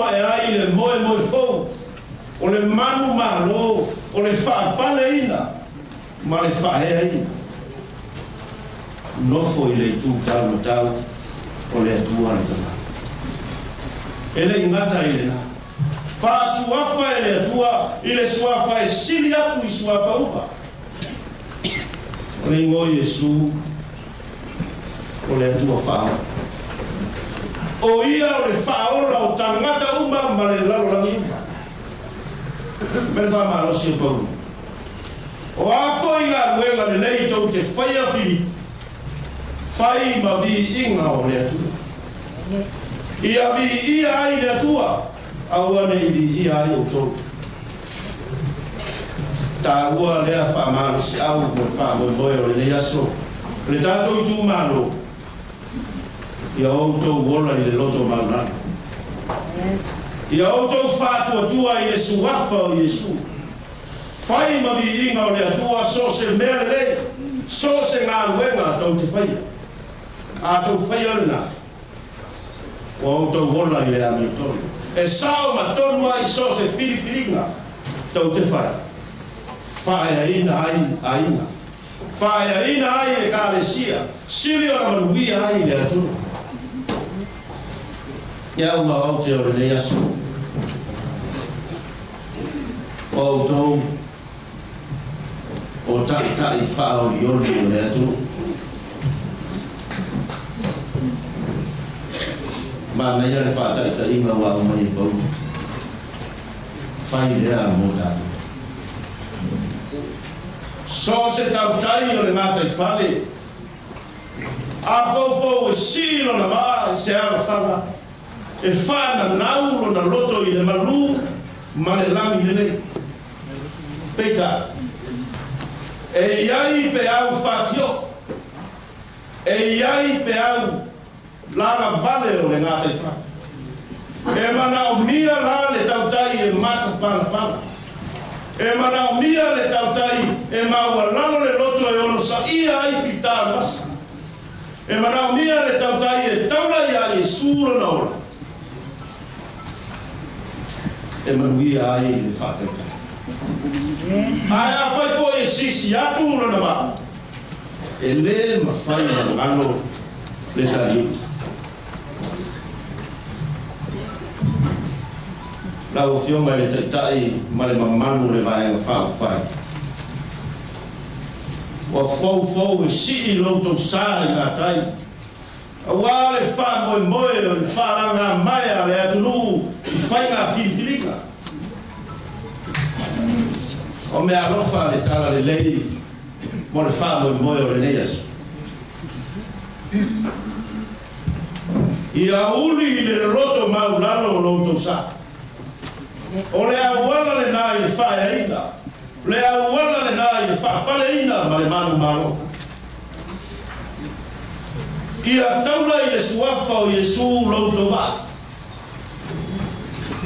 Samoa e ai le moe fou. O le manu malo, o le whaapaleina, ma le whaeaina. Nofo I le tū tau, o le atua le tama. E le ingata I le na. Whaasuafa e le atua, I le suafa e sili atu I suafa upa. O le ingo Yesu, o le atua whao. O ia o le whaola o tangata uma ma le lalo langi uma. Mereka manusia baru. O ako ingat wenga le nei tau te whaia whiri. Whai ma vi inga o le atua. Ia vi ia ai le atua. Aua nei vi ia ai o tau. Ta ua lea wha manusi au mo wha mo moe o le nei aso. Le tātou Itumalo. Ia o tau wola I le loto maunana. Ia o tau whātua tua I le suafa o Yesu. Whai ma vi inga o le atua so se mea le, so se ngā luenga tau te whaia. A tau whaia le nā. O au tau wola I le AMIOTONU. E sao ma tonu ai so se whiriwhiringa tau te whaia. Whaia ina ai aina. Whaia ina ai le kālesia. Siri o na manuia ai le atunu. Ia uma au te o le aso. O tau o tai whao I oni o le atu. Mana ia le whātai inga wa o mai pau. Whai lea mo tātou. So se tau tai o le mātai whale. A fau e silo na waa I se ara whana. E whana nauro na loto I le malu ma le langi le nei. Peita. E iai pe au whatio. E iai pe au langa vale o le ngātai wha. E mana o mia la le tautai e mata pana. E mana o mia le tautai e maua lalo le loto e ono sa ia ai fita masa. E mana o mia le tautai e taula ia e sura na ora. E manuia ai le whātautai. Ai a whai fo e sisi atu ura na wā. E le ma whai na ngano le tariu. Lau whionga le taitai ma le mamanu le vai a whau whai. Wa fau e si I loutou sā I ngā tai. A wā le wha moe o le whāranga mai a le atunu I whai ngā whiriwhiringa. O me ALOFA le tala le lei mo le wha moe o le nei aso. Ia uli I le loto maulano o loutou sā. O le awala le nā I le Feiloaiga. Le awala le nā I le whaapaleina ma le manu malo. Ia taula I le suafa o Yesu loutou wā.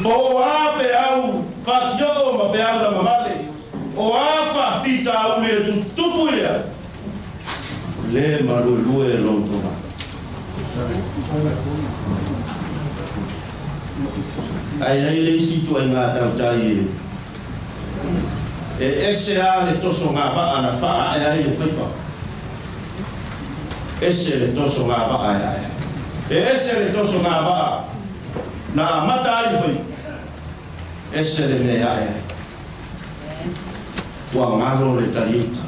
O a pe au whatio ma pe au la mamale. O a whawhita au le tutupu I lea. Le malulue loutou wā. Ai le situ ai ngā tautai e ese a le toso ngā waa na wha ai le whaipa. Ese le toso ngā waa ai. E ese le toso ngā waa na mata ai whaipa. Ese le mea ai. Ua ngalo le tariuta.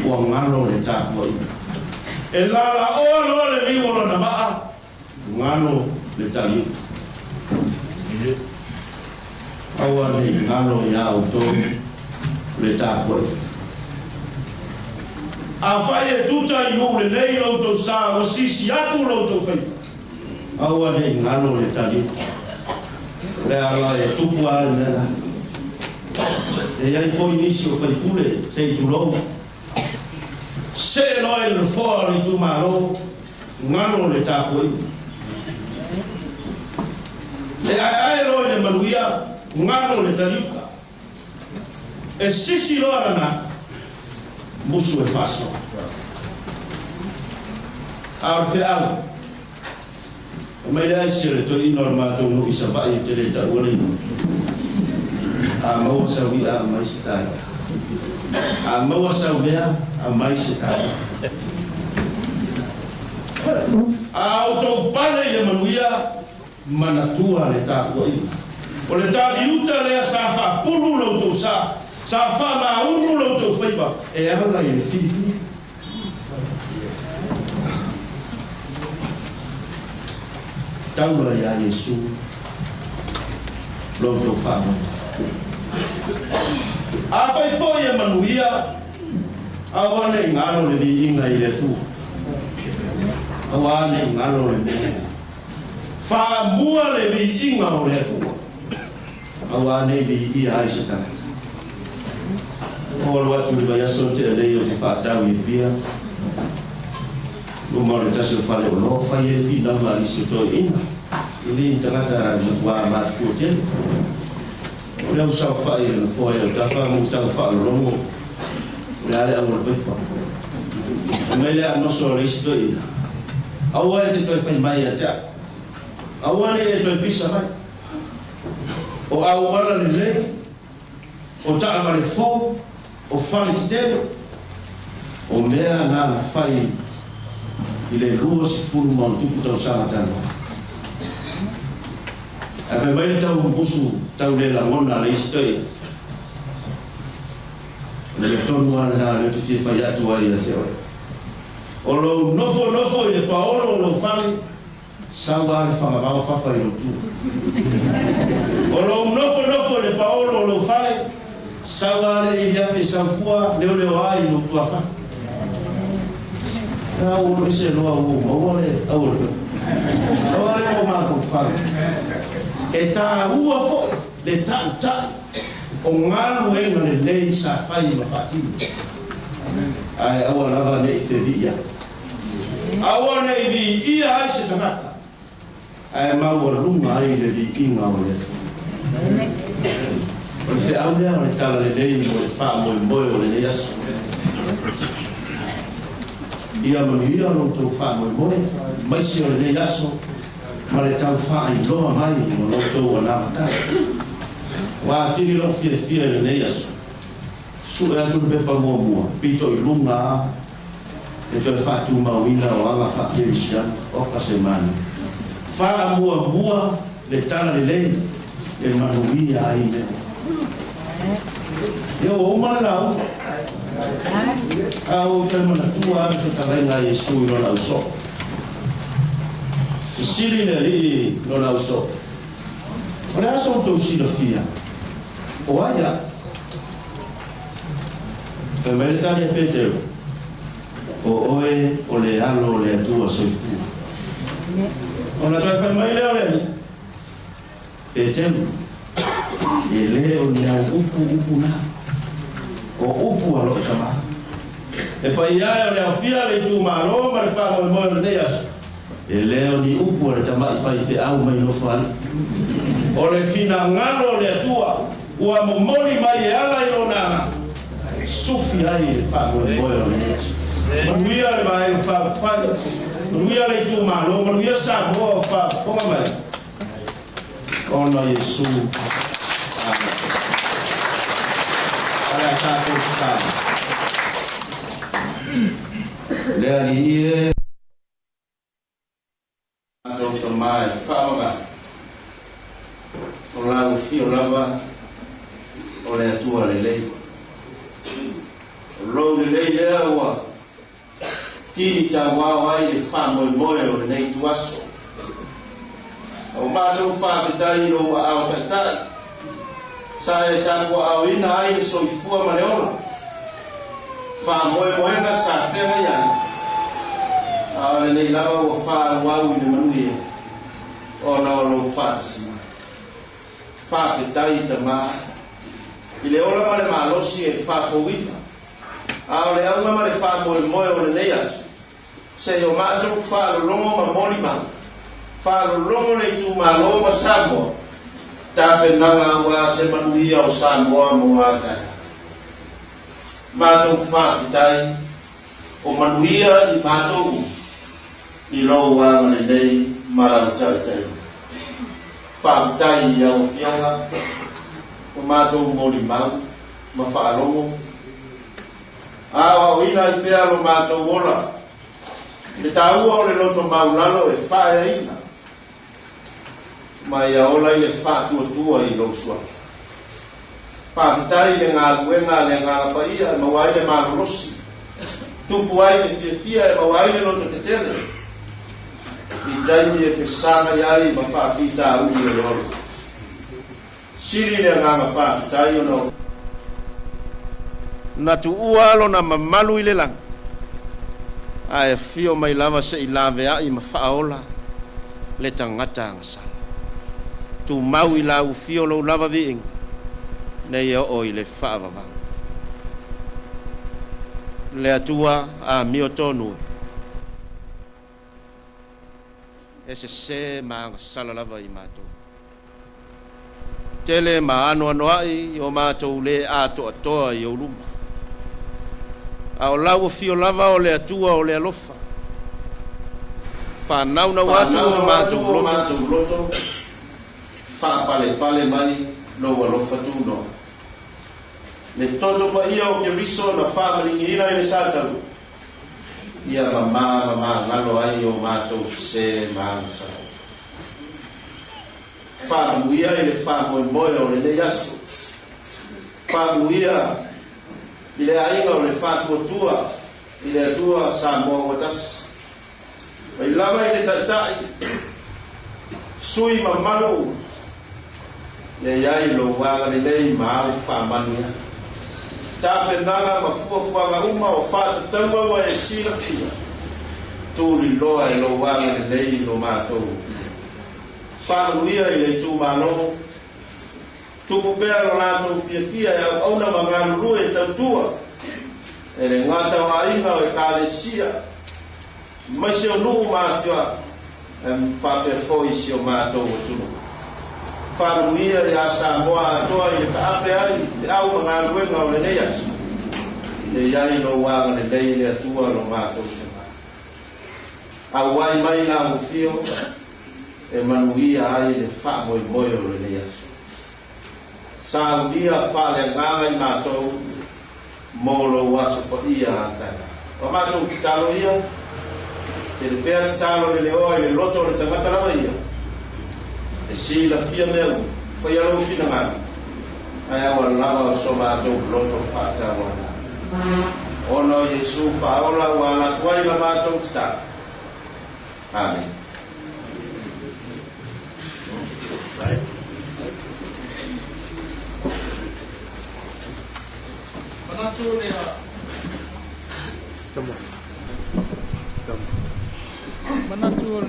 Ua ngalo le tāpua ina. E lala oa le liwolo na waa. Ngalo le tariuta. Aua ni ngalo ia o tō le tāpua. A whai e tuta I o le nei loutou sā o sisi atu loutou whai. Aua ni ngalo le tari. Le ala e tupu ale mena. E iai fōi nisi o whai pule, se I tulou. Se loe le whoa I Itumalo, ngalo le tāpua. Le ai loe le MANUIA, ngano le tariuka. E sisi loa na musu e faso. Ar fe au. Mai dah sila tu ini normal tu nu isa ba itu le tak boleh. Mau sawi mai sitai. Mau sawi mai sitai. Auto pale ya manuia manatua le Tatou Aiga. O le taliuta le safa pulu lo tu safa ma unu lo tu faiba e ala le fifi. Taula ya Yesu lo tu fama. Apa foi ya manuia awane ngalo le inga ile tu. Awane ngalo le fa mua le inga o le tu. Awane di ia isita. Ora watu le ya sote le yo te fa tawi bia. Lumar tasu fale ALOFA ye fi na mali sito ina. Ili tangata mwa matutel. Ora usa fa ile fo ya tafa muta fa longo. Ora ale awol bepa. Mele no so sito ina. Awale te to fa mai ata. Awale to pisa mai. O au wala le le o ta ma le fo o fa le titelo o mea na fai ile ruo si fulu ma tu puta usanga tano ave mai tau busu tau le la mona le istoi le tonu ana le ti fa ya tu ai la teo o lo nofo ile paolo lo fai sawa fa ma fa fa ile tu o lo nofo le paolo lo fai sawa le ia fe sanfua le ai lo tu fa o lo se lo o le o le ma ko fa e ta ua fo le ta o ngalu e ngale le sa fai ma fati ai awala va le fevia awana ivi ia ai se tamata ai ma o lunga ai le di inga o le o se aule o le tala le lei mo le fa mo o le yasu ia manuia no tau fa mo mai se o le yasu ma le tau fa i loa mai mo no tau ana mata wa tiri lo fia le yasu su e atu be pa mo pito i lunga e to fa tu ma wina o anga fa le bishan o ka semana fa mua le tala le lei e manuia ai me yo o malau au te mana tua te tarenga Yesu no la uso sili le ri no la uso ora so to silo fia o aya te merita le PETO o oe o le alo le tua soifu ona to fa mai le PETO e leo ni au upu na o upu alo kama e pa ia o le afia le Itumalo ma le fa mo le neas e leo ni upu le tama fai fe au mai no fa o le fina ngalo le tua ua mo moli mai ala i ona sufi ai le fa mo le neas manuia le mai fa manuia le Itumalo manuia SAMOA fa fonga mai ona Yesu ala tatou ta le ali ando mai fama o la fio lava o le tua le lei lo le lei le awa ti ta wa ai le famo mo o le nei tuaso o ma no fa vitai no a tata sa e ta ko a ina ai so i fu ma le ola fa mo na sa fe ya a le lava o fa wa u le manuia o na lo fa vitai ta ma ile ola ma le malo si e fa fo wita a le au ma le fa mo o le neas se o ma jo fa lo ma moli ma fa lo le Itumalo ma SAMOA ta penanga wa se manuia o SAMOA mo ata ma to fa vitai o manuia i mato i lo wa le nei Marautai Pātai au whionga o mātou mori mau ma whaarongo awa ina I pēa lo mātou ola le tāua o le loto maulalo e Feiloaiga mai a ola I le whātua I lo sua Pātai le ngā luenga le ngā paia e mawai le malolosi tupu ai le fiafia e mawai le loto te tele I taimi e whesanga iai ma whaafita ui e lolo siri le ngā whaafitai o no na tu ualo na mamalu I le lang ai fio mai lava se I lave ai ma whaola le tangata ngasala tu mau I lau fio lo lava viinga nei o I le whaavavanga le atua AMIOTONU e se ma ngasala lava I mātou tele ma ano ai o mātou le ato atoa I o luma ao lau fio lava o le atua o le alofa whanau na watu o mātou loto whaapale pale mai lo alofa tu no le todo pa ia o ke riso na whaamalingi ina I le sātaru ia mama ngalo ai o mātou se maangasa whaamuia I le whaamoemoe o le ne yaso whaamuia I le ainga o le whātuatua I le atua SAMOA watas Mai lava I le tatai sui mamalu le iai lo waga le lei maa whaamania tape nanga ma fuafuanga uma o whātataua wa e sila pia tūri loa e lo waga le lei lo mātou whaamuia I le Itumalo tupu pēa lo nātou fiafia e auna mangaruru e tautua e le ngata Aiga o e kālesia mai se o nuu mātua e mpapea foi si o mātou o tunu wharuia e a SAMOA atoa I le taape ai e au mangaruenga o le neias le iai lo waga le lei le atua lo mātou se mā au ai mai nā mufio e manuia ai le whaamoemoe o le neias Saudia fale nganga I mātou molo waso pa ia antana. O mātou kitalo ia, te le pēa kitalo le leo e le loto le tangata lava ia. E si la fia meu, whai alo fina ngana. Ai awa lava o so mātou loto whātaro ana. Ono Yesu whaola wa la tuai la mātou kitalo. Amen. Right. Manatu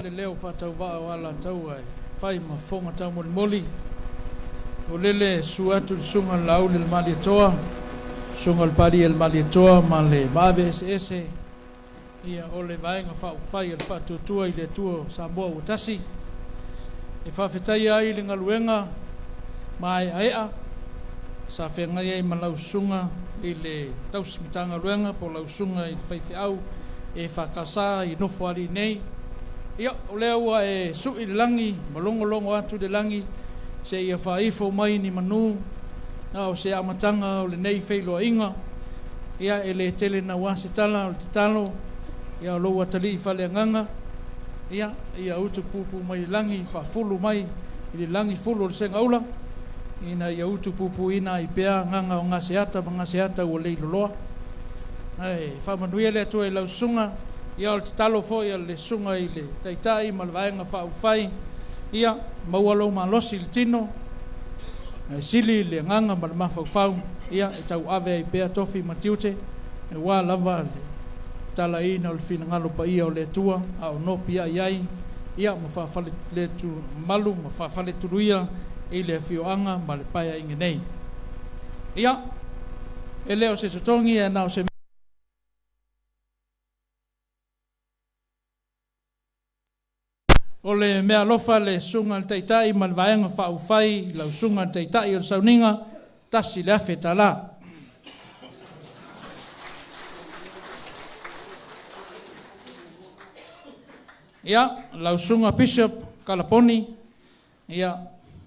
le leo whatauwa wala tau ai whai ma whonga tau moli o lele suatu sunga lau le malietoa sunga le pari el malietoa ma le mawe ese ia o le vaenga whai el whatutua I le tua Samoa utasi e whawhetai ai le ngaluenga mai aea sa whenga iei ma lausunga I le tausmitanga ruenga po lausunga I whaiwhiau e whakasa I nofo ari nei ia o lea ua e sui le langi ma longolongo atu le langi se ia whaifo mai ni manu na o se amatanga o le nei Feiloaiga ia e le tele na wase tala o te talo ia o loua tali I whale anganga ia utu pupu mai langi whafulu mai I le langi fulu o le senga ula ina ia utu pupu ina I pea nganga o AGASEATA ma AGASEATA ua leiloloa ai whamanuia le atua I lausunga ia o te talo fo ia le sunga I le taitai ma le vaenga whaufai ia maua lau malosi le tino sili le nganga ma le mawhaufau ia e tau ave I pea tofi ma tiute e wā lava le tala ina o le fina ngalo pa ia o le atua a o nopi iai ia ma whawhale le tu malu ma whawhale turuia I le fioanga ma le paia inge nei ia e leo se sotongi e nao se o le mea lofa le sunga le taitai ma le vaenga whaufai lau sunga le taitai o le sauninga tasi le afe tala Ia, lausunga Bishop Kalaponi, ia,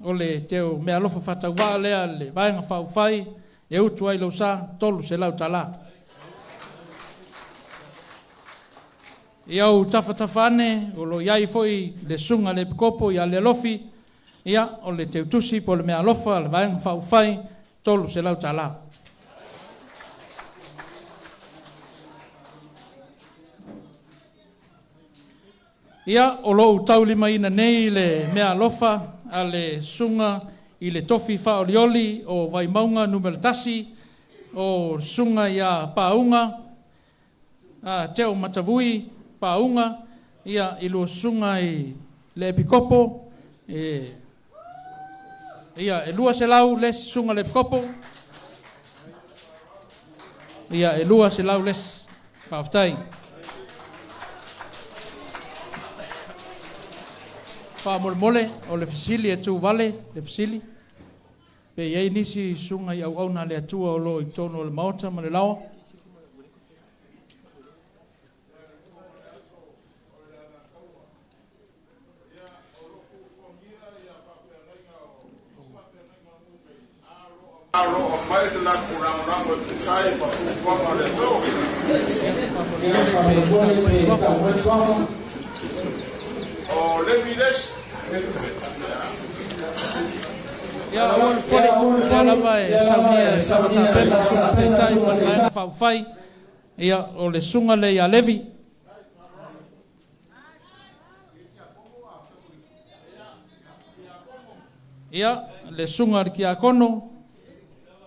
o le teo mea alofa whatauwa lea le vaenga whauwhai, e utu ai lau sa, tolu se lau tala. Ia o tawhatawhane, o lo iai foi le sunga le pikopo, ia le alofi, ia, o le teo tusi po le mea alofa, le vaenga whauwhai, tolu se lau tala. Ia, o lo taulima ina nei le mea alofa, a le sunga i le tofi whaolioli o Waimaunga Numeratasi, o sunga ia Paunga, a teo matavui Paunga, ia i lo sunga i le epikopo, ia e lua se lau les sunga le epikopo, ia e lua se lau les paftai. Pa mole o le fisili e tu vale le fisili pe ye nisi sunga i au na le atua o lo i tono le maota ma le lawa o le viles ya pole vai samia samata pena sunga te tai ma le fa fai ya o le sunga le ya levi ya le sunga ki a kono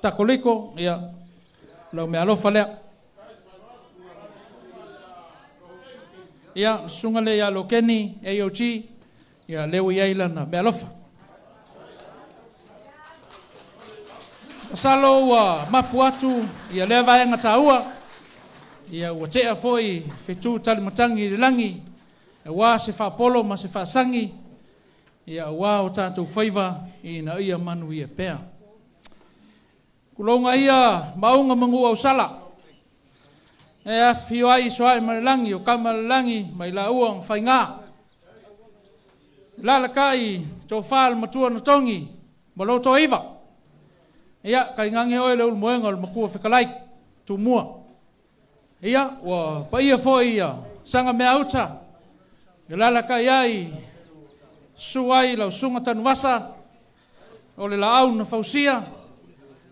takoliko ya lo me alofa le ia sunga le ia lokeni AOG ia lewi ia na me alofa salo wa mapu atu ia le vaenga taua ia ua tea foi fetu talimatangi i langi wa se fa polo ma se fa sangi ia wa o tatou faiva i na ia manuia pea kulonga ia maunga mangu au sala e a Feiloaiga soai marilangi o kamarilangi mai la uang whainga. Lala kai tō whaal matua na tongi ma lo tō iwa. Ia kai ngange oi le ulmoenga o makua whikalai tu mua. Ia wa pa ia foi ia sanga mea uta. Ia lala kai ai suai lau sunga TANUVASA o le la au na fausia.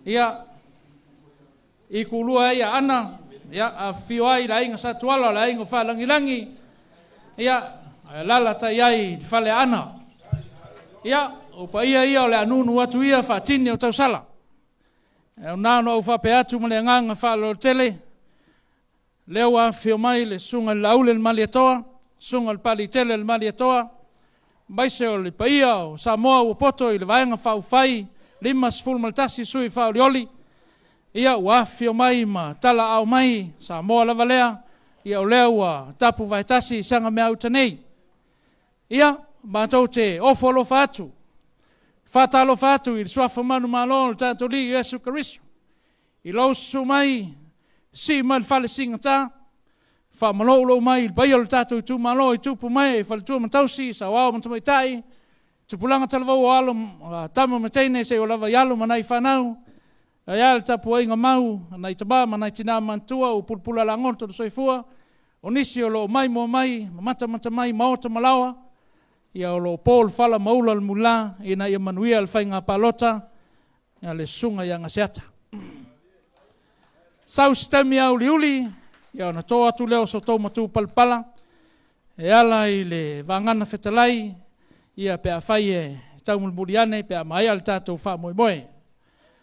Ia i kulua ia ana ia a Feiloaiga la inga sa tuala la inga fa langi ia lala tai ai fale ana ia o pa ia o le anunu atu ia fa tini o tau sala e na no fa pe atu male nganga fa lo tele lewa fio mai le sunga laule le mali toa sunga le pali tele le mali toa baise o le pa ia o Samoa o poto i le vaenga fa ufai limas full maltasi sui fa olioli ia wa fio mai ma tala au mai Samoa la valea ia o lea ua tapu vaitasi sanga mea utanei ia mātou te ofolo fatu fatalo fatu i suafa manu malo tatou li Yesu Karisto i lausu mai si mal fale singata fa malo mai il bayo tatou tu malo i tupu mai fale tu matausi sa wao matamai tai tupulanga talavo alo tamo matene se o lava yalo manai fanau Ayal Tatou Aiga mau nai taba manai tina mantua o pulpula la ngonto do soifua onisi o lo mai mo mai mata mai maota malawa ia o lo Paul fala maula al mula ina ia MANUIA al fainga PALOTA ia le sunga ia AGASEATA sau sistemi au liuli ia na toa tu leo so tau matu palpala e ala i le vangana fetalai ia pe afai e tau mulmuriane pe mai al tatou fa moe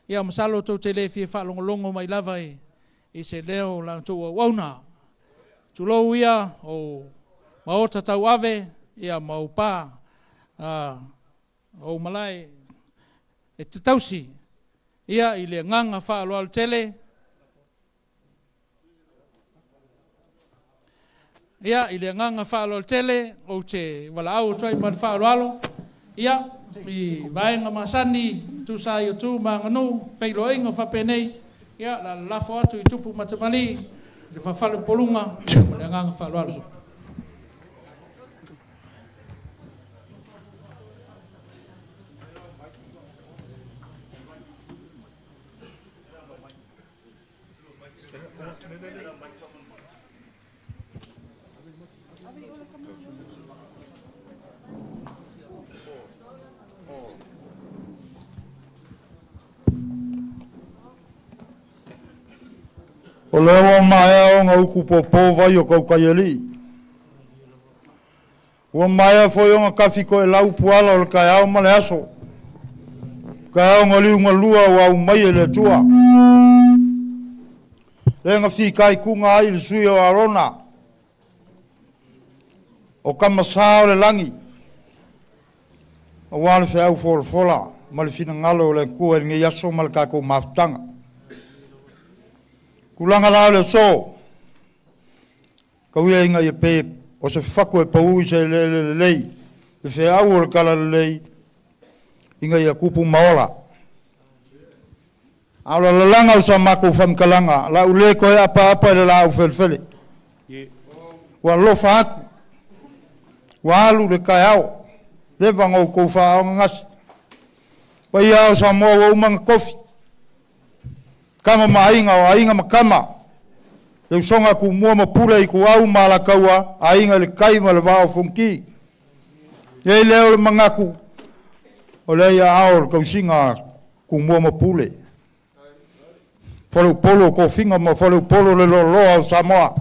ia masalo tau te le fie whalongolongo mai lava i se leo la tau wauna. Tulou ia o maota tau ave ia maupa o malai e te tausi ia i le nganga whaaloalo tele ia i le nganga whaaloalo tele o te walaau toi man whaaloalo ia i vaenga masani tu sa i o tu manganu Feiloaiga whapenei ia la lafo atu i tupu matamali le whawhale polunga le nganga whaaloalo O leo mai o ngau kupopo vai o kau kaiali. O mai foi o kafi ko lau puala o kai au male aso. Kai au ngali ngalua wa mai le tua. Lenga fi kai kunga ai le sui o arona. O kamasa o le langi. O wale fe au fola. Male fina ngalo le kua ngi yaso mal ka ko maftanga. Kulanga la le so. Kauia inga ye pe o se whako e pau i se lei. E fe au o le kala lei. Inga ia kupu maola. Aula lalanga o sa mako whamkalanga. La ule koe apa le la au felfele. Wa lofa aku. Wa alu le kai au. Le vanga o kou wha au ngasi. Wa ia o SAMOA wa umanga kofi. Kama mainga o ainga makama. Leu songa ku mua mapura i ku au malakaua. Ainga le kai ma le vao funki. Yei leo le mangaku. O le ia ao kausinga ku mua mapule. Whalu polo ko finga ma whalu polo le loa o SAMOA.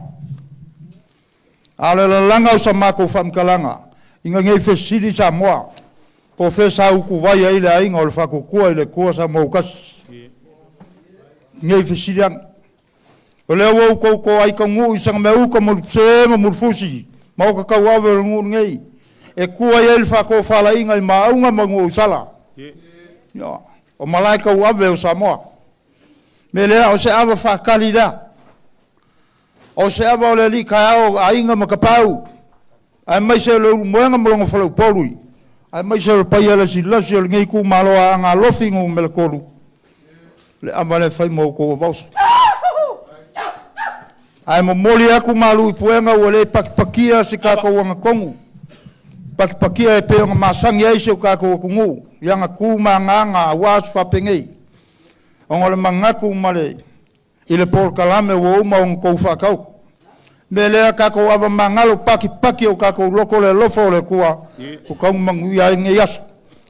Ale le langa o samako whamkalanga. Inga ngei whesiri SAMOA. Ko whesa uku vai aile ainga o le whakukua i le kua SAMOA ukasi. Ngei whesiriang. O leo wau kou ai ka ngu i sanga me uka mo tsema mo fusi. Mau ka kau awe o ngu ngei. E kua i ele whako whala inga i maunga ma ngu usala. O malai kau awe o SAMOA. Me lea o se awa whakali da. O se awa o le li kai au a inga ma kapau. Ai mai se le moenga molonga whalau polui. Ai mai se le paiala si lasi o le ngei ku maloa anga alofi ngu mele koru. Le amale fai mo ko vaus. Ai mo moli aku malu i puenga o le pakipakia se kako wanga kongu. Pakipakia e pe nga masangi ai se kako kungu. Yanga ku manganga was fapengei. Ongole mangaku male. Ile por kalame wo uma on ko fakau. Mele kako ava mangalo paki o kako loko le lofo le kua. Ko kau manguia nge yas.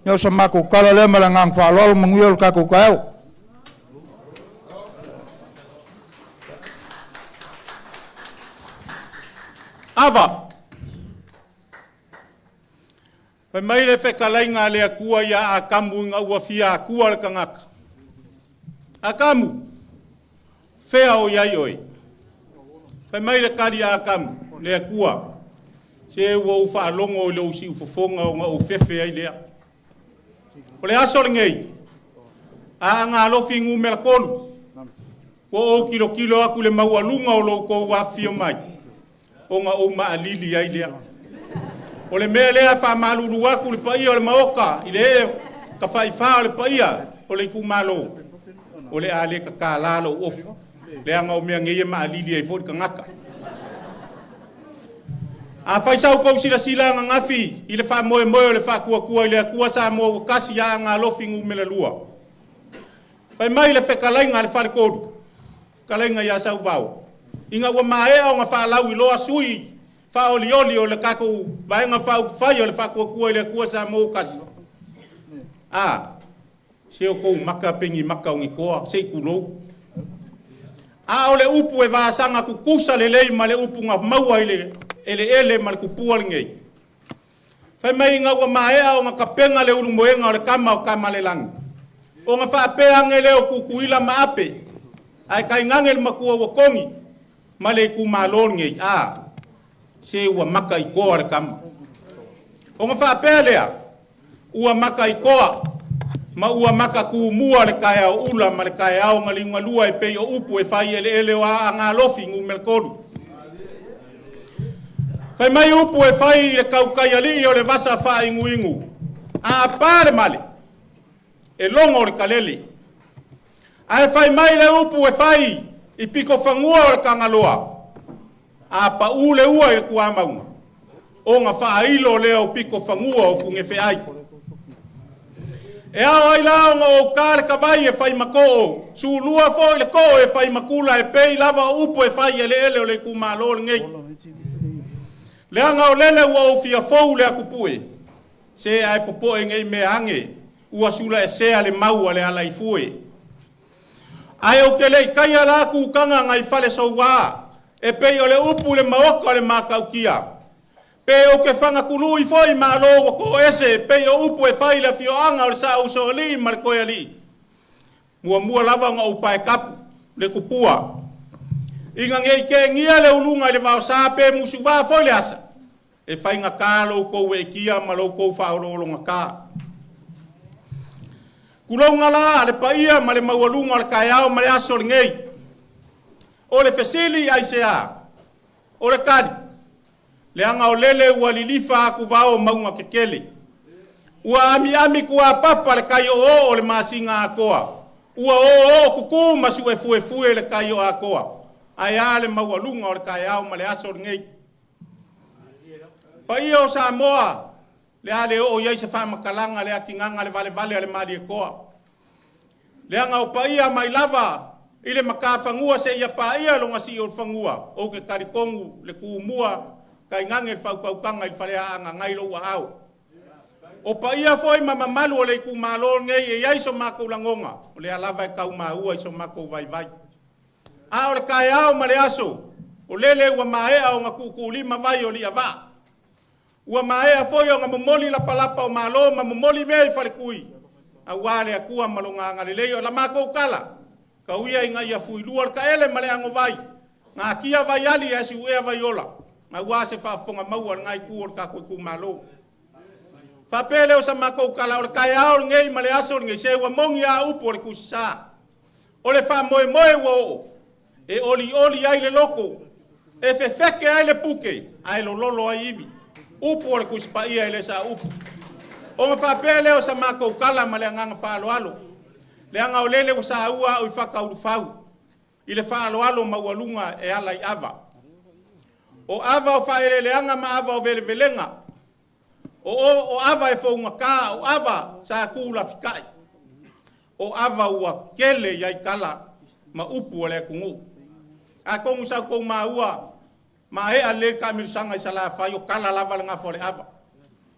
Yo samako kala le malangang fa lol manguia kako kau. Ava. Pe mai le whekalainga le akua ia a kamu inga ua fia akua le kangaka. A kamu. Whea o iai oi. Pe mai le kari a kamu le akua. Se ua ufa alongo o le usi ufofonga o nga ufefe ai lea. O le aso le ngei. A nga alofi ngu mela kolu. O kilo aku le maua lunga o lo ko wafio mai. O nga o maa lili ai lea. O le mea lea wha malulu aku le paia o le maoka. I le e ka whaifa o le paia o le ku malo. O le ale ka ka lalo ofu. Le anga o mea ngeie maa lili ai fori ka ngaka. A whaisau kou sila nga ngafi. I le wha moe o le wha kua i le akua sa mo kasi ya nga alofi ngu mele lua. Whai mai le whekalainga le whare kodu. Kalainga ya sau vau. Inga ua maea o nga whaalau i loa sui, whaoli o le kako, vaenga whai o le whakua i le kua sa mou kasi. Se o kou maka pengi maka o ngikoa, se i kulou. O le upu e vāsanga kukusa le lei ma le upu nga maua i ele ma le kupua le ngei. Whai mai inga ua maea o nga kapenga le ulu moenga o le kama le langi. O nga whaapea nge leo kukuila maape, ai kai ngangel makua wakongi, male ku malon ngei se ua maka i koa re kama. O nga whaapea lea, ua maka i koa, ma ua maka ku mua le kai au ula, ma le kai au ngalinga lua e pei o upu e whai ele o a ngā lofi ngu melkoru. Whai mai upu e whai le kaukai ali o le vasa whai ingu. Pāre male, e longo le kalele. Ai whai mai le upu e whai, i piko whangua o le kangaloa. Pa ule ua i le kua maunga. O nga whailo leo piko whangua o funge whiai. E ao ai lao nga o kare ka vai e fai mako. Su lua fo le ko e fai makula e pei lava upo e fai ele ele o le kumalo ngei. Le anga o lele ua o fia fou le akupue. Se ai popo e ngei me ange. Ua sula e sea le mau le ala i fue. Ai o ke le kai ala ku kanga ngai fale so wa. E pei o le upu le maoka le makaukia. Pe o ke fanga kului foi malo ko ese pe o upu e fai la fio anga o sa uso li mar ko ali mua lava nga upai kap le kupua inga ngei ke ngia le ulunga le va sa pe musu va foi le asa e fai nga kalo ko we kia malo ko fa o lo nga ka kulonga la le paia ma le mawalunga le kaiao ma le aso ngei o le fesili ai sea o le kadi le anga o lele ua lilifa aku vao maunga kekele. Ua ami kua papa le kai o le masinga akoa. Ua o kuku masu e fue le kai o akoa. Ai ale maua lunga o le kai au ma le aso ngei. Pa ia o Samoa le ale o iai se wha makalanga le akinganga le vale ale mari e koa. Le anga o pa ia mai lava ile makawhangua se ia pa ia longa si o whangua. O ke karikongu le kuumua kai ngange fau kanga il fale anga ngai lo wa au o pa ia foi mama malu le ku malo ngai e iso mako langonga o le alava e kau ma ua iso mako vai a o le kai au ma le aso o lele ua mae au ngaku ku lima vai o li ava ua mae foi o ngamomoli la palapa o malo ma momoli me fale kui a wale a kua malonga nga le o la mako kala ka uia inga ia fui luar ka ele male ango vai nga kia vai ali asu e vai ola ma wa se fa fonga maua ngai ku or ka ku malo fa pele o sa mako kala o kai ao ngei male aso ngei se wa mongi a upo le kusa o le fa moe wo e oli ai le loko e fe feke ai le puke ai lo lolo ai ivi upo le kuspa ia le sa upo o fa pele o sa mako kala male nganga fa alo le anga o lele o sa ua o fa ka u fau ile fa alo mawalunga e ala i ava o ava o faere leanga ma ava o velenga o ava e fonga ka o ava sa kula fikai o ava ua kele yai kala ma upu le kungu a kongu sa ko ma ua ma he ale kamil sanga sala fa yo kala lava nga fole ava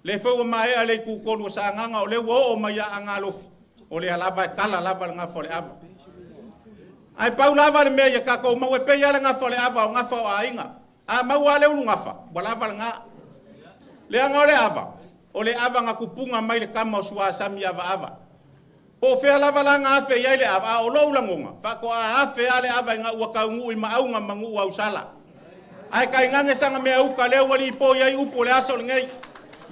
le fo ma he ale ku ko sa nganga o le wo o ma ya anga alofi o le lava kala lava nga fole ava ai paula lava le me ya ka ko ma we pe ya nga fole ava nga fo ainga a maua le ulu ngafa wala nga le anga ole ava nga kupunga mai le kama sua sami ava o fe lava nga afe ya le ava o lo ulangonga fa ko afe ale ava nga ua ka ngu i maunga mangu wa usala ai kai ngange sanga me au ka le wali po ya upo le aso ngai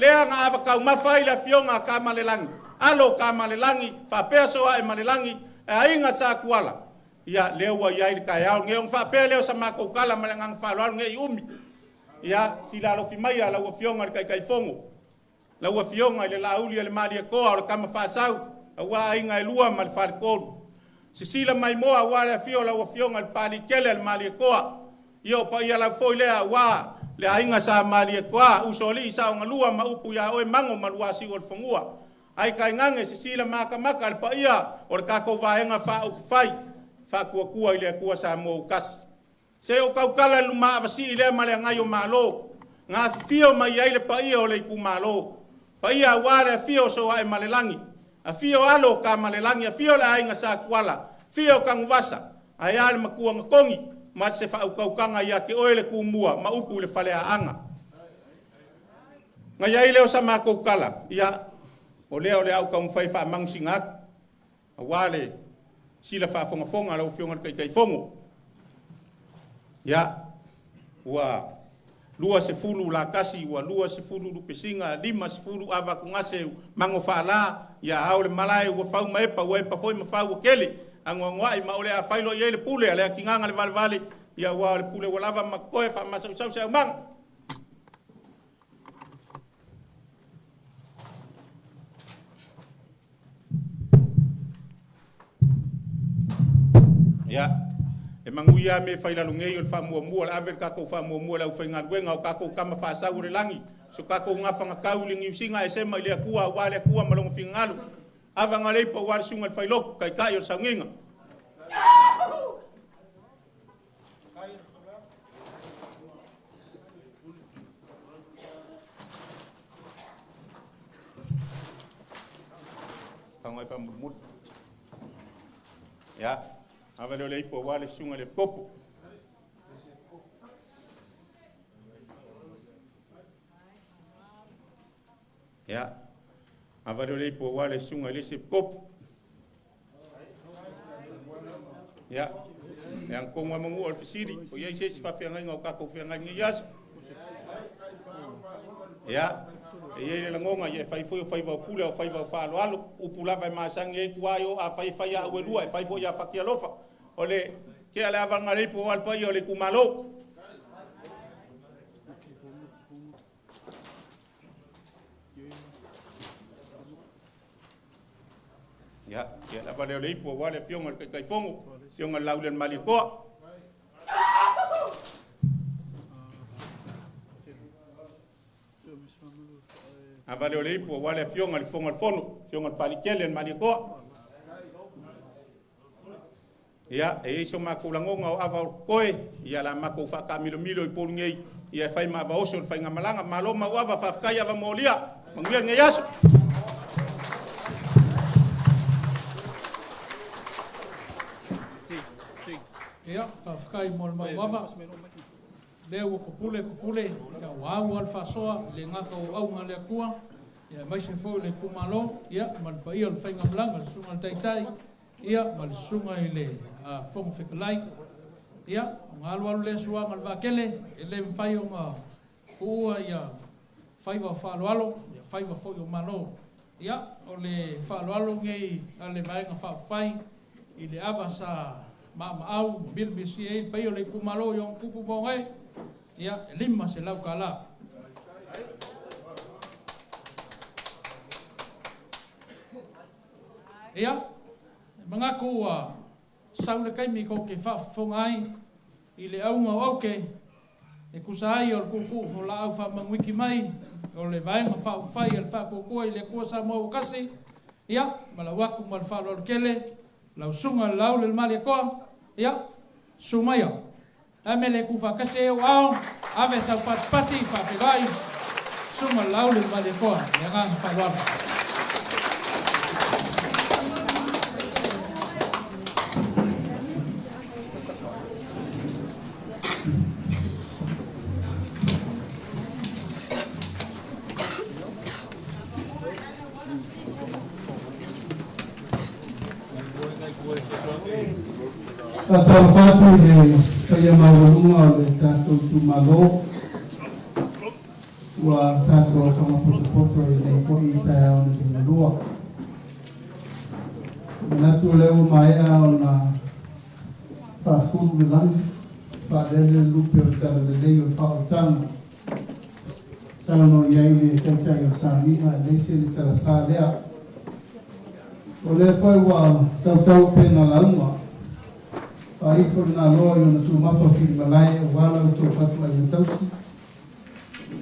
le anga ava ka mafai la fionga ka malelangi alo ka malelangi fa peso ai malelangi ai nga sa kuala ya lewa ya il kaya ngeng fa pele o sama ko kala malangang fa lo ngei umi ya sila lo fi mai la wo fionga kai fongo la wo fionga le la uli le mali ko o kama fa sau wa inga lua mal fa ko sila mai mo wa la fio la wo fionga le pali kele le mali ko yo pa ya la foi le wa le inga sa mali ko usoli sa nga lua ma upu ya o mango malua si o fongua ai kai ngange sila maka le pa ia o ka ko va nga fa o fai fa kua ile kua sa mo kas se o kaukala luma vasi ile male ngai o malo nga fio mai ile pa ia o le ku malo pa ia wala fio so ai malelangi a fio alo ka malelangi a fio la ai nga sa kuala fio TANUVASA ai al makua ngakongi ma se fa kaukanga ia ke oile ku mua ma upu le fale anga nga ia ile o sa ma kaukala ia o le au ka fai fa mangsinga wale sila fa fonga la fionga kai fongo ya wa lua se fulu la kasi wa lua se fulu lu pesinga lima se fulu ava kungase mango fala ya aule malai wa fau mai pa foi ma fau kele angwa ma ole a failo yele pule ale kinganga le vale ya wa le pule wa lava ma koe fa ma sa mang ya e manguia me faila lungei o fa mua la aver ka ko fa mua la ufainga wenga o ka ko kama fa sa ure langi so ka ko nga fa nga kauling usinga e sema ile kuwa wale kuwa malong fingalu ava nga leipa wale sunga whailoko kai kai o saunginga. Kangai pa mut. Ya, ava leo leipa wale sunga le kopo. Ya, ava leo leipa wale sunga le se kopo. Ya, yang konga mangu al fisiri, o yai se whawhianga inga o kako whianga inga yasu. Ya, e yei le ngonga, ye whaifoi o whaiva o pule o whaiva o whaalo alo, upula vai maasangi e kuaio a whaifai a uelua, e whaifoi a whaki alofa. O le, kea le avanga reipo o alpai o le kumalo. Ya, ya la vale le ipo wale fionga ke kai fongo, fionga laulen malikoa. Avale le ipo wale fionga le fonga fono, fionga palikelen malikoa. Ya, e iso makulangonga o ava koe, ya la mako fa kamilo milo i porngei, ya fai ma ba oso fai ngamalanga maloma wa va fafkai ava molia, manguel ngeyaso. Ia, whawhakai mo le mauawa. Leo o kupule, ia wau al whasoa, le ngaka o au ngā lea kua. Ia maise fōu le kumalo, ia malpa ia le whainga mlanga, le sunga le taitai. Ia, mal sunga i le whonga whikalai. Ia, ngā alu le sua ngal wakele, e le mwhai o ngā kua ia whaiwa whaaloalo, ia whaiwa fōi o malo. Ia, o le whaaloalo ngei a le vaenga whawhai, i le awa sa mama au bil bisi e pai o le kumalo yo kupu bongai ia lima se lau kala ia mangaku saule kai mi ko ke fa fongai i le au ngau ke e kusai o kuku fo la au fa mangwiki mai o le vaenga fa fai al fa ko i le ko SAMOA kasi ia malawaku mal fa lo kele lau sunga lau le mali ko ia sumaya amele ku fa kase o ave sa pati fa pegai sunga lau le mali ko ya ngang fa wa Tatou Tatou le kaya maulunga le Tatou Itumalo wa Tatou whamapoto le koi i tai au ni te lua. Manatu leo maea o na whafuru langi, whaarele lupe o tala le lei o whaotanga. Tano iai le taitai o SAMIA, leise le tala sā lea. O le koe wa tautau pena launga. Ai for na loa yo na tu mapa ki malai o wala o to fatu ai tausi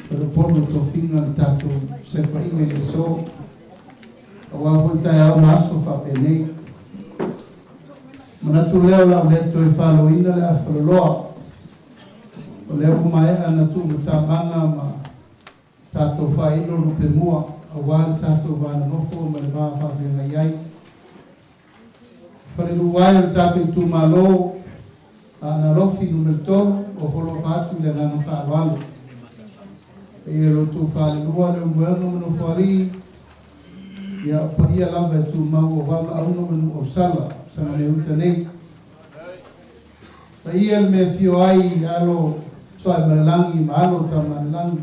pero pono to finga tato se pa ime de so o wa fonta ya maso fa pene mana tu leo la le to e falo ina le afro loa o leo mai ana tu ta manga ma tato fa ino no pe mua o wala tato va no fo ma le va fa venga yai fare luai tato Itumalo Aana Alofi nel tono o folo fatu le ngano whaaloalo. E roto whaalelua le umuano mano whaari ia pa ia lava e tu mau o wama auno manu o sala sana me uta nei. Pa ia me fio ai alo soa malalangi ma alo ta malalangi.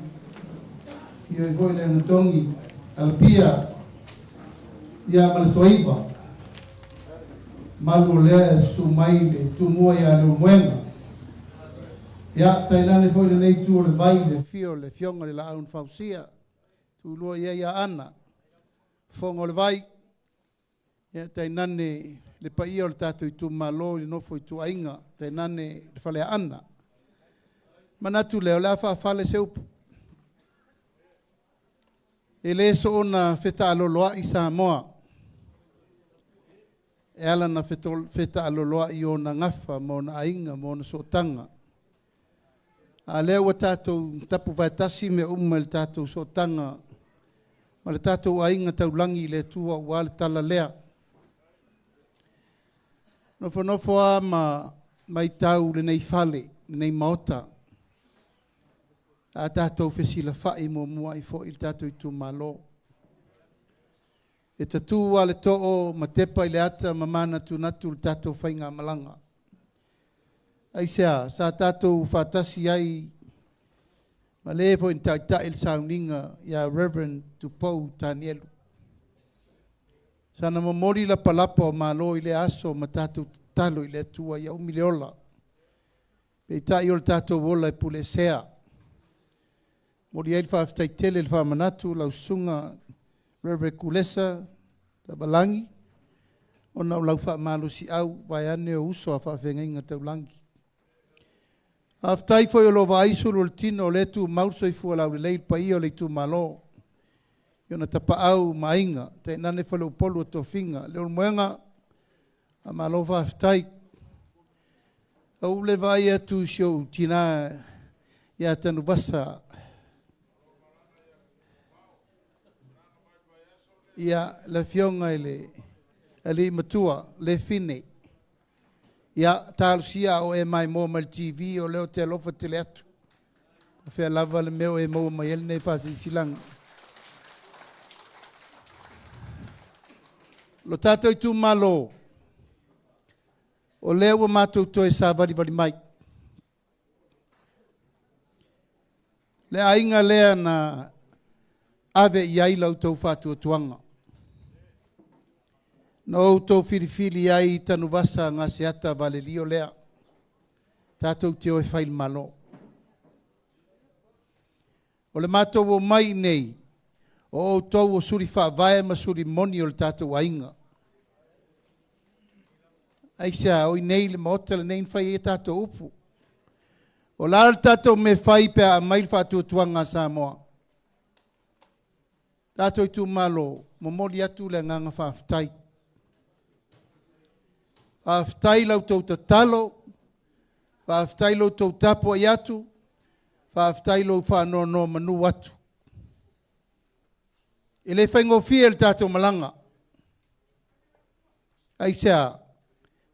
Ia i voi le ngatongi alpia ia malatoiva. Malu lea sumai le tumua ia le umuenga. Ia tainane foi le nei tu le vai le fio le fionga le laun fausia. Tu lua ia ana. Fongo le vai. Ia tainane le paia o le Tatou Itumalo le nofo Tatou Aiga. Tainane le fale ana. Manatu leo le afa fale se upu. E le so ona feta aloloa i SAMOA. e ala na feta aloloa i o na ngafa mo na ainga mo na sotanga. A lea ua tātou tapu vaitasi me le tātou sotanga ma le tātou ainga taulangi le tua ua le tala lea. Nofo a mai tau le nei fale, le nei maota. A tātou fesila fai mo mua i fo il tātou Itumalo. E Tatou a le to'o ma tepa i le ata ma mana tunatu le tātou whainga malanga. Aisea, sa tātou whatasi ai ma levo in taita il sauninga ia Reverend Tupou Tanielu. Sana mamori la palapa o malo i le aso ma tātou talo i le tua ia umileola. Pei tai o le tātou wola e pule sea. Mori ai whaftaitele le whamanatu lau sunga Reverend Kulesa Tabalangi. O nau lau whamalo si au vai ane o uso a whawhenga taulangi. Aftai foi o lova aisu lo tino letu mauso i fua lau le pai o le Itumalo. Yo na tapa au mainga te nane falo polo to finga le moenga a malova aftai. Au le vai atu show tina ya TANUVASA. Ia la fionga ele matua le fine. Ia talusia o e mai mo mal TV o leo te ALOFA te le atu. Fea lava le meo e mo mai ele ne fasi silang. Lo Tatou Itumalo o leo o matou toe sa vali mai. Le ainga lea na ave iai lau tau whātua tuanga. No tau whiriwhiri ai TANUVASA AGASEATA valelio lea. Tātou te oe whail malo. O le mātou o mai nei, o tau o suri whaavae ma suri moni o le Tatou Aiga. Aisea, oi nei le maota le nei whai e tātou upu. O lara tātou me whai pe a mail whātua tuanga SAMOA. Tatou Itumalo, momoli atu le nganga whaftai. Whaftai lau tau tatalo, whaftai lau tau tapo ai atu, whaftai lau whanono manu atu. E le whaingofia le tātou malanga. Aisea,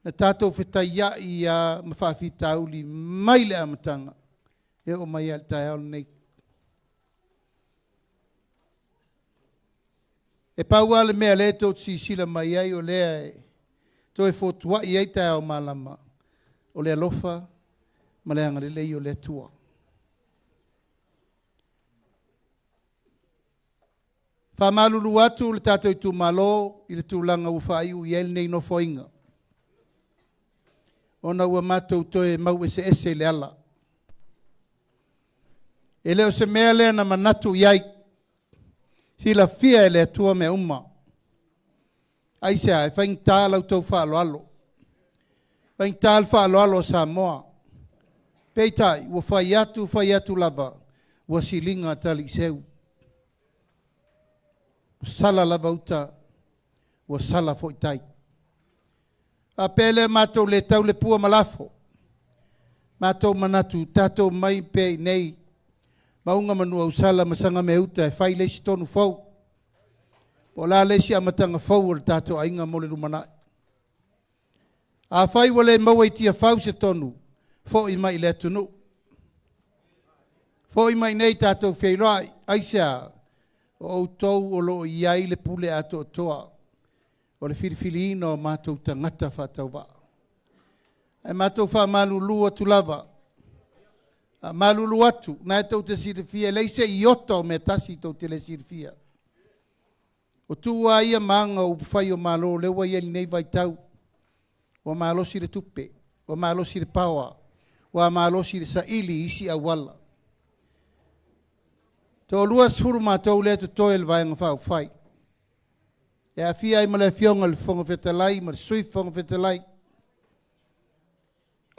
na tātou whetaiia i a mawhawhitauli mai le amatanga. E o mai al tai au nei. E paua le mea le tō sisila mai ai o lea e tō e fōtua i ai tai au malama o le ALOFA ma le angarelei o le tua. Whamalulu atu le Tatou Itumalo i le tūlanga uwhai u i el nei no foinga. Ona ua mātou toe mau ese le ala. E leo se mea lea na manatu iai. Si la fia e le atua me uma. Aisea, e whaing tā lau tau whaaloalo. Whaing tā whaaloalo SAMOA. Peitai, ua whai atu lava. Ua silinga tali seu. Sala lava uta. Ua sala foitai. A pele mātou le tau le pua malafo. Mātou manatu, tātou mai pe nei. Maunga manua usala masanga me uta e whai leisi tonu fau. Po la leisi amatanga fau o le Tatou Aiga mo le LUMANA'I. A whai wale maua i tia fau se tonu. Fo i mai le tunu. Fo i mai nei tātou Feiloaiga. Aisea o tau o lo iai le pule ato toa. O le whiriwhiriina o mātou tangata whātauwa. E mātou whamalulu atu lava. Malulu atu, na e tau te sirifia, leise i oto me tasi tau te le sirifia. O tua ia maanga o whai o malo, lewa ia li nei vai tau. O malo sire tupe, o malo sire pawa, o malo sire SAILI isi awala. Tau luas huru mātou le tu toe le vaenga whau whai. E a fia i male fionga le whonga whetalai, ma le sui whonga whetalai.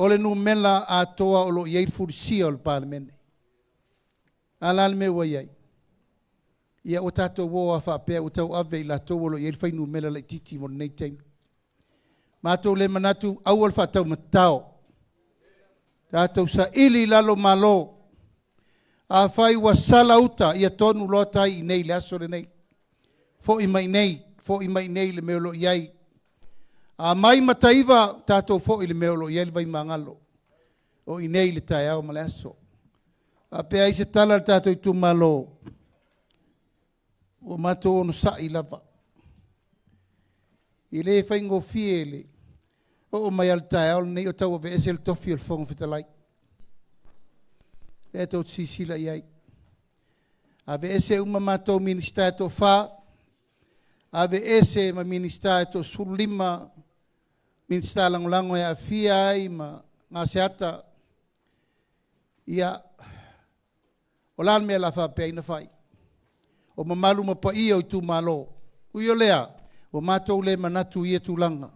O le numela a toa o lo iei furisia o le parlemene. Alal me wa iei. Ia o tatou woa whapea o tau ave i la toa o lo iei whai numela le titi mo nei teimi. Mātou le manatu awal whatau matao. Tātou sa ili lalo malo. A whai wa sala uta ia tonu lotai i nei le asore nei. Fo i mai nei le meolo iai. A mai mataiva tātou fo i le meolo iai le vai mangalo. O i nei le tai au male aso. A pe ai se tala le tātou Itumalo. O mātou ono sa i lava. I le whaingo fiele. O mai al tai au nei o tau ave ese le tofi al fonga fitalai. E tau sisila iai. Ave ese uma mātou minister to wha. Ave ese ma minister to surlima. Minister langolango e a fia ai ma AGASEATA. Ia. O lan mea la wha pia ina whai. O mamalu ma pa ia o Itumalo. Uio lea. O mātou le manatu ia tūlanga.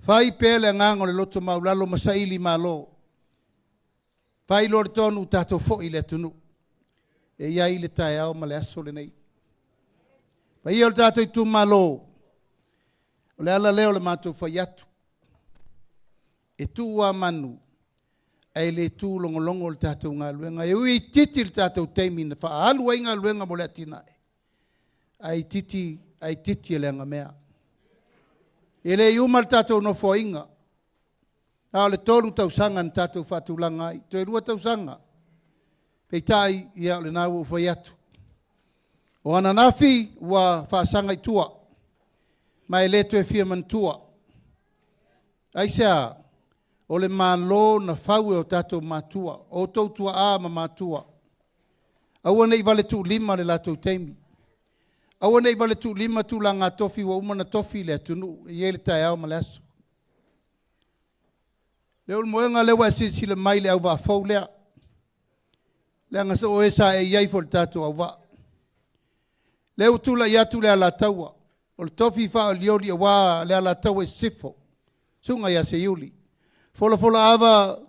Whai pele ngango le loto maulalo ma SAILI malo. Whai lor tonu tātou fo i le tunu. E iai le tae au ma le aso le nei. Whai o le tātou Itumalo. O le ala leo le mātou whai atu. E tūua manu. Ai le tū longo le tātou ngā luenga. E ui titi le tātou teimi na wha alu ai ngā luenga mo le atina e. Ai titi e le anga mea. E le iuma le tātou no foinga. Nā le tolu tausanga na tātou whatulanga ai. Toi rua tausanga. Pei tai ia le nāu o whai atu. O ananafi ua whaasanga i tua. Mai le to e fia man tua. Ai sea, o le malo na whau e o tātou mātua. O tautua a ma mātua. Aua nei vale tu lima le lātou teimi. Aua nei vale tu lima tu la ngā tofi wa umana tofi le atunu. E le tae au ma le aso. Leo le moenga lewa si le mai le au wa fau lea. Lea ngasa o esa e iai fo le tātou au wa. Leo tula iatu le ala taua. O le tofi wha o liori a wā le ala taua e sifo. Sunga ia se iuli. Fola ava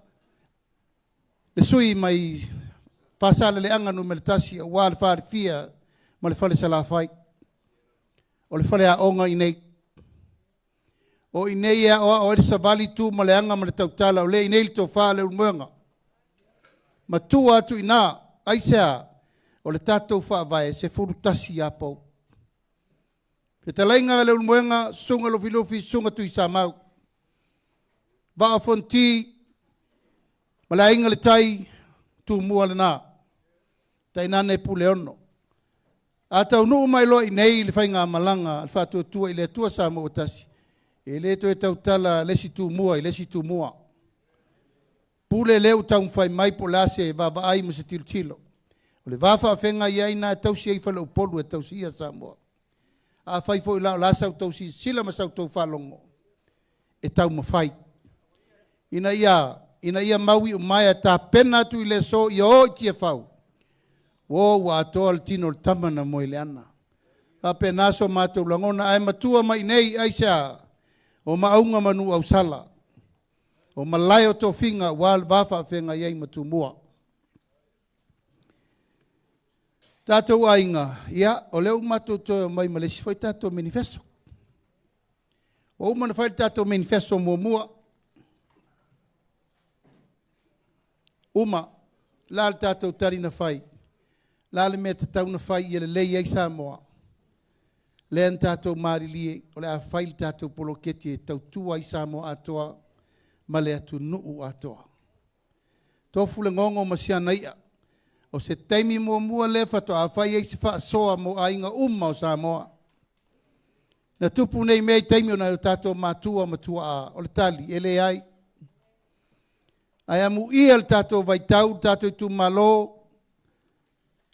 le sui mai whasale le anga no me le tasi a wā le whaare fia ma le whale sala whai. O le whale a onga i nei. O i nei ea o e savali tu ma le anga ma le tautala o le i nei to wha le unmuanga. Ma tu atu i nā, aisea o le tātou wha vai se furu tasi a pau. Pe te lainga le unmuanga sunga lofi sunga tu i sa mau. Vaa fonti, ma la inga le tai, tu mua le nā. Tai nane pule ono. A tau nuu mai loa i nei le whainga malanga, le whātua tua i le tua SAMOA tasi. E le to e tau tala lesi tu mua i lesi tu mua. Pule leo tau mwhai mai po lase e vava ai ma se tilo. O le vafa whenga i aina e tau si ei whala upolu e tau si ia SAMOA. A whai fo i lao lasau tau si sila masau tau whalongo. E tau mawhai. Ina ia maui o mai ta pena tu i le so i o tia fau. O wa atoa le tino le tamana mo i le ana. A pena so mātou langona ai matua mai nei aisa. O maunga manu au sala. O malai o to finga wal vafa whenga iei matu mua. Tatou Aiga, ia, o leo mātou to mai malesi foi tatou manifesto. O umana fai tatou manifesto mua. Uma, la le tātou tarina whai. La le mea tatau na whai i le lei ai SAMOA. Le an tātou marilie, o le a whai le tātou poloketi e tau tua i SAMOA atoa, ma le atu nuu atoa. Tofu le ngongo ma sia naia. O se teimi mua le whato a whai ai se wha soa mo ainga o SAMOA. Na tupu nei mei teimi o na o tātou matua a o le tali, ele ai. Ai amu ia le tātou vaitau, tātou Itumalo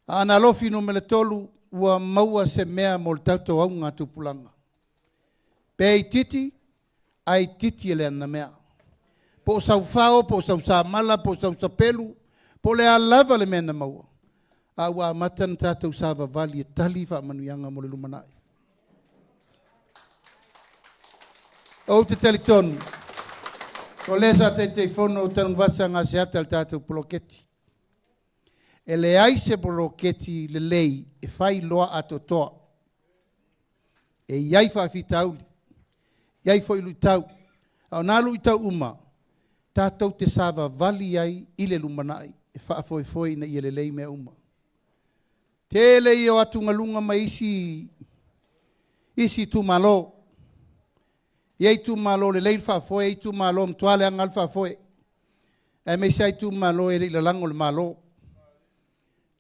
Aana Alofi no me le tolu, ua maua se mea mo le tātou au ngā tupulanga. Pei titi, ai titi ele ana mea. Po sau whao, po sau sa mala, po sau sa pelu, po le alava le mea na maua. A ua matan tātou sa vavali e tali wha manuianga mo le LUMANA'I. O te talitonu. O lesa te fono TANUVASA AGASEATA le tātou poloketi. E le aise poloketi le lei e whai loa atotoa. E iai whawhitauli. Iai foi lui tau. Au nā lui tau uma. Tātou te sāwa vali ai i le LUMANA'I. E whaafoe na i le lei mea uma. Tele i o atu ngalunga mai isi Itumalo. Ia Itumalo le lei whaafoe, Itumalo mtuale angal whaafoe. E me sa Itumalo e le lango le malo.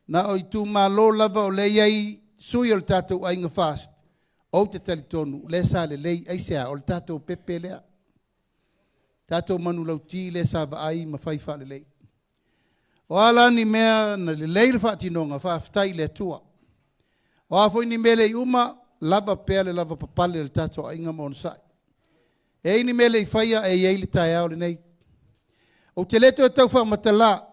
Na o Itumalo lava o le iai sui o le Tatou Aiga fast. O te talitonu, le sa le lei, ai sea, o le Tatou pepe lea. Tatou manu lauti le sa vaai ma whaifa le lei. O ala ni mea na le lei le whaatinonga, whaaftai le tua. O afoi ni mele i uma, lava pea le lava papale le Tatou Aiga ma onsai. E ni mele i whaia e iei le tae au le nei. O te leto e tau whaamatala,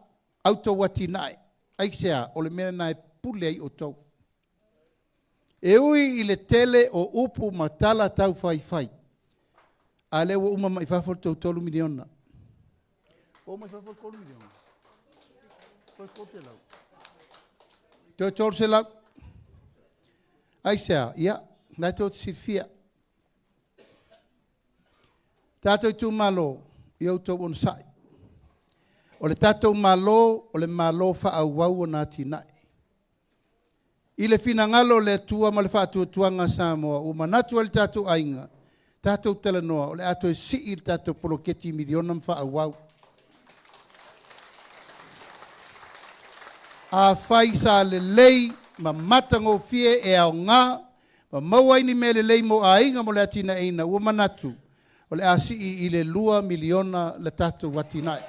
auto wati nai. Ai sea, o le mea nai pule ai o tau. E ui i le tele o upu matala tau whai. A le wa uma mai whawhor tau tolu miliona. O mai whawhor tolu miliona. Toi kote lau. Toi tolu se lau. Ai sea, ia, nai tau te sifia. Tatou Itumalo, i au tau onsai. O le tatou malo, o le malo whaauau o nā tinai. I le finangalo le tua ma le whaatuatuanga Samoa, o manatu le Tatou Aiga, tatou talanoa, o le ato e si i le tatou poloketi miliona whaauau. A whai sa le lei, ma matango fie e au ngā, ma mauaini me le lei mo Aiga mo le atina eina, o manatu, o le asi i le 2 miliona le tatou watinai.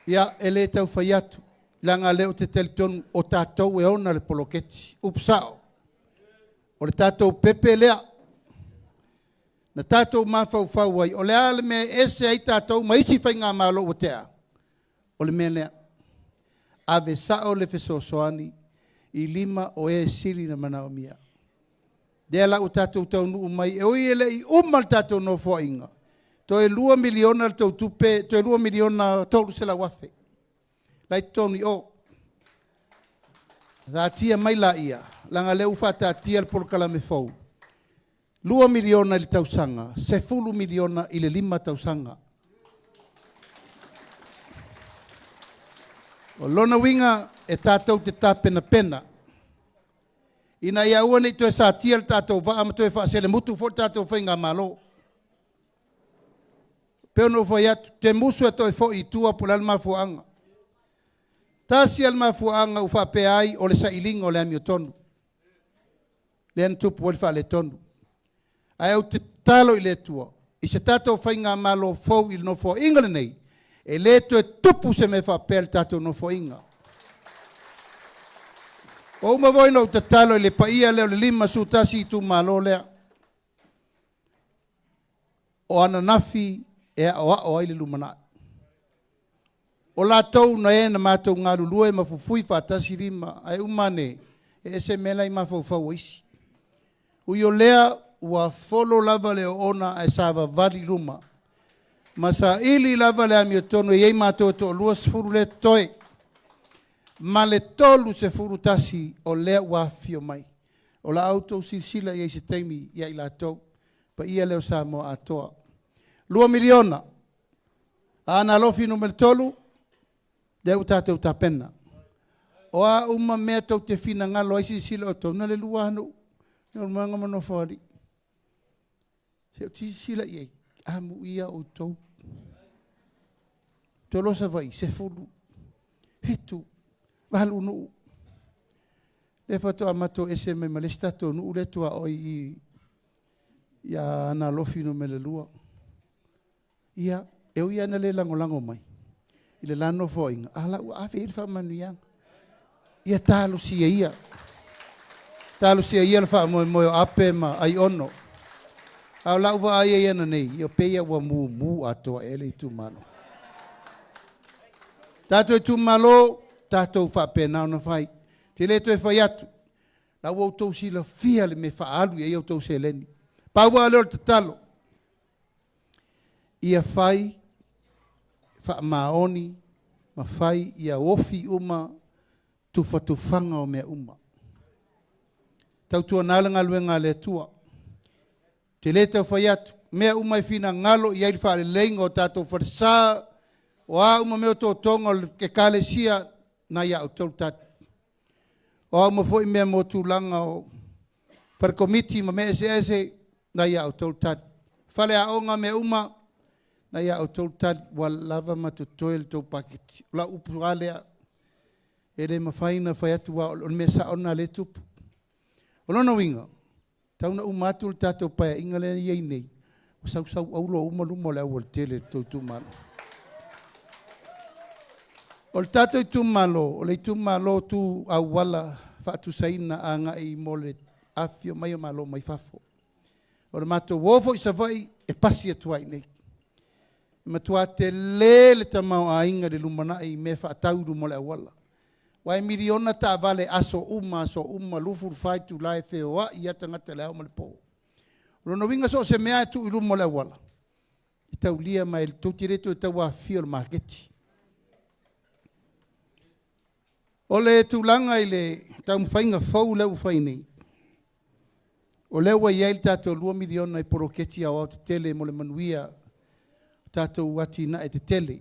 Ia ele tau whai atu, langa leo te telitonu o tātou e ona le poloketi, upsao. O le tātou pepe lea, na tātou mawhau ai, o le ale me ese ai tātou, ma isi whai ngā malo o tea. O le mea lea, ave sao le fesosoani, i 5 o e siri na manao mia. Dea la o tātou tau nuu mai, e oi ele i umal tātou no Feiloaiga. To e 2 miliona le tau tupe, to e 2 miliona tolu se la wafe. Lai toni o. Tha tia mai la ia. Langa leu whata tia le polkala me fau. 2 miliona le tausanga. 10 miliona i le 5 tausanga. O lona winga e tātou te tā pena. Ina ia ua nei to e sa tia le tātou vaa ma to e whaasele mutu fo tātou whainga malo. Peo no foi atu, te musu ato e fo i tua po le almafuanga. Tasi almafuanga u whape ai o le SAILI o le AMIOTONU. Le antupu o le wha le tonu. Ai au te talo i le tua. I se tato whainga malo fau i no fo inga le nei. E le to e tupu se me whape le tato no fo inga. O uma voi no te talo i le paia leo le 5 su tasi i tu malo lea. O ana nafi e o ai le LUMANA'I. O la tau na e na mātou ngā lulue ma fufui whātasi rima ai umane e se mela i ma fau isi. Ui o lea ua folo lava le ona e sawa vari luma. Ma sa ili lava le AMIOTONU e ei mātou to lua sefuru le toe. Ma le tolu se furu tasi o lea ua fio mai. O la auto sisila i e se teimi i ai la tau. Pa ia leo Samoa atoa. 2 miliona. Aana Alofi numero tolu. Deu tātou tā pena. O a uma mea tau te whina ngalo aisi sila o tau. Nale lua anu. Nau manga mano whari. Se o tisi sila iei. Amu ia o tau. Tolosa vai. Se fulu. Hitu. Wahalu nuu. Le whato amato ese me malestato nuu le tua oi i. Ia Aana Alofi numero lua. Ia, eu ia na le lango mai. I le lano Feiloaiga. Ala ua awe i le whamanuia. Ia tālo sia ia. Tālo sia ia le whamoe ape ma ai ono. Au lau wa aia ia na nei. Ia peia ua mu atoa ele Itumalo. Tatou Itumalo, tatou whapena na whai. Te le toi whai atu. Lau au tau si la fia le me whaalu ia au tau se leni. Paua leo te talo. Ia whai, whaamaoni, ma whai ia ofi uma, tufanga o mea uma. tautua nalanga luenga le tua. Te le tau whai atu. Mea umai fina ngalo i airi whaare leinga o tātou wharisa. O a uma meo tō tonga ke kāle sia na ia o tau tatu. O a uma fwoi mea mo tūlanga o wharakomiti ma me ese na ia o tau tatu. Whale a onga me uma na ia o tau tatu wa lava ma tu toil tau paketi. La upu alea e re mawhaina whai atu wa o me sa ona le tupu. O lona winga. Tauna umatu le tātou paia inga le iei nei. O sau aulo umaluma le awal tele tau tūmalo. O le tātou Itumalo, o le Itumalo tu awala whaatu saina a ngai mo le afio mai o malo mai fafo. O le mato wofo i savai e pasi atuai nei. Matua te le tamau a inga le LUMANA'I me whaatauru mo le awala. Wai miliona ta vale aso uma lufur faitu lai feoa i ata ngata leo mo le po. Rono winga so se mea tu ilu mo le awala. I tau lia mai le tutiretu i tau a fio le marketi. O le tūlanga i le tau mwhainga fau leu whainei. O lewa i eil tātou 2 miliona i poroketi au te tele mo le manuia tātou wati na e te tele.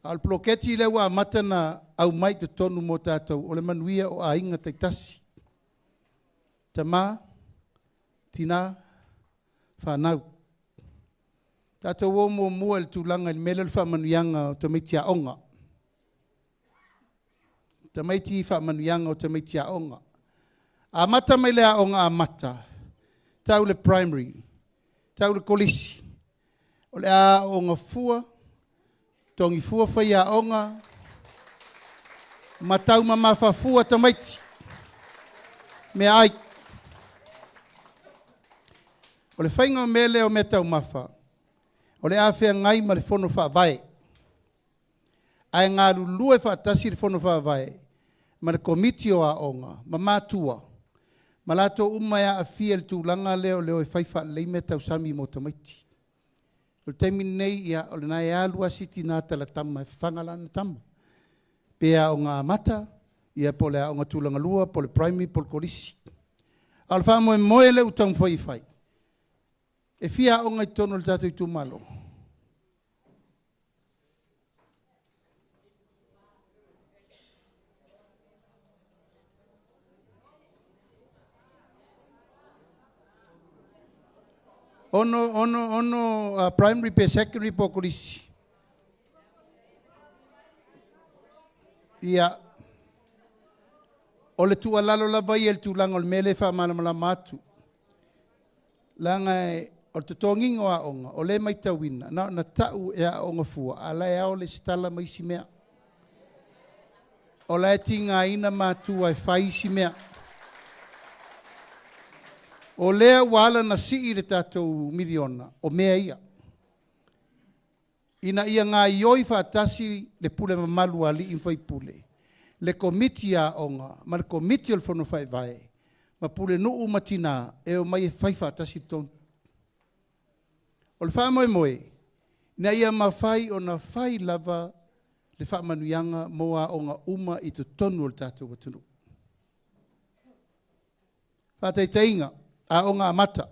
Al poroketi lewa matana au mai te tonu mo tātou o le manuia o a inga taitasi. Tama, tina, whanau. Tātou o mua le tūlanga i mele le whamanuianga o te meitia onga. Te meiti whamanuianga o te meitia onga. A mata mai lea onga a mata. Tau le primary. Tau le kolisi. O le a onga fua. Tongi fua whai a onga. Matau mamafa fua te meiti. Me ai. O le whainga o mele o me tau mafa. O le a whea ngai ma le whono wha vai. Ai ngā lulue whaatasi le whono wha vai. Ma le komiti o a onga. Ma mātua. Ma lato umaya a fia le tūlanga leo e whaifa leime tau sami mo tamaiti. O le taimi nei ia o le nai alua siti nā tala tama e whangala na tama. Pea o ngā mata, ia po le a onga tūlanga lua, po le primary, po le kolisi. Al wha moe le utang whai. E fia o ngai tono le tātou Itumalo. Ono primary pe secondary po kolisi. Ia o le tua lalo la vai el tūlanga o le mele wha malamala matu. Langa o te tōngingo a onga, o le mai tauina, na tau e a onga fua, a lai ao le stala mai si mea. O lai tinga ina mātua e whai si mea. O lea wala na si le tātou miliona, o mea ia. Ina ia ngā ioi whaatasi le pule mamalu ali in whai pule. Le komiti a onga, ma le komiti o le whono whai vai. Ma pule nuu matina e o mai e whai whaatasi tonu. O le wha moe, na ia mawhai o na whai lava le wha manuianga moa o ngā uma i tu tonu o le tātou watunu. Whātaitainga, a o ngā mata.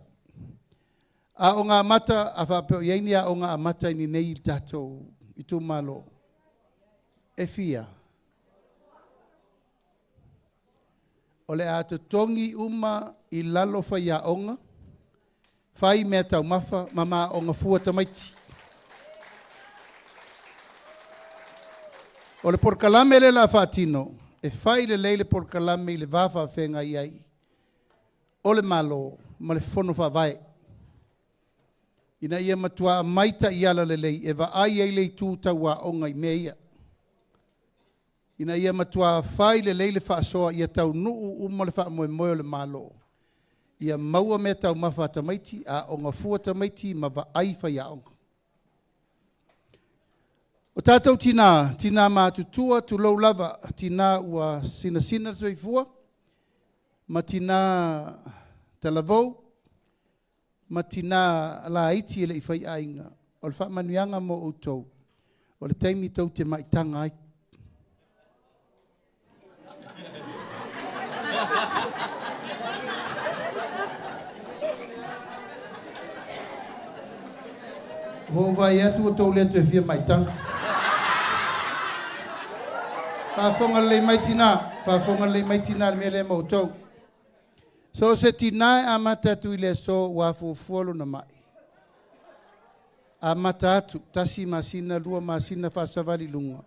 A o ngā mata, a whapeo iaini a o ngā mata ni nei tātou Itumalo. E fia. O le a te tongi uma i lalo whai a onga. Whai mea tau mafa, mama o ngā fua tamaiti. O le porkalame le la whaatino, e whai le leile porkalame i le wafa whenga iai. O le malo, ma le whono whawai. Ina ia matua maita i ala le lei, e wa ai ei lei tūtau a onga i mea ia. Ina ia matua whai le leile whaasoa, ia tau nuu uma le wha moe moe le malo. Ia maua me tau mawha tamaiti, a onga fua tamaiti, ma wa ai whai a onga. O tātou tina mātutua, tu lau lava, tina ua sina zoi fua, ma tina talavou, ma tina la iti ele i whai ainga. O le wha manuianga mo utou, o le taimi tau te maitanga ai. Vou vai atu o tau leto e fia mai tanga. Whafonga le mai tina me le mautou. So se tina a mata tu ile so wafu fuolo na mai. A mata atu, tasi masina, lua masina whasawari lunga.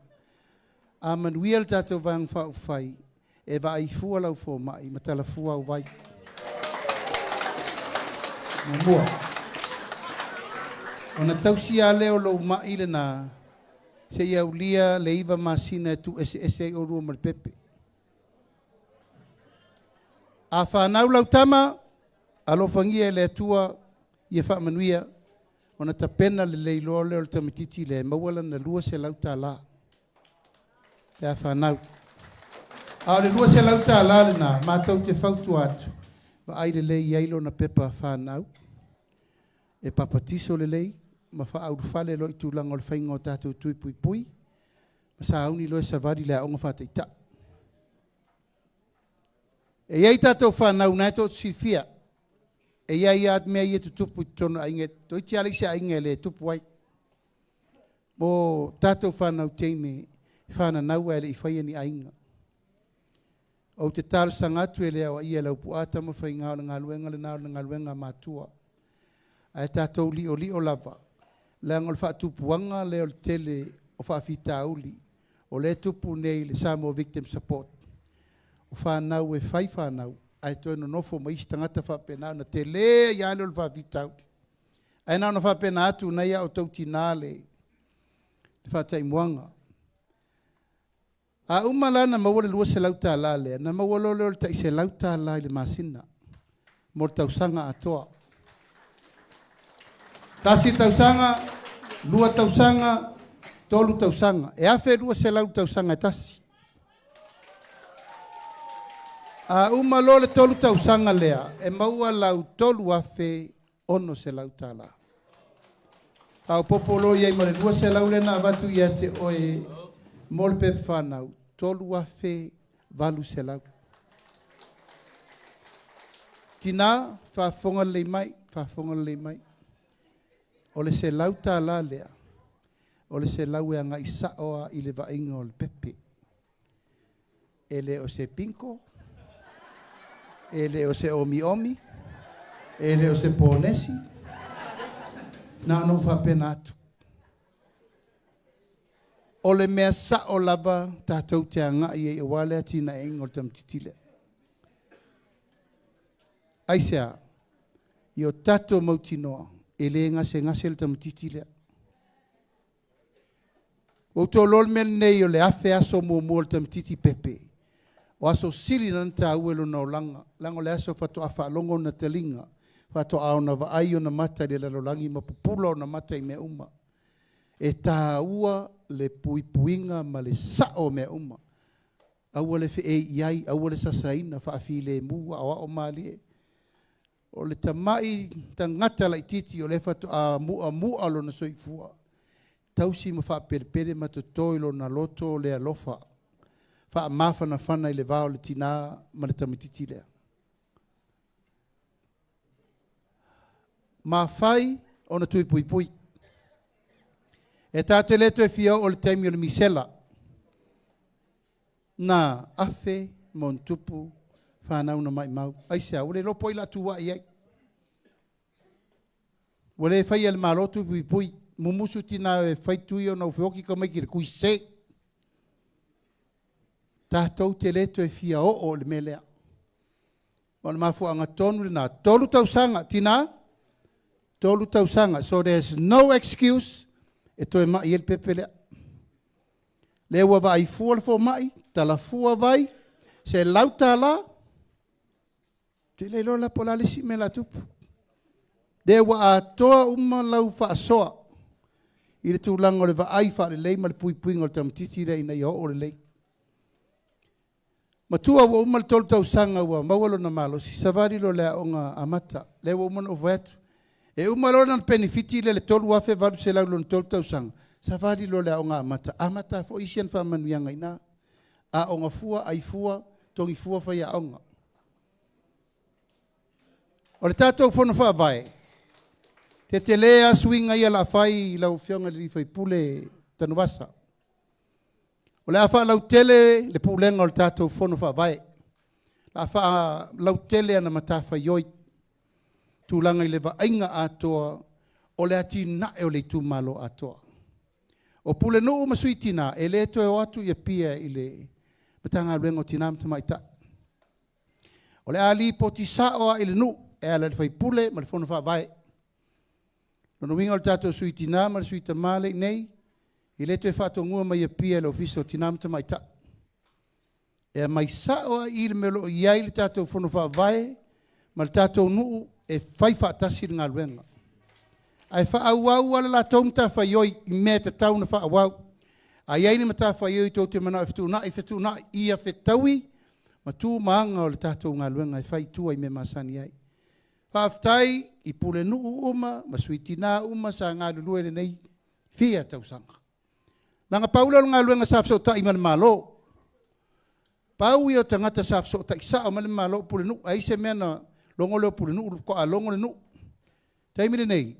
A manuia tatou vang whai, e va ai fua lau fo mai, matala fua au vai. Mua. Ona tausia leo lo mai le na, se iau lia le iwa masina tu ese o rua malpepe. A whanau lau tama, alofangia le atua, ia wha manuia, ona ta pena le leilo leo le tamititi le mawala na lua se lau ta la. Te a whanau. A le lua se lau ta la le na, mātou te whautu atu. Wa aire lei iailo na pepa whanau. E papatiso le lei, ma wha au whale lo i tūlanga o le whainga o tātou tui pui pui. Ma sa auni lo e savari le aonga whata i ta. E iei tātou whanau nai tō sifia. E iei at mea i e tutupu i tono ainge. Toi ti alise ainge le tupu ai. Mo tātou whanau teime whananau e le i whaia ni ainga. O te tāra sangatu e lea wa ia lau puata ma whainga o ngā luenga le nao ngā luenga mātua. Ai tātou li o lava. Le angol whaatupuanga le o le tele o whaafita auli. O le tupu nei le SAMOA Victim Support. O whanau e whai whanau. Ai toi no nofo ma isi tangata whapenau na te le ia le o le whaafita auli. Ai nao na whapena atu na ia o tauti nāle. Le whaatai muanga. A umala na mawale lua se lauta ala lea. Na mawale leo le tai se lauta ala le masina. Mo le tausanga atoa. Tasi tausanga, lua tausanga, tolu tausanga. E afe lua se lau tausanga tasi. A umalo le tolu tausanga lea. E maua lau tolu afe ono se lau tala. Au popolo iei mo le lua se lau le na avatu ia te oe mol pep whanau. Tolu afe valu se lau. Tina, whafonga le mai. O le se lau tā la lea. O le se lau e anga i saoa i le vainga o le pepe. E le o se pinko. E le o se omi. E le o se ponesi. Na no whapena atu. O le mea sao lava tātou te anga i e wale atina e ingo tam titile. Aisea, i o tato mautinoa. E le ngase le tamatiti lea. O tō lol men nei o le afe aso mo le tamatiti pepe. O aso sili nan ta uelo na o langa. Lango le aso fato afa longo na telinga. Fato ao na vaai o na mata le lalolangi ma pupula o na mata i mea uma. E tā ua le puipuinga ma le sao mea uma. Aua le fe e iai, aua le sasaina, faafi le mua, awa o malie. O le tamai tangata la ititi o le fatu a mua lo na soifua. Tausi ma wha perepere ma to toilo na loto le alofa. Wha mafa na whana i le vao le tina ma le tamititi lea. Ma whai o na tui pui pui. E tātou leto e fia o le taimi o le misela. Na afe mon tupu whanau na mai mau. Aisea, ule lopo i la tuwa i ai. Ule whai al malotu pui pui. Mumusu tina e whai tui o nau whioki ka mai kire kui se. Tātou te leto e fia o le melea. Wana mafu anga tonu le na tolu tausanga. Tina? Tolu tausanga. So there's no excuse. E toi mai el pepe lea. Lewa vai fua le fo mai. Tala fua vai. Se lauta la. Te leilo la pola le si me la tupu. Dewa a toa uma lau wha soa. I le tūlanga o le vaai wha le lei ma le pui pui ngol tamatiti rei na i ho o le lei. Ma tua wa uma le tolu tau sanga wa mawalo na malo. Si savari lo lea o ngā amata. Lewa uma na o vatu. E uma lo na benefiti le tolu wafe valu se lau lo na tolu tau sanga. Savari lo lea o ngā amata. Amata fo isian wha manuia ngai na. A o ngā fua, ai fua, tongi fua whai a onga. O le tātou whono wha vai. te lea swinga ia la fai lau fionga li fai pule tanuvasa. O le afa lau tele le pulenga o le tatou fono fa vai. La afa lau tele ana matafa yoi. Tūlanga i le vainga atoa o le ati nae o le Itumalo atoa. O pule no masui tina e le to e watu ia pia i le matanga luenga o tina mtamaita. O le ali poti sao i le nu e ala le fai pule ma le fono fa vai. Nono winga o le tatou sui tina ma le sui tamale nei i le to e fato ngua ma ia pia le ofisa o tina mtamaita. E mai sao i le melo iai le tatou fono fa vai ma le tatou nuu e fai whaatasi ngā luenga. Ai whaauau ala la taumta whaioi i mea te tau na whaauau. Ai aini ma ta whaioi tō te mana i whetuna ia whetaui ma tū maanga o le tātou ngā luenga e whai tua i me masani ai. Whaaftai i pule nuu uma, ma suitina uma sa ngā lulue le nei fia tausanga. Nanga paula ngā luenga sa whasota i male malo. Pau i o tangata sa whasota i sao male malo pule nuu. Ai se mea na longo leo pule nuu, ko a longo le nuu. Taimile nei,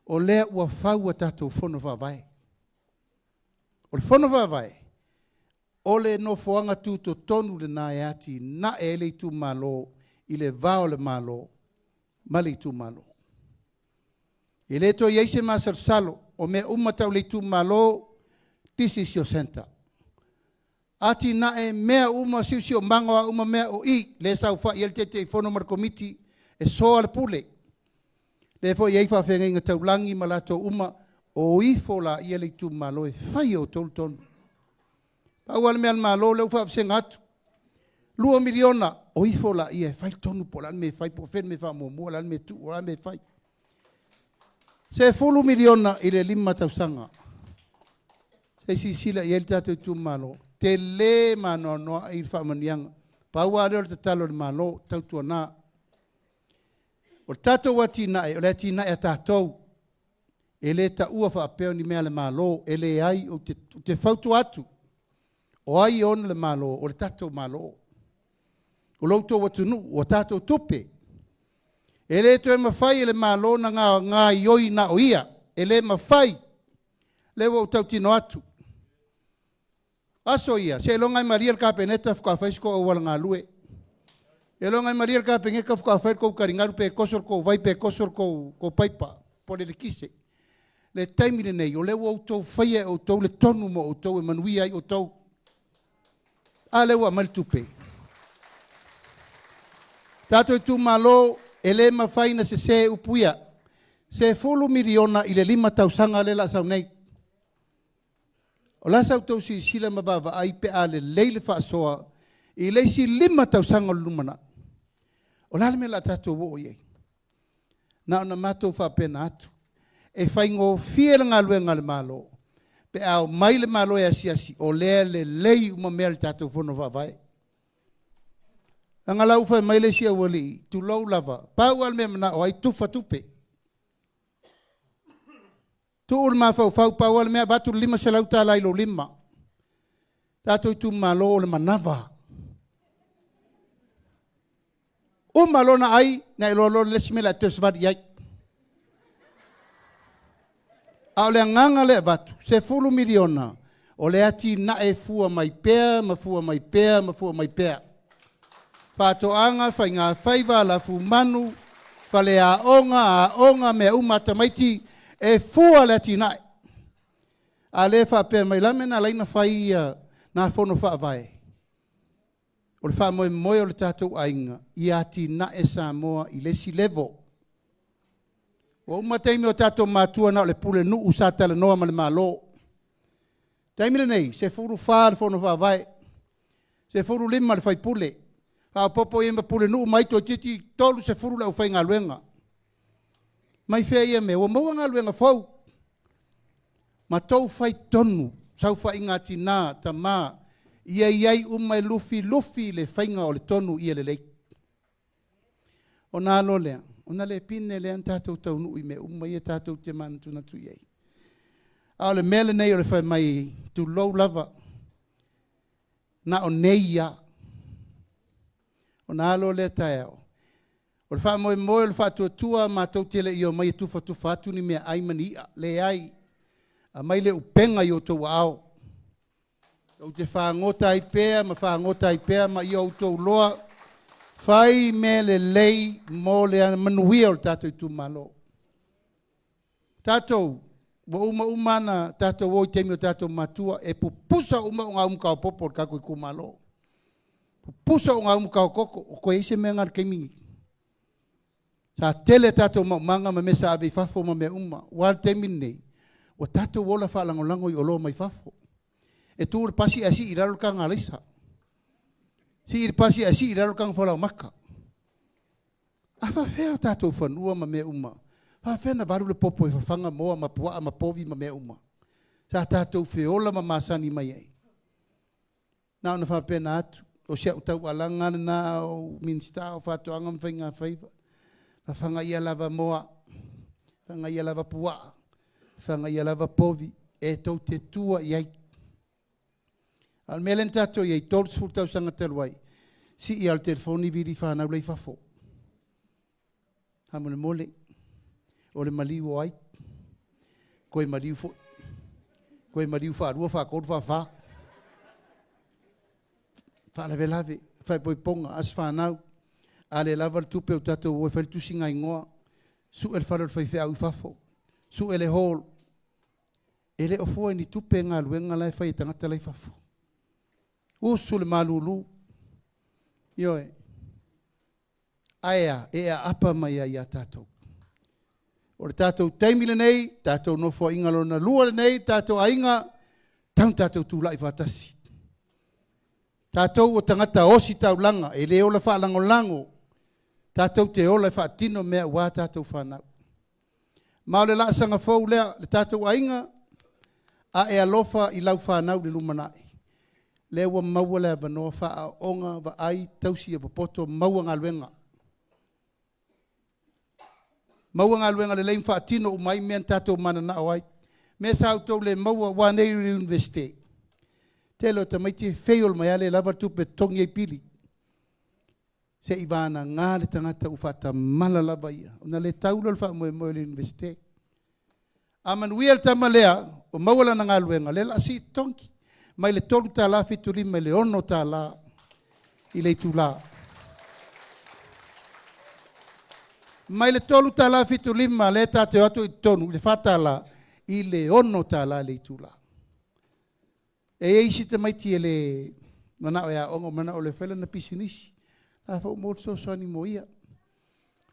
o lea ua whau a tātou whono whawai. O le whono whawai, o le no whoanga tūto tonu le nā e ati, na e le Itumalo, i le vao le malo, ma le Itumalo. I le to iaise masar salo, o mea umatau le Itumalo, this is your center. Ati na e mea uma siusi o mangoa uma mea o i, le sau wha i te te whono mar komiti, e soa le pule. Le fo iei whawhenga inga taulangi ma lato uma, o i fola i le Itumalo e whai o tolu tonu. Pau ale mea malo leu whawhenga atu. 2 miliona o i fola i e whai tonu po lan me whai po fen me wha mua lan me tu o lan me whai. Se 4 miliona i le 5 tausanga. Se si sila i le tato Itumalo. Te le mano noa i whamanianga. Pau ale o te talo le malo, tautua nā. O tatou wa tinae, o le tinae a tatou. E le ta ua whaapeo ni mea le malo, e le ai o te whautu atu. O ai ona le malo, o le tatou malo. O loutou watunu, o tatou tupe. E le to e mawhai e le malo na ngā ioi na o ia. E le mawhai. Le wa utau tino atu. Aso ia, se longa Maria ka peneta fka faisko o wala ngā lue. E longa Maria ka pengeka fka faiko karingaru pe kosor ko vai pe kosor ko paipa pole le kise. Le taimire nei o le o tau faia o tau le tonu mo o tau e manuia o tau. A le wa maltupe. Tatou Itumalo e le mawhaina se upuia. Se 4 miliona i le 5 tausanga le la sau nei. O la sau tau si sila mabava ai pe ale leile whaasoa i le si 5 tausanga lumana. O la me la tatou wo iei. Na ona matou whapena atu. E whaingo fiera ngā luenga le malo. Pe au mai le malo e asiasi o lea le lei uma mea le tatou whono whawai. Anga lau whai mai le sia wali tu lau lava. Pau al mea mana o ai tufa tupe. Tu ur ma fau pau al mea batu 5 se lau tā lailo 5. Tatou Itumalo o le manava. O malona ai na ilolo lesmela tesvad yai. A le nganga le batu se 4 miliona o le ati na e fua mai pea, ma fua mai pea, ma fua mai pea. Fato anga fai ngā whaiva la fu manu, fale a onga me umata maiti e fua le ati nae. A le wha pea mai lamena laina whai na whono wha vai. O le wha moe o le Tatou Aiga, i ati nae Samoa i lesi levo. O umateimi o tatou matua na o le pule nu usata le noa ma le malo. Taimile nei, se furu wha le whono wha vai. Se furu 5 le whai pule. Ka popo i ma pule nu mai to titi tolu se furu le u whai ngā luenga. Mai whea ia me, o maua ngā luenga whau. Ma tau whai tonu, sau whai ngā tina, ta maa, iai umai lufi le whainga o le tonu ia le leik. O nā lo lea, o nā le pine lea tātou taunu i me umai e tātou te manatu na tu iei. A le mele nei o le whai mai tu lou lava, na o nei ia. O nā lo lea tae au. O le wha moe moe le wha tua mātou tele i o mai tufa atu ni mea ai mania, le ai. A mai le upenga i o tau ao. O te whaangota i pēa, ma whaangota i pēa, ma i o tau loa. Whai me le lei mō le manuia o le tātou Itumalo. Tātou, wa umana tātou o i temi o tātou matua, e pupusa o ngā umkao popo o kako i kumalo. Pupusa o ngā umkao koko, o koe ise mea ngār keimingi. Sa tele tātou manga ma mesa ave i fafo ma mea wal temi nei, o tātou wola whalangolango i olo mai fafo. E tū le pasi asi i raro ka ngā leisa. Si i pasi asi i raro ka ngā maka. Awa wheo tātou whanua ma mea Fa fena varu le popo e whawhanga moa ma puaa ma povi ma mea Sa tātou whiola ma masani mai ei. Nā ona whapena atu. O sia utau alanga na o minsta o whatoanga mwhainga whaiva. Whanga ia lava moa. Whanga ia lava puaa. Whanga ia lava povi. E tau te tua iai. Al melen tātou iai tōrus furtau sanga teluai. Si i al telefoni viri whanau lei whafo. Hamone mole. O le maliu o ai. Koe maliu fo. Koe maliu whaarua whaakoru whawha. Whaalawe lawe. Whai poi ponga as whanau. Ale lava tupe o tatou o e whalitusi ngai ngoa. Su el wharar whai whea u whafo. Su ele hall. Ele o fua ni tupe ngā luenga lai whai tangata lai whafo. Usu le malulu. Ioe. Aea, ea apa mai a tatou. O le tātou taimile nei, tātou nofo ingalo na lua nei, tātou ainga, tātou tūlai whatasi. Tātou o tangata osi tau langa, e le ola whaalango lango, tātou te ola whaatino mea wā tātou whanau. Mao le laasanga fau lea, le tātou ainga, a e alofa i lau whanau le LUMANA'I. Le ua maua lea vanoa wha onga wa ai tausi e popoto maua ngā luenga. Maua ngā luenga le leim whaatino umai mean tātou mana na awai. Me sa autou le maua wānei universite. Telo ta maiti feiol mai ale lava tupe tongi e pili. Se i vāna ngā le tangata ufata mala lava ia. Una le taula le wha moe moe le universite. A MANUIA le tamalea o maua lana ngā luenga. Le la si tongi. Mai le tolu tā la fituri mai le ono tā la. I le tūlaa. Mai le tolu tala fitu lima le tate atu i tonu, le fatala i le ono tala le itula. E eisi te maiti e le mana o ea ongo mana o le whela na pisinisi. La fau mōt so soani mo ia.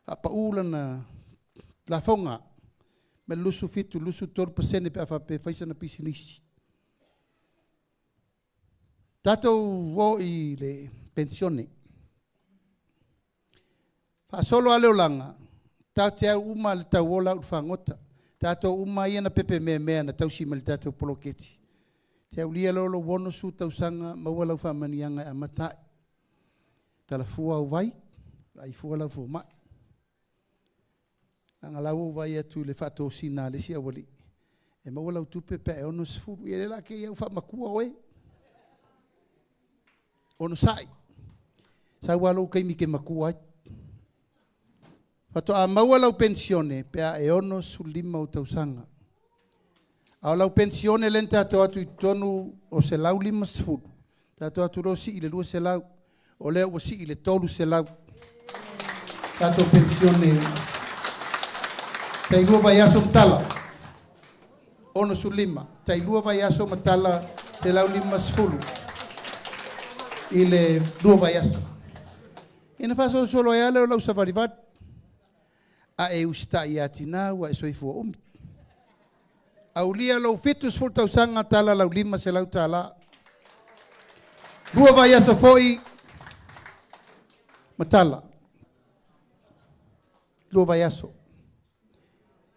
A paula na la fonga. Me lusu fitu, lusu toru pasene pe afa pe faisa na pisinisi. Tatou o i le pensione. Fa solo ale olanga. Tau te au uma le tau ola u whangota. Tātou uma ia na pepe mea na tau sima le tātou poloketi. Te au lia lolo wono su tau sanga maua lau whamanianga a matai. Tala fua au vai, ai fua lau fua mai. Anga lau au vai atu le whato sina le si awali. E maua lau tupe pe e ono sifuru. I le la ke iau whamakua oe. Ono sai. Sai walo kaimi ke makua ai. Fato a maua lau pensione pe a e ono su lima o tausanga. A lau pensione len tato atu i tonu o se lau lima sifuru. Tato atu rosi i le lua se lau. O leo o si i le tolu se lau. Tato pensione. Tai lua vai aso mtala. Ono su lima. Tai lua vai aso mtala se lau lima sifuru. I le lua vai aso. Ina faso solo e ale o lau savarivat. A e usita i atina wa e soifua umi. Au lia lau fitus ful tau sanga tala lau lima se lau tala. Lua vai aso foi matala. Lua vai aso.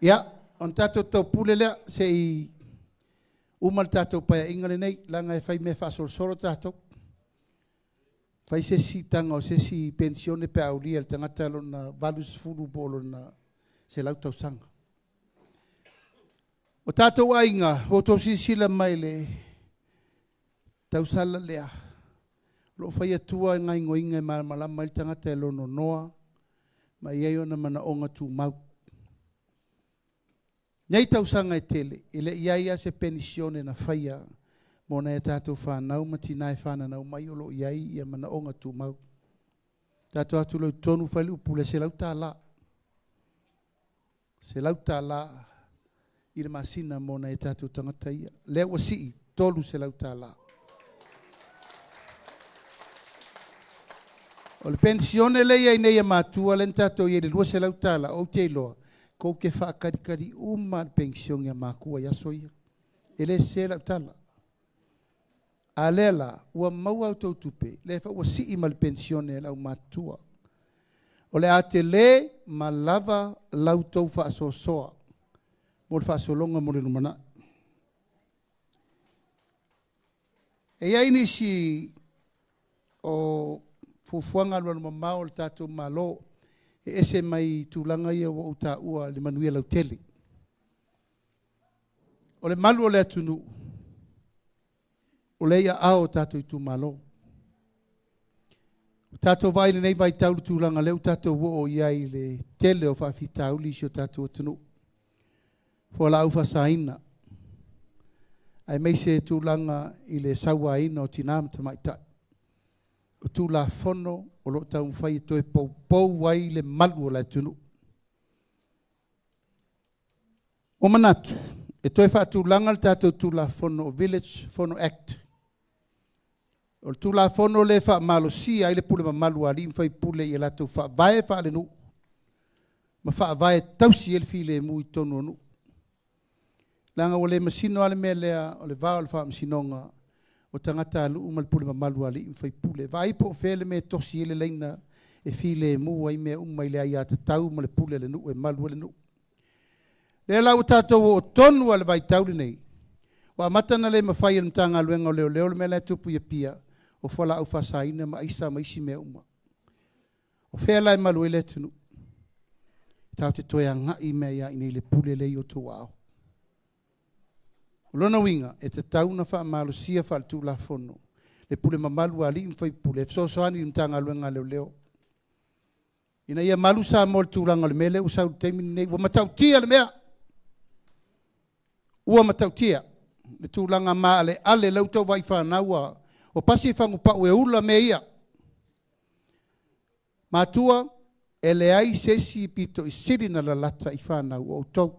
Ia, on tato tau pule lea se i umal tato paya ingale nei langa e fai me fa solo tato. Fai se si tanga o se si pensione pe au lia tangata lona valus fulu bolo na se lau tau sanga. O Tatou Aiga, o tau sisila mai le tau sala lea. Lo fai atua ngai ngoinga e malama i tangata e lono noa. ma iai ona manaʻoga tumau. Nei tausaga e tele, i le iai a se penisione na faia mo na e tatou whanau ma tina e whananau mai o lo iai ia manaʻoga tumau. Tatou atu lau tonu whali upule se lau tāla. Se lau tāla i le masina mo na e tatou tangata ia. Lea ua sii, tolu se lau tāla. O le pensione le ia nei e mātua le tatou i le lua se lau tāla o te iloa. Kou ke whaakarikari uma le pensione ia mākua ia soia. E le se lau tāla. A lela, ua mau au tau tupe, le fa ua sii ma le pensione lau mātua. O le ate le ma lava lau tau whaasosoa. Mo le whaasolonga mo le lumana. E ai nisi o fufuanga lua mamao le tatou malo, e ese mai tūlanga ia wa uta ua le manuia lau tele. O le malu o le atunu, o le ia ao tatou Itumalo. Tatou vai le nei vai taulu tūlanga leu tatou wo o iai le tele o whaafitauli si o tatou atunu. Fua la ufa saina. Ai mei se tūlanga i le sawa ina o tinam tamaitai. O tūla fono o lo tau whai e toe pou wai le malu o la tunu. O manatu, e toe wha tūlanga le tatou tūla fono o Village Fono Act. O tūla fono le wha malo si ai le pule ma malu a rim whai pule i latou wha vae wha le nu. Ma wha vae tausi el fi le mui tonu nu. Langa o le masino ale mea lea o le vao le wha masinonga o tangata alu umal pule ma malu a rim whai pule. Vai po fele me tosi ele leina e fi le mu ai mea umai le ai ata tau ma le pule le nu e malu le nu. Le lau tatou o tonu ale vai tauli nei. Wa matana le mawhai e mtanga luenga o leo leo le mele tupu ia pia. O whala au whasaina ma isa ma isi mea uma. O whea lai malu ele tunu. Tau te toe a ngai mea ia inei le pule lei o tu wao. O lona winga e te tauna wha malu sia wha tu la fono. Le pule ma malu a li mwhai pule. So soani mtanga luenga leo leo. Ina ia malu sa mo le tūranga le mele usau teimi nei. Wa matau tia le mea. Ua matau tia. Le tūranga maa le ale lau tau vai whanaua. O pasi whangu pa ue ula me ia. Mātua, e le ai sesi pito i siri na la lata i whanau o tau.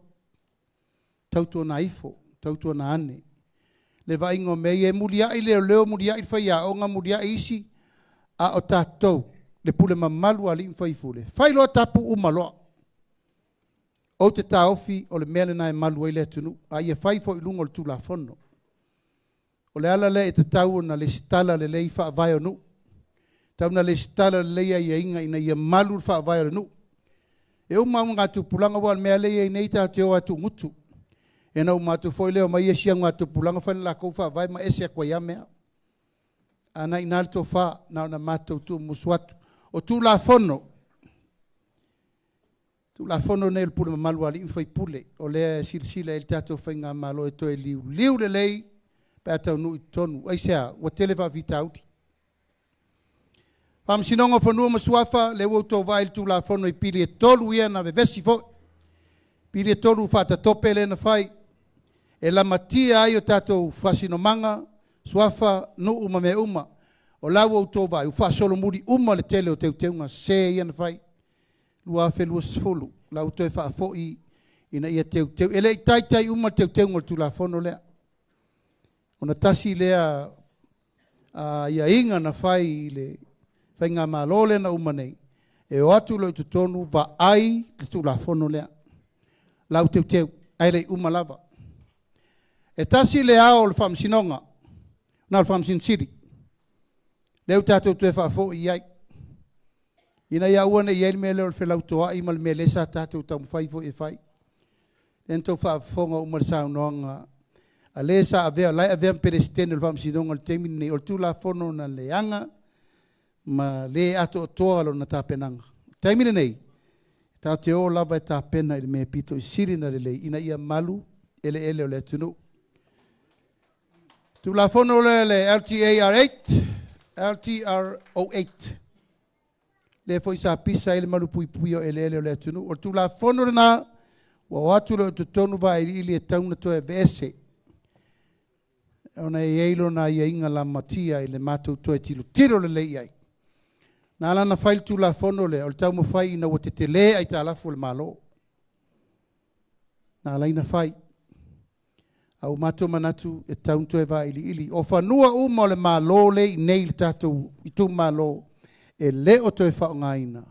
Tau tōna ifo, tau tōna ane. Le vaingo me e muria i leo leo muria i whaia o ngā muria i isi a o tātou. Le pule ma malu ali i whaifule. Whailoa tapu umaloa. O te taofi o le mele na e malu i le tunu. A ia whaifo i lungo le tula fono. O le ala le e te tau na le stala le lei wha vai o nu. Tau na le stala le leia ia inga ina ia malu wha vai o nu. E o mau ngā tupulanga wal mea leia i nei tā te o atu ngutu. E nau mātu foi leo mai e sia ngā tupulanga whale la kou wha vai ma ese a kwa ia mea. Ana i nāle tō wha na ona mātou tu musuatu. O tū la fono. Tū la fono nei le pule ma malu ali i whai pule. O lea sirsila el tātou whai ngā malo e toe liu. Liu le lei. Pētau nui tonu. Aisea, wa tele wha vita auti. Wham sinonga whanua masuafa, le wauto vai tu la whono i piri e tolu ia na vevesi fo. Piri e tolu whata tope le na whai. E la matia ai o tātou whasinomanga, suafa, nu uma me uma. O lau auto vai, u whasolo muri uma le tele o teu teunga, se ia na whai. Lua fe lua sfolu, lau toi wha fo i ina ia teu teu. Ele i tai uma teu teunga tu la whono lea. Ona tasi lea ia inga na whai le whai ngā malole na umanei. E o atu lo i tutonu va ai le tu la fono lea. Lau teu teu, ai le umalava. E tasi lea o le whamsinonga, na le whamsinsiri. Leu tātou tue whaafo i ai. Ina ia uane i ai me leo le whelau toa i mal me lesa tātou tamu whaifo e whai. Ento whaafonga umar sao noanga. A le sa avea, lai avea perestene le whamsinonga le teimini nei, o le tūla fono na leanga, ma le ato o toa lo na tāpenanga. Teimini nei, tā te o lava e tāpena i le mea pito i siri na le lei, ina ia malu, ele o le atunu. Tūla fono le LTR 8, LTR 08. le foi sa pisa ele malu pui pui o ele o le tunu o tu la fono na wa watu lo tu tonu va ili e tauna to e vese ona e ilo na ia inga la matia ile matu to e tiro le le ai na la na fail tu la fono le o tau mo fai ina o te tele ai ta la fo le malo na la ina fai au matu manatu e taun to e va ili o fanua uma le malo le nei le tatu Itumalo e le o to e fa ngaina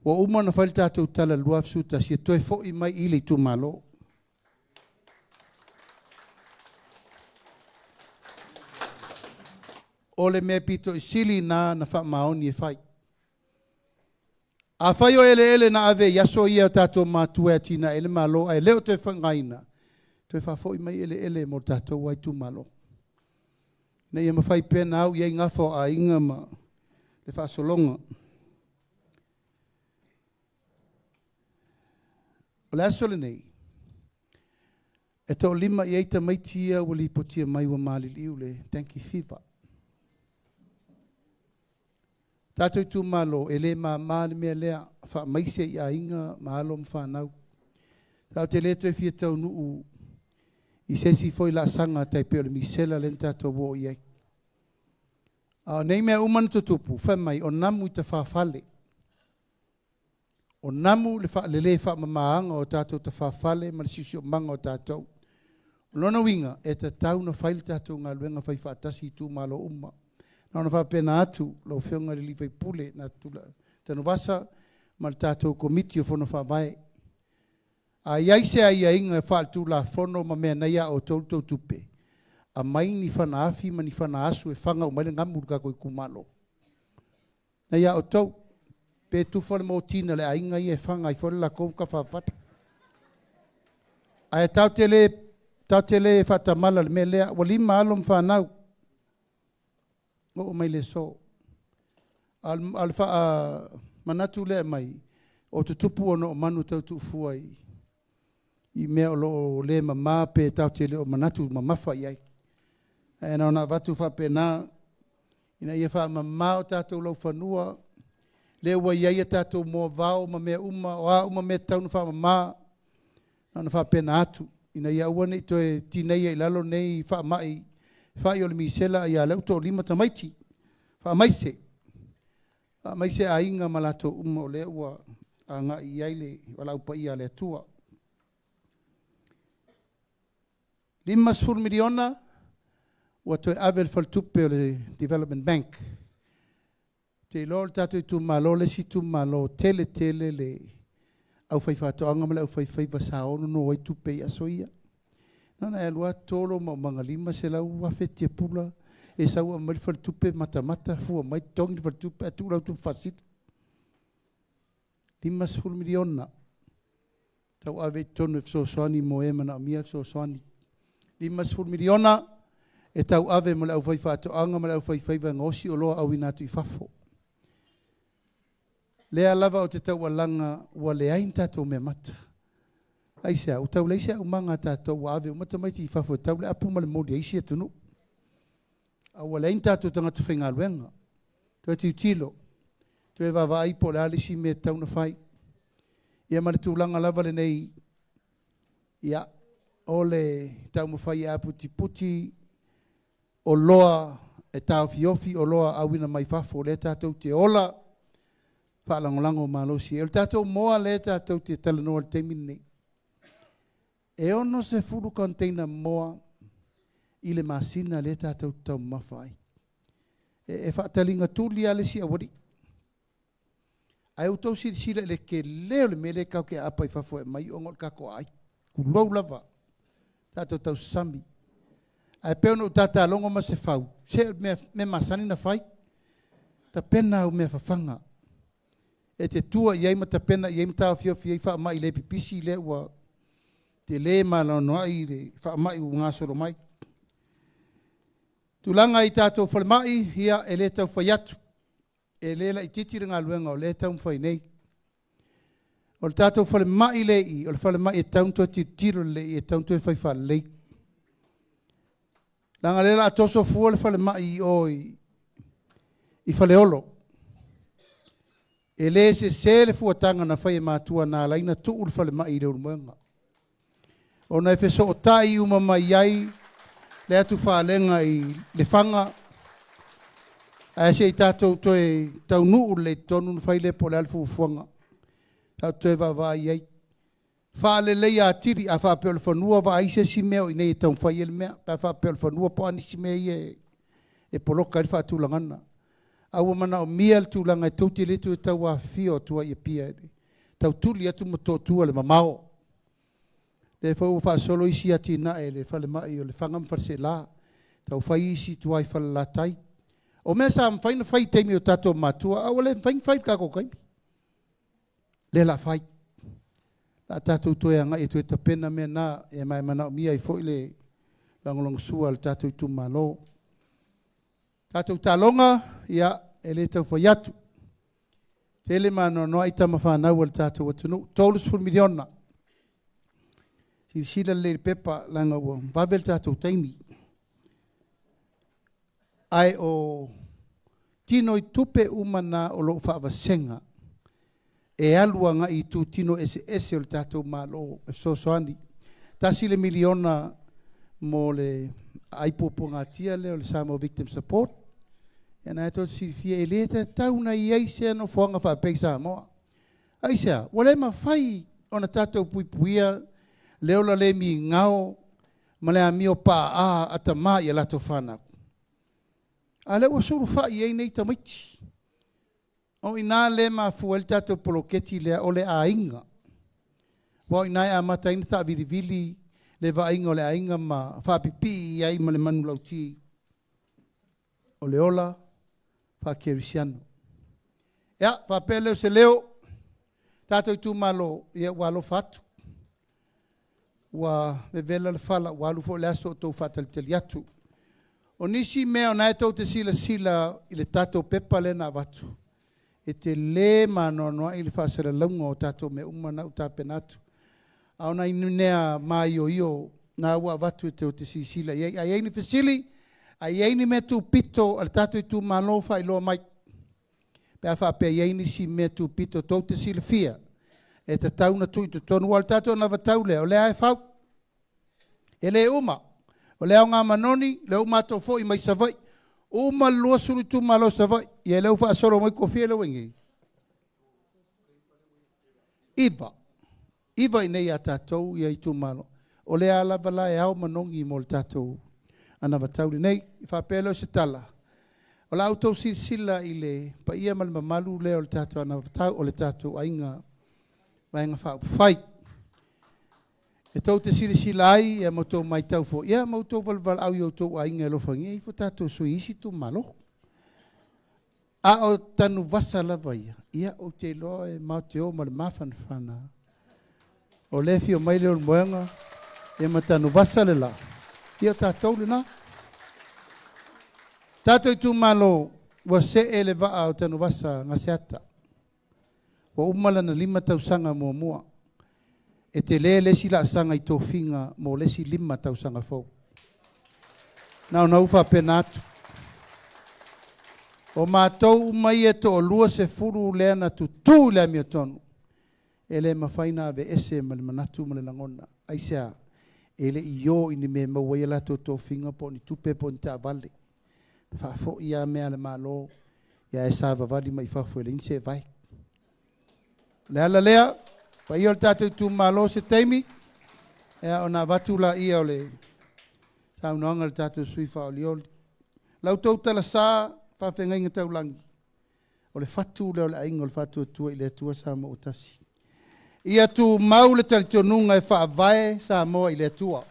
wa uma na fail tatu tala lua suta si to e fo i mai ili Itumalo o le mea pito i sili na wha maoni e whai. A whai o ele na ave yaso ia o tātou mātua e tina ele malo ai leo te whangaina. Te whafo i mai ele mo tātou wai tu malo. Na ia mawhai pēna au iei ngafo a inga ma le whasolonga. O le aso le nei. E tō lima i eita maitia wali potia mai wa mali liu le tanki fiva. Tatou Itumalo ele ma me lea fa maise ia inga mahalo mfanau. Tau te leto e fia tau nuu i sesi foi la sanga tai peo le misela len tatou wo iai. Nei mea umanu tutupu, whamai o namu i ta whawhale. O namu le le wha mamaanga o tatou ta whawhale ma le sisi o manga o tatou. Lona winga e ta tau na whaile tatou ngā luenga whai whaatasi Itumalo uma. Na ona whapena atu, lau whionga li whai pule na TANUVASA ma le tātou komiti o whono whawai. A iai se a ia inga whaatu la whono ma mea naia o tautou tupe. A mai ni whana afi ma ni whana asu e whanga o maile ngamuru kako i kumalo. Naia o tau, pe tufale mo tina le a inga i e whanga i whole la kou ka whawhata. A e tau te le whatamala le mea lea, walima alom whanau. O mai le so al fa manatu le mai o te tupu ono manu tau tu fuai I mea lo le mama pe tau te le o manatu mamafa iai e na ona watu fa pena ina ia fa mama o tatou lau fanua le ua iai tatou mo vao ma mea uma me tau no fa mama na ona fa pena atu ina ia ua nei to e tinei ai lalo nei fa mai Fai o le misela ia leu to lima tamaiti. Fa maise a inga malato uma o le ua a nga i aile wala upa ia le tua. 5 miliona ua toe avel faltupe o le Development Bank. Te lor tato Itumalo le si Itumalo tele le au fai fatoanga ma le au fai vasao no wai tupe ia soia. Nana e lua tolo ma mangalima se lau wafetia pula e sau a mari faltupe mata fua mai tongi faltupe a tu lau tu fasit 5 miliona tau ave tonu so soani mo e mana mia so soani 5 miliona e tau ave mo lau fai fatoanga ma lau fai ngosi o loa au inatu I fafo lea lava o te tau alanga ua leain tatou me mata ai se au tau leise au manga tatou wa ave umata mai ti fafo tau le apu ma le modi aisi atunu au leain tatou tangata whainga luenga to e tilo to e wawa ai po le alisi me tau na whai ia ma le tūlanga lava le nei ia o le tau ma whai apu puti o loa e tau fiofi o loa awina mai fafo le tatou te ola whaalangolango malosi. El tatou moa le tatou te talanoa le teimini nei. E ono se furu container moa I le masina le tatou tau mawhai. E whaatalinga tūli ale si awari. Ai utau sila le ke leo le mele kau ke apai whafo e mai ongol kako ai. Kulou lava. Tatou tau sami. Ai peono tata longo ma se fau. Se me masani na whai. Ta pena au mea whawhanga. E te tua iai mata pena iai mata fiofi iai wha mai le pipisi le ua te le malanoa I le wha mai u ngā soro mai. Tulanga I tātou whale mai hia e le tau whai atu. E le la I titiri ngā luenga o le tau mwhai nei. O le tātou whale mai le I, o le whale mai e tauntua titiro le I e tauntua whai wha lei. Langa le la atoso fua le whale mai I whale olo. E le se le fuatanga na whai mātua nā laina tu ur whale mai reo mwanga. O na e so o tai uma mai ai, le atu whalenga I le whanga, a se I tātou toe tau nuu le tonu na whai le po le alfu fuanga. Tau toe wawai ai. Whaale leia atiri a whapeo le whanua wa aise si meo I nei tau whai ele mea, pa whapeo le whanua po ani si mea e poloka I whaatulangana. Aua mana o mia le tūlanga e tauti letu e tau a fio tua I pia ele. Tau tuli atu mo tō tua le mamao. Le whau whaasolo isi ati na e le whale mai o le whangam whase la. Tau whai isi tua I whale la tai. O mea sa mwhaina whai teimi o tato matua, awa le whai kako kaimi. Le la whai. La tatou toe anga e toe tapena mea na e mai mana o mia I fo le langolong sua le tatou Itumalo. Tatou talonga ia e le tau whai atu. Tele mano noa I tama whanau le tatou atunu. Tolus ful miliona. Sila le pepa langa ua. Vavel tatou taimi. Ai o tino I tupe umana o lo whaavasenga. E aluanga I tu tino ese o le tatou malo e sosoani. Tasi le miliona mo le aipoponga tia le o le SAMOA Victim Support. E na eto si fia e le te tauna I eise no whanga whapei SAMOA. Aisea, wale ma whai o na tatou puipuia leo la le mi ngao ma le amio pa a atama I lato whana. A le wa suru whai e nei tamaiti. O ina le ma fuel tatou poloketi le o le ainga. Wa ina e amata ina ta virivili le va inga o le ainga ma whapipi ai ma le manu lauti. O le ola whakerisiano. Ia, whapeleo se leo tatou Itumalo ia walo fatu. Wa vevela le fala walu fo le aso tau whatalitali atu. O nisi mea o nae tau te sila I le tatou pepa le na watu. E te le manonoa I le whaasara launga o tatou me umana u tapenatu. Au na inunea mai o io na ua watu e te o te sila. A yeini fesili, a yeini me tu pito al tatou Itumalo wha iloa mai. Pea whapea yeini si me tu pito tau te sila fia. E te tauna tu I te tonu al tatou na watau leo. Le ae whau. E le uma. O leo ngā manoni, leo mato fo I mai savai. Uma lua suru Itumalo savai. Ia leo wha asoro mai kofia leo ingi. Iba. Iba I nei a tatou ia Itumalo. O le ala bala e au manongi mo le tatou. Ana watauri nei, I whapelo se tala. O la autou sila I le pa ia malmamalu leo le tatou ana watau o le tatou ainga. Vaenga whau whai. E tau te sila ai, e mautou mai tau fo. Ia mautou valval au iau tau ainga e lofa ngia. I fo tatou sui isi Itumalo. A o TANUVASA lava ia. Ia o te loa e mau te o ma le mawhanwhana. O lefi o mai leo le moenga. E ma TANUVASA le la. Ia o tatou le na. Tatou Itumalo wa se e le vaa o TANUVASA AGASEATA. Wa umala na 5 tausanga mua. E te le sila sanga I tofinga mo lesi 5 tausanga fau. Na ufa penatu. O mātou mai e to o lua se furu lea na tutu le AMIOTONU. E le mawhaina ave ese ma le manatu ma le langona. Aisea, e le iyo ini me maua ia lato tofinga po ni tupe po ni ta vale. Whafo ia mea le malo. Ia e sa vavali mai whafo ele inse vai. Le ala lea, pa ia o tatou Itumalo se teimi. Ea o na vatula ia o le taunanga le tatou suifa o lioli. Lautou tala saa, whawhenga inga taulangi. O le fatu leo le ainga o le fatu atua I le atua SAMOA o tasi. Ia tu mau le talitonunga e whaavae SAMOA I le atua.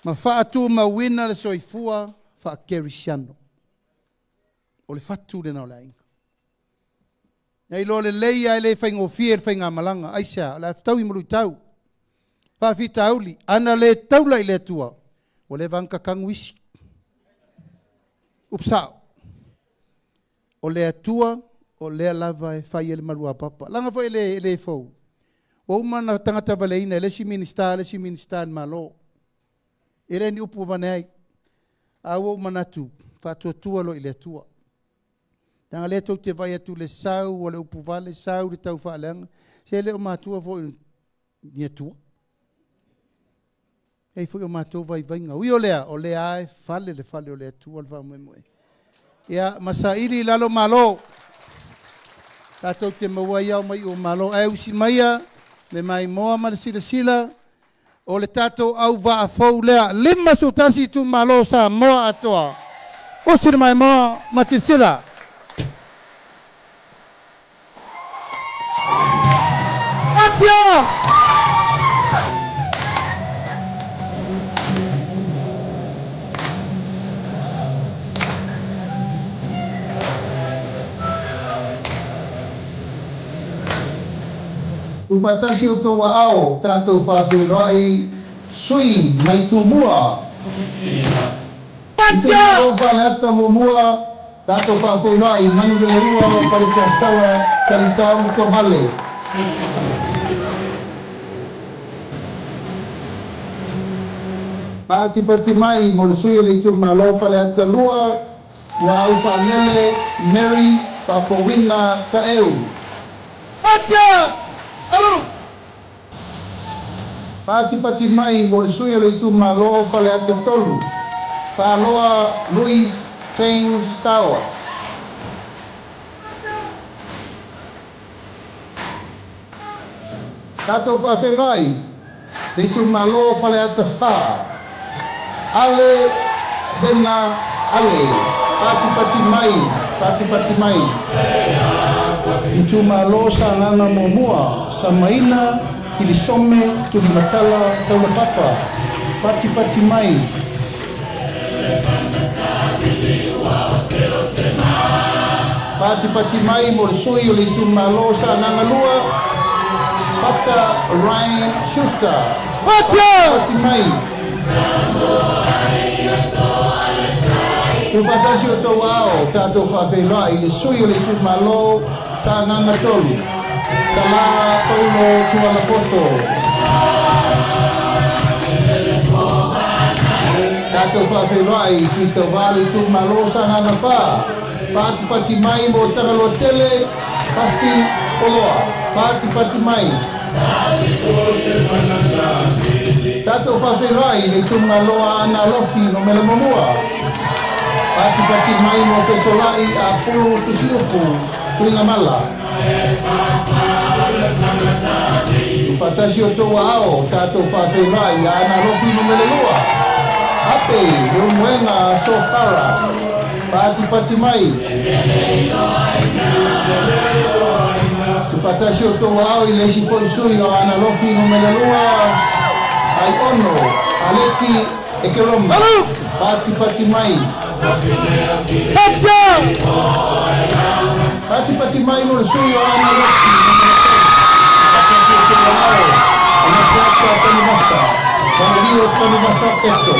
Ma whaatu mawina le soifua whaakerisiano. O le fatu le nao le ainga. Ia ilo le leia e le whaingofia le whainga malanga. Aisea, le aftau I mulu tau. Whawhita auli, ana le taula I le atua. O le vanka kanguisi. Upsao. O le atua, o le lava e whai ele marua papa. Langa fo ele fau. O umana tangata valeina, le si minista ni malo. Ele ni upu vaneai. A o umanatu, whatua tua lo I le atua. Tanga le tau te vai atu le sau, o le upu vale, sau le tau whaaleanga. Se le o mātua fo ni atua. Ei fo o mātua vai vainga. Ui o lea e fale le fale o le atua le wha moe moe. Ia masairi lalo malo. Tātou te maua iau mai o malo. E usi maia, le mai moa ma le sila. O le tātou au va a fau lea. Lima su tasi tu malo sa moa atoa. Usi le mai moa ma te sila. Atia! Upatasi o tō ao, tātou whāwhirai sui mai tū mua. Pacha! I tō whāleata mo mua, tātou whāwhirai manure rua o parika sawa, taritau tō hale. Pātipati mai mo le sui o le tū malo whāleata lua, wa au whanele, Mary, whāpowina ka eu. Pacha! Alo! Pātipati mai mo le sui le tu malo fale ate tolu. Paloa Louis James Tower. Tatou whawhengai le tu malo fale ate wha. Ale bena ale. Pātipati mai. Itumalo Aana Alofi sa maina kilisome tulimatala taula papa pati mai pati mai mo le sui o le Itumalo Aana Alofi pata Ryan Schuster pati mai Upatasi o tō ao, tātou whawhelai, le sui o le Itumalo Aana Alofi. Sa la paulo tuala poto. Tātou whawhelai, sui TAUVA le Itumalo Aana Alofi. Pati mai mo tagalo tele, pasi oloa. Pati mai. Tātou whawhelai, le Itumalo Aana Alofi no mele momua. Pati mai mo pesolai a pulu tusiupu tuinga mala. Upatasi o tō ao, tātou whawhelai a Aana Alofi no mele lua. Ape, rumuenga sofara. Pati mai. Upatasi o tō ao i lesi poisui o Aana Alofi no mele lua. Ai ono, aleti e keroma. Pati mai. Pati mai mo le sui o Aana Alofi. Upatasi o tō ao, AGASEATA TANUVASA. TANUVASA PETO.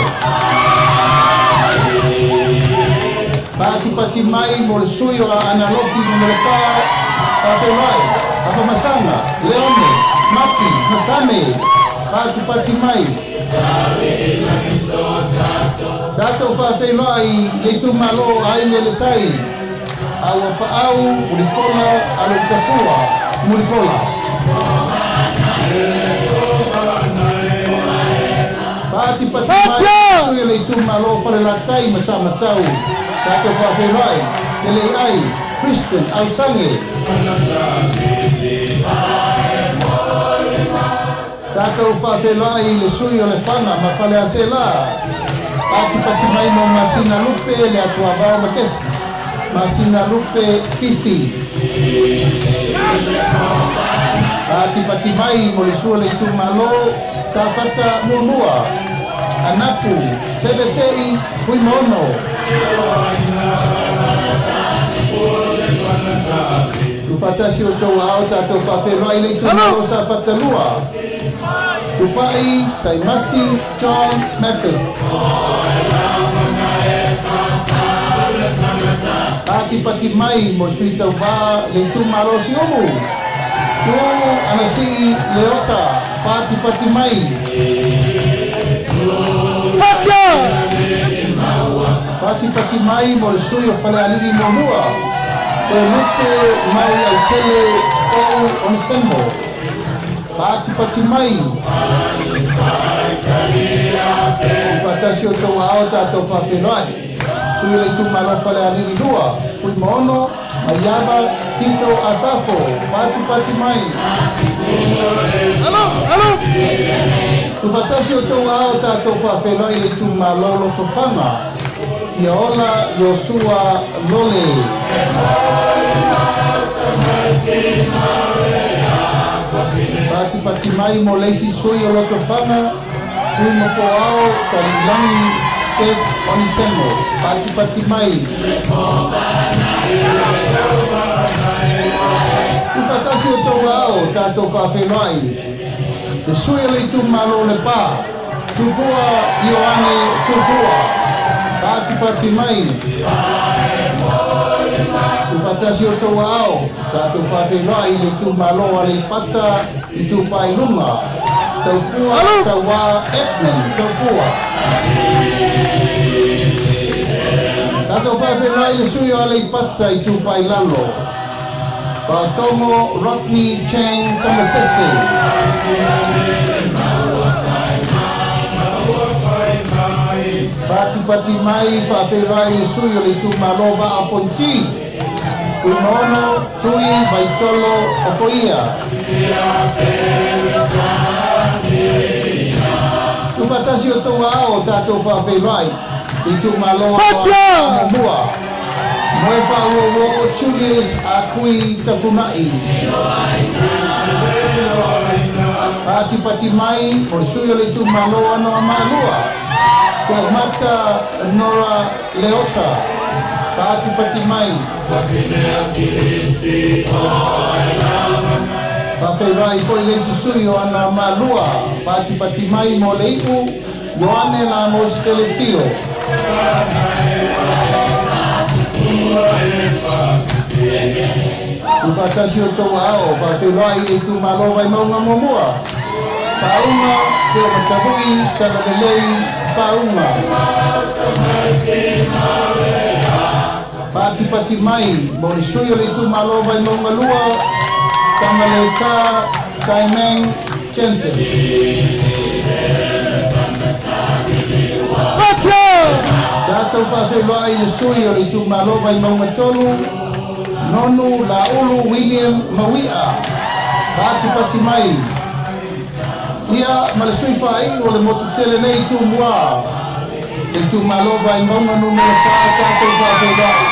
Pati mai mo le sui o Aana Alofi no mele ka. Whawhelai, Apamasanga, Leone, Mati, Masame. Pati mai. Tātou whawhelai le Itumalo Aina le tai. Aua paau, muripola, alo tafua, muripola. Pati mai, sui le Itumalo fale la tai masama tau. Tātou whawhelai, tele ai, Kristen, Ausange. Tātou whawhelai le sui o le whanga ma fale a se la. Pati mai mo Masina Lupe le atua vau makesi. Masina Lupe Pithi. Pati mai mo le sua le Itumalo sa fata muamua. Anapu, Sebetei, Huimono. Upatasi o tō ao tātou whawhelai le Itumalo sa fata lua. Tupai, Saimasi, John Mathis. Pati mai mo sui TAUVA le Itumalo siomu. Tu anasi leota, pati mai. Pati mai mo le sui o fale aliri mo mua. Lupe mai au tele o Onisembo. Pati mai. Patasi o tau ao tatou whawhenai. Sui le Itumalo whale aniri lua. Fui mono, maiaba, tito asafo. Pati mai. Alo! Patasi o tau ao tatou whawhenai le Itumalo loto whanga. Ia ola Yosua Lole. Pati mai mo leisi sui o loto whanga. Kui mo po ao karilangi Kev Onisemo. Pati mai. Upatasi o tau ao tatou whawhenai. Le sui o le Itumalo le pā. Tupua Ioane Tupua. Pati mai. Upatasi o tau ao tatou whawhenai le Itumalo a le pata I tupai lunga. Tau fua, tau wā Edmund, tau fua. Tatou whawhenai le sui a le pata I tupai lalo. Patomo Rodney Chang Tamasese. Pati mai whawhenai le sui a le Itumalo wa a ponti. Unono, tui, baitolo, ofoia. Tupatasi o tau ao tatou whawhenai Itumalo a mua. Moe whauowo o Julius a kui tapunai. Pati mai, o le sui o le Itumalo ano a malua. Ko mata Nora Leota. Pati mai. Whawhenai koi le susui o ana malua. Pati mai mo le iu. Ioane la mos telefio. Upatasi o tau ao. Whawhenai le Itumalo vai maunga momua. Paunga, peo matabui, talalelei, paunga. Pati mai, mo le sui o le Itumalo vai maunga lua. Kamaleka, Kaimeng, Jensen. Tatou whawhenai le sui o le Itumalo vai maunga tolu. Nonu Laulu William Mawia. Pati mai. Ia malasui whai o le motu tele nei tumua. Le Itumalo vai maunga numero 4 tatou whawhenai.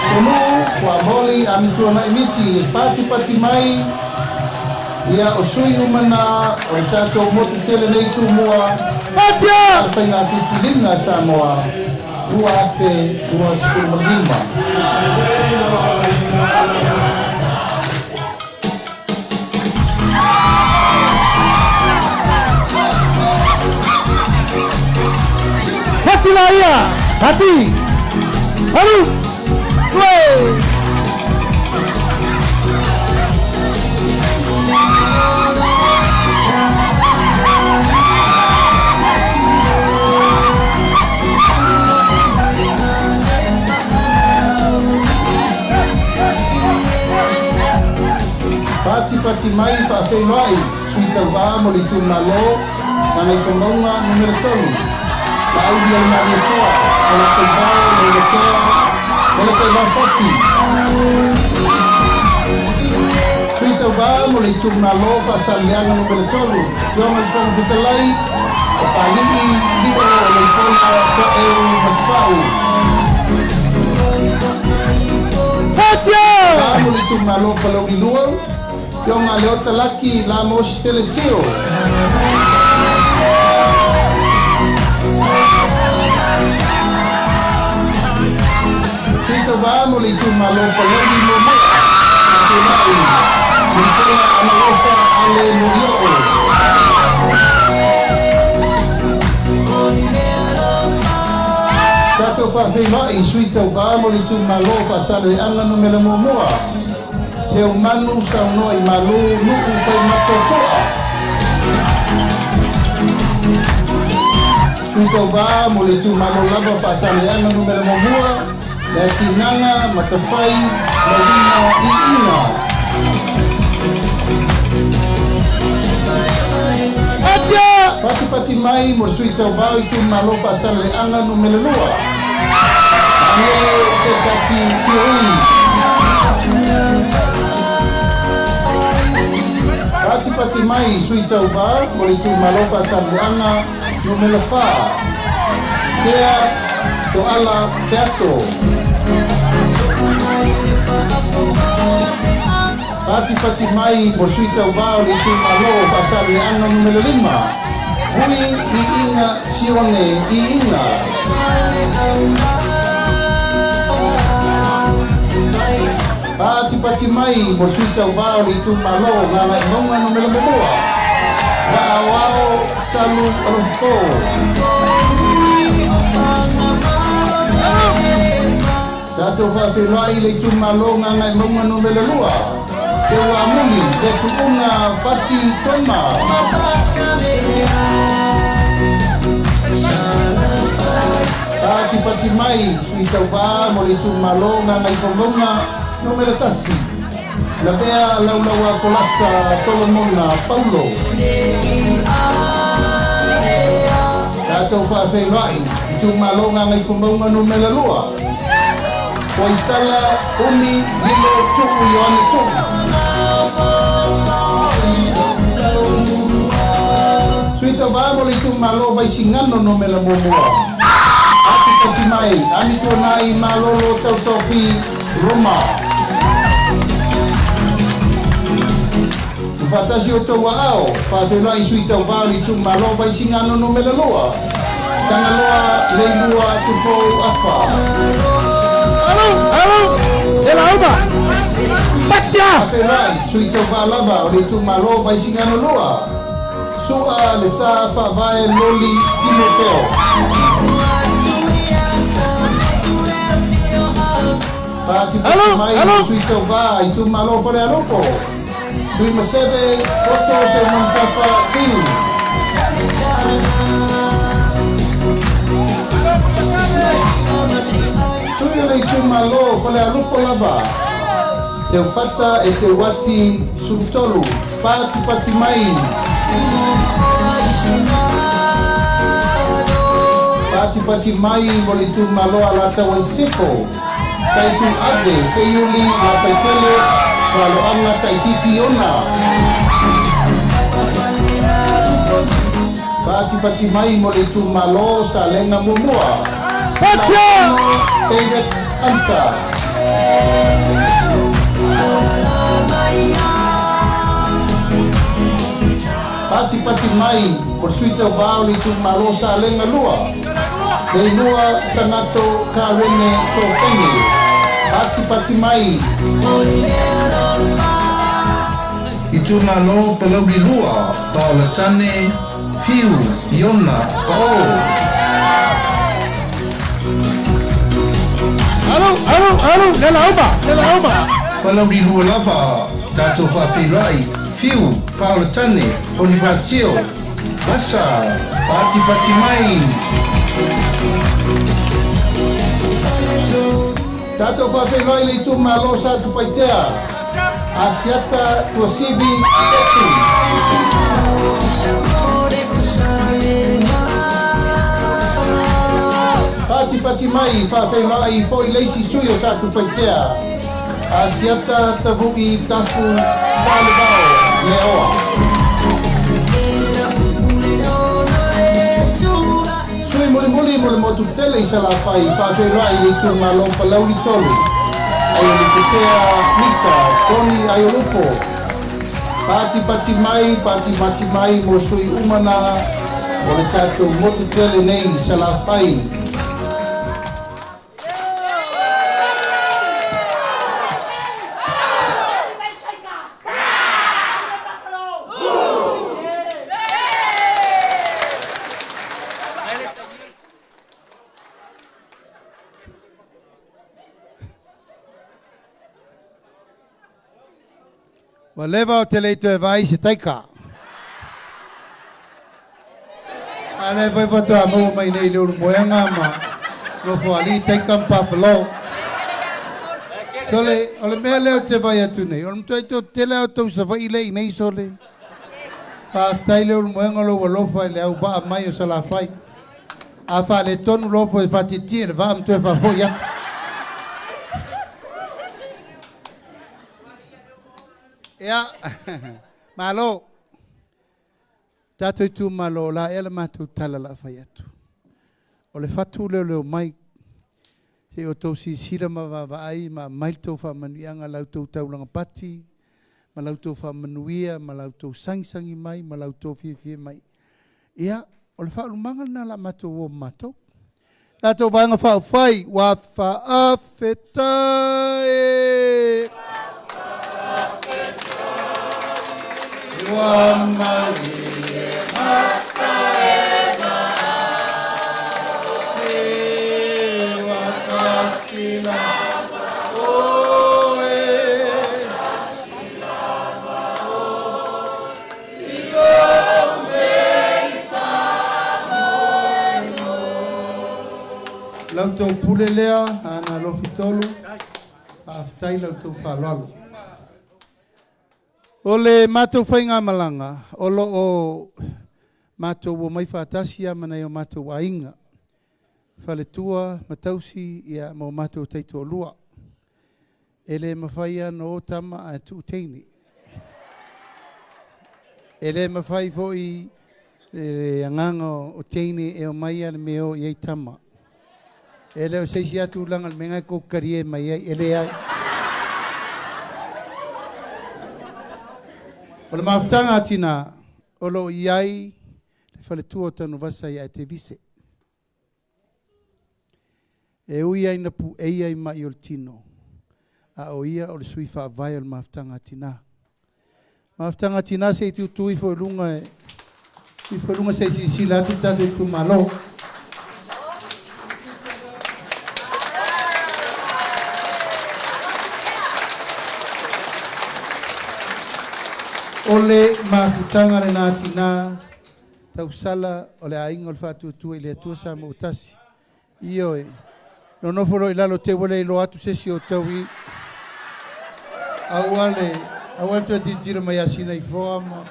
Kono, kwa moli AMIOTONU misi pati mai. Ia o sui umana o le tatou motu tele nei tumua. Patia! Alpai ngā pitilinga Samoa. Ua afe, ua skurmalima. Pati laia! Pati! Haru! Way! Pati mai whawhenai sui TAUVA mo le Itumalo na ngai kongaunga numero 3. Laudi al maritoa o la teivao le lekea o le teivao fosi. Sui TAUVA mo le Itumalo whasaleanga numero 3. Kioma le tonga pitalai o whalii lio o le ikola ka eu maspau. Tatou mo le Itumalo palauri luau. Kiona leota laki la mos telesio. TAUVA mo le Itumalo palauri momo. Tunai. Mikola ALOFA ale murioo. Tatou whawhenai sui TAUVA mo le Itumalo pasale anga numero momoa. Se o manu sa no I malu nuku fai matosoa. Sui TAUVA mo le Itumalo lava pasale anga numero momoa. Le tinanga matawhai mawina I inga. Pati mai mo sui tauvao Itumalo pasaleanga no melelua. Angele se kati pioi. Pati mai sui tauvao mo Itumalo pasaleanga no melefa. Kea to ala PETO. Pati mai mo sui tauvao Itumalo pasaleanga no melelima. Hui I inga sione I inga. Pati mai mo sui tauvao Itumalo ngana ingonga no melamoa. Kaawao salu alofo. Tatou Feiloaiga Itumalo ngana ingonga no melalua. Te wamuli te tuunga pasi toma. Pati mai sui tauvā mo le Itumalo ngana ikongonga no melatasi. La bea laulaua kolasa Solomona Paulo. Tatou Feiloaiga Itumalo ngana ikongonga no melalua. Waisala umi lilo tuku yoane tuku. Sui tauvā mo le Itumalo vaisingano no melamomoa. Pati mai, AMIOTONU malolo tautopi Roma. Fatasi o tau ao, Feiloaiga sui tauvā Itumalo vaisingano no melaloa. Tangaloa leilua tupou apa. Elauma! Batia! Feiloaiga sui tauvā lava o Itumalo vaisingano loa. Sua le sa whavae loli Timoteo. Pati mai sui tauvā Itumalo pare aloko. Sui masebe koto se montapa piu. Sui le Itumalo pare aloko lava. Se ufata e te wati sutolu. Pati mai. Pati mai mo le Itumalo alata waiseko. Kai tu ade se yuli la taifele walo anga taititi ona. Pati mai mo le Itumalo sa lenga mumua. Batia! David Anta. Pati mai por sui tauvā Itumalo sa lenga lua. Leilua sangato karene tofene. Pati mai Itumalo palauri lua paolatane piu iona pao. Alo, Elauma! Palauri lua lava Tatou Feiloaiga piu paolatane onivasio masa pati mai. Tatou Feiloaiga Itumalo sa tupaitea. Asiata tuasibi setu. Pati mai Feiloaiga po ileisi suyo sa tupaitea. Asiata tavuki tafu salibao leoa. Muli mo tutele isa la fai Feiloaiga Itumalo palauri tolu. Ayo likutea misa koni ayo lupo. Pati mai mo sui umana o le tatou mo tutele nei isa la fai. Wa lewa o te leito e vai se taika. Ale vai patua mo mai nei le moenga ma no fo ali taika papalo. Sole, ole mea leo te vai atu nei. Ole mtoi to tele au tau sa vai lei nei sole. Whaftai leo moenga lo walofa le au waa mai o sala fai. A wha le tonu lofo e whatitia le waa mtoi whafo ia. Ia, malo. Tatou Itumalo la ela matou tala la fai atu. O le fatu leo mai. Se o tau sisira ma vavaai ma mai tau whamanuianga lau tau taulanga pati, ma lau tau whamanuia, ma lau tau sangisangi mai, ma lau tau fie mai. Ia, o le whaalumanga na la matou o matou. La tau vanga whaafai, wa whaafetai. Wa mai. Lau tau pule lea, Aana Alofi tolu, aftai lau tau whaloalo. O le mātou whainga malanga, o lo o mātou o mai whātasia manai o mātou ainga. Whaletua, matausi, ia mo mātou teito lua. Ele mawhaia no tama a tu teini. Ele mawhai fo i anganga o teini e o maia le meo i tama. Ele o seisi atu langa menga ko karie mai ai ele ai. O le mawhtanga atina o lo iai le whaletua o TANUVASA ia te vise. E ui ai na pu ei ai mai o le tino. A o ia o le sui whaavai o le mawhtanga atina. Mawhtanga atina se i tui fo lunga e i fo lunga se si sila atu Tatou Itumalo. Ole mafutanga le natina tausala ole ainga o le whatutua i le atua sa mo utasi. Iyo e. No noforo i lalo te wale ilo atu sesi o tau i. Awale tu ati tira mai asina i foama.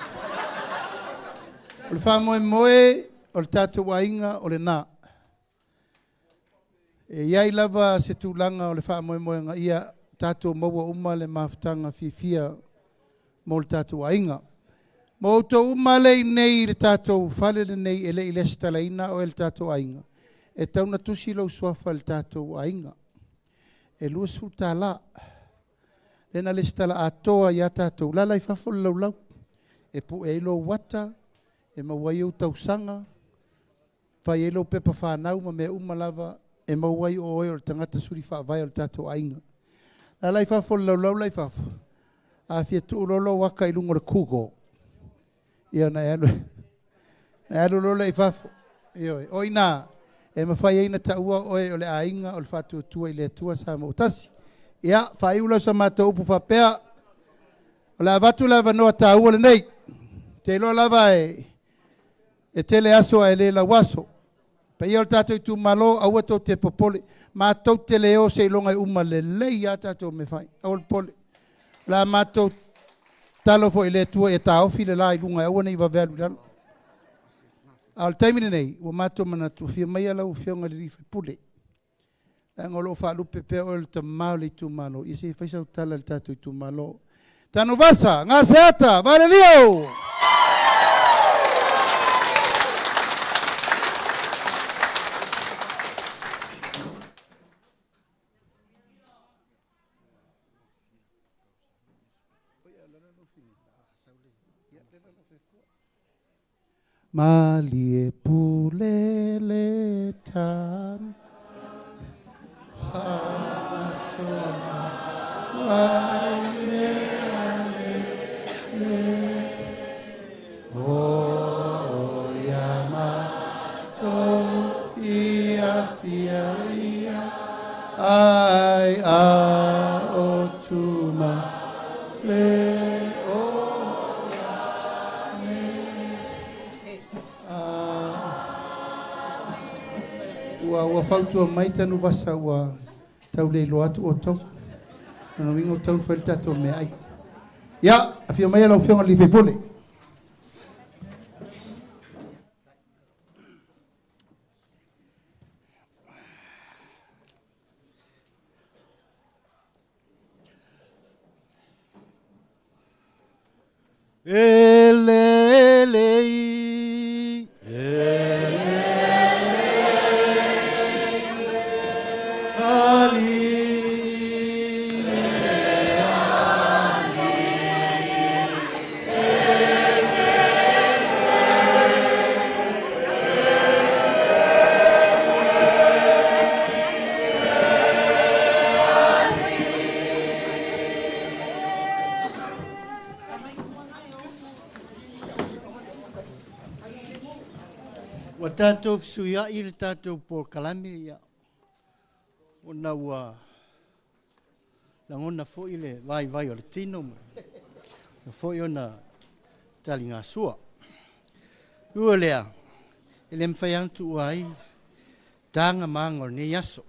Ole wha moe moe o le Tatou Aiga o le nā. E iai lava se tūlanga o le wha moe moe nga ia tatou maua uma le mafutanga fifia mo le Tatou Aiga. Mo tau umale nei le tatou whale nei ele i lestala ina o le Tatou Aiga. E tau na tusi lau suafa le Tatou Aiga. E lua sulta la. E na lestala atoa ia tatou. Lala i fafo lau lau. E pu e ilo wata. E mawai au tau sanga. Fai ilo pepa whanau ma me umalava. E mawai o oi o le tangata suri whaavai o le Tatou Aiga. Lala i fafo lau lau lai fafo. A fia tu lolo waka i lungo le kugo. Ia na elu. Na elu lolo i fafo. Ia oi na. E mawhai eina taua oe o le ainga o le whātua tua i le atua sa mo utasi. Ia, whai ula sa mata upu whapea. O le avatu lava noa taua le nei. Te ilo lava e tele aso e le la waso. Pa ia o le Tatou Itumalo au ato te popole. Mātou te leo se ilonga i uma le lei a tatou me whai. Au le pole. La mātou talo fo i le atua e taofi le la i lunga e aua nei wawelu lalo. Al taimine nei, ua mātou mana tu fia mai alau fionga li rifa pule. Ngolo fa lupe pe o le tamau le Itumalo. I se faisau tala le Tatou Itumalo. TANUVASA, AGASEATA, VALELIO! Malie pulele tam ai a otuma le ua fautua mai TANUVASA ua tau leilo atu o tau. Ana wingo tau foi tatou me ai. Ya, afia mai lau fionga li fe pole. Wa tatou fisuia I le tatou por kalame ia. Ona ua langona fo ile vai o le tino. Fo ona talinga sua. Ua lea. Ele mfai antu ai tanga mango ni yaso.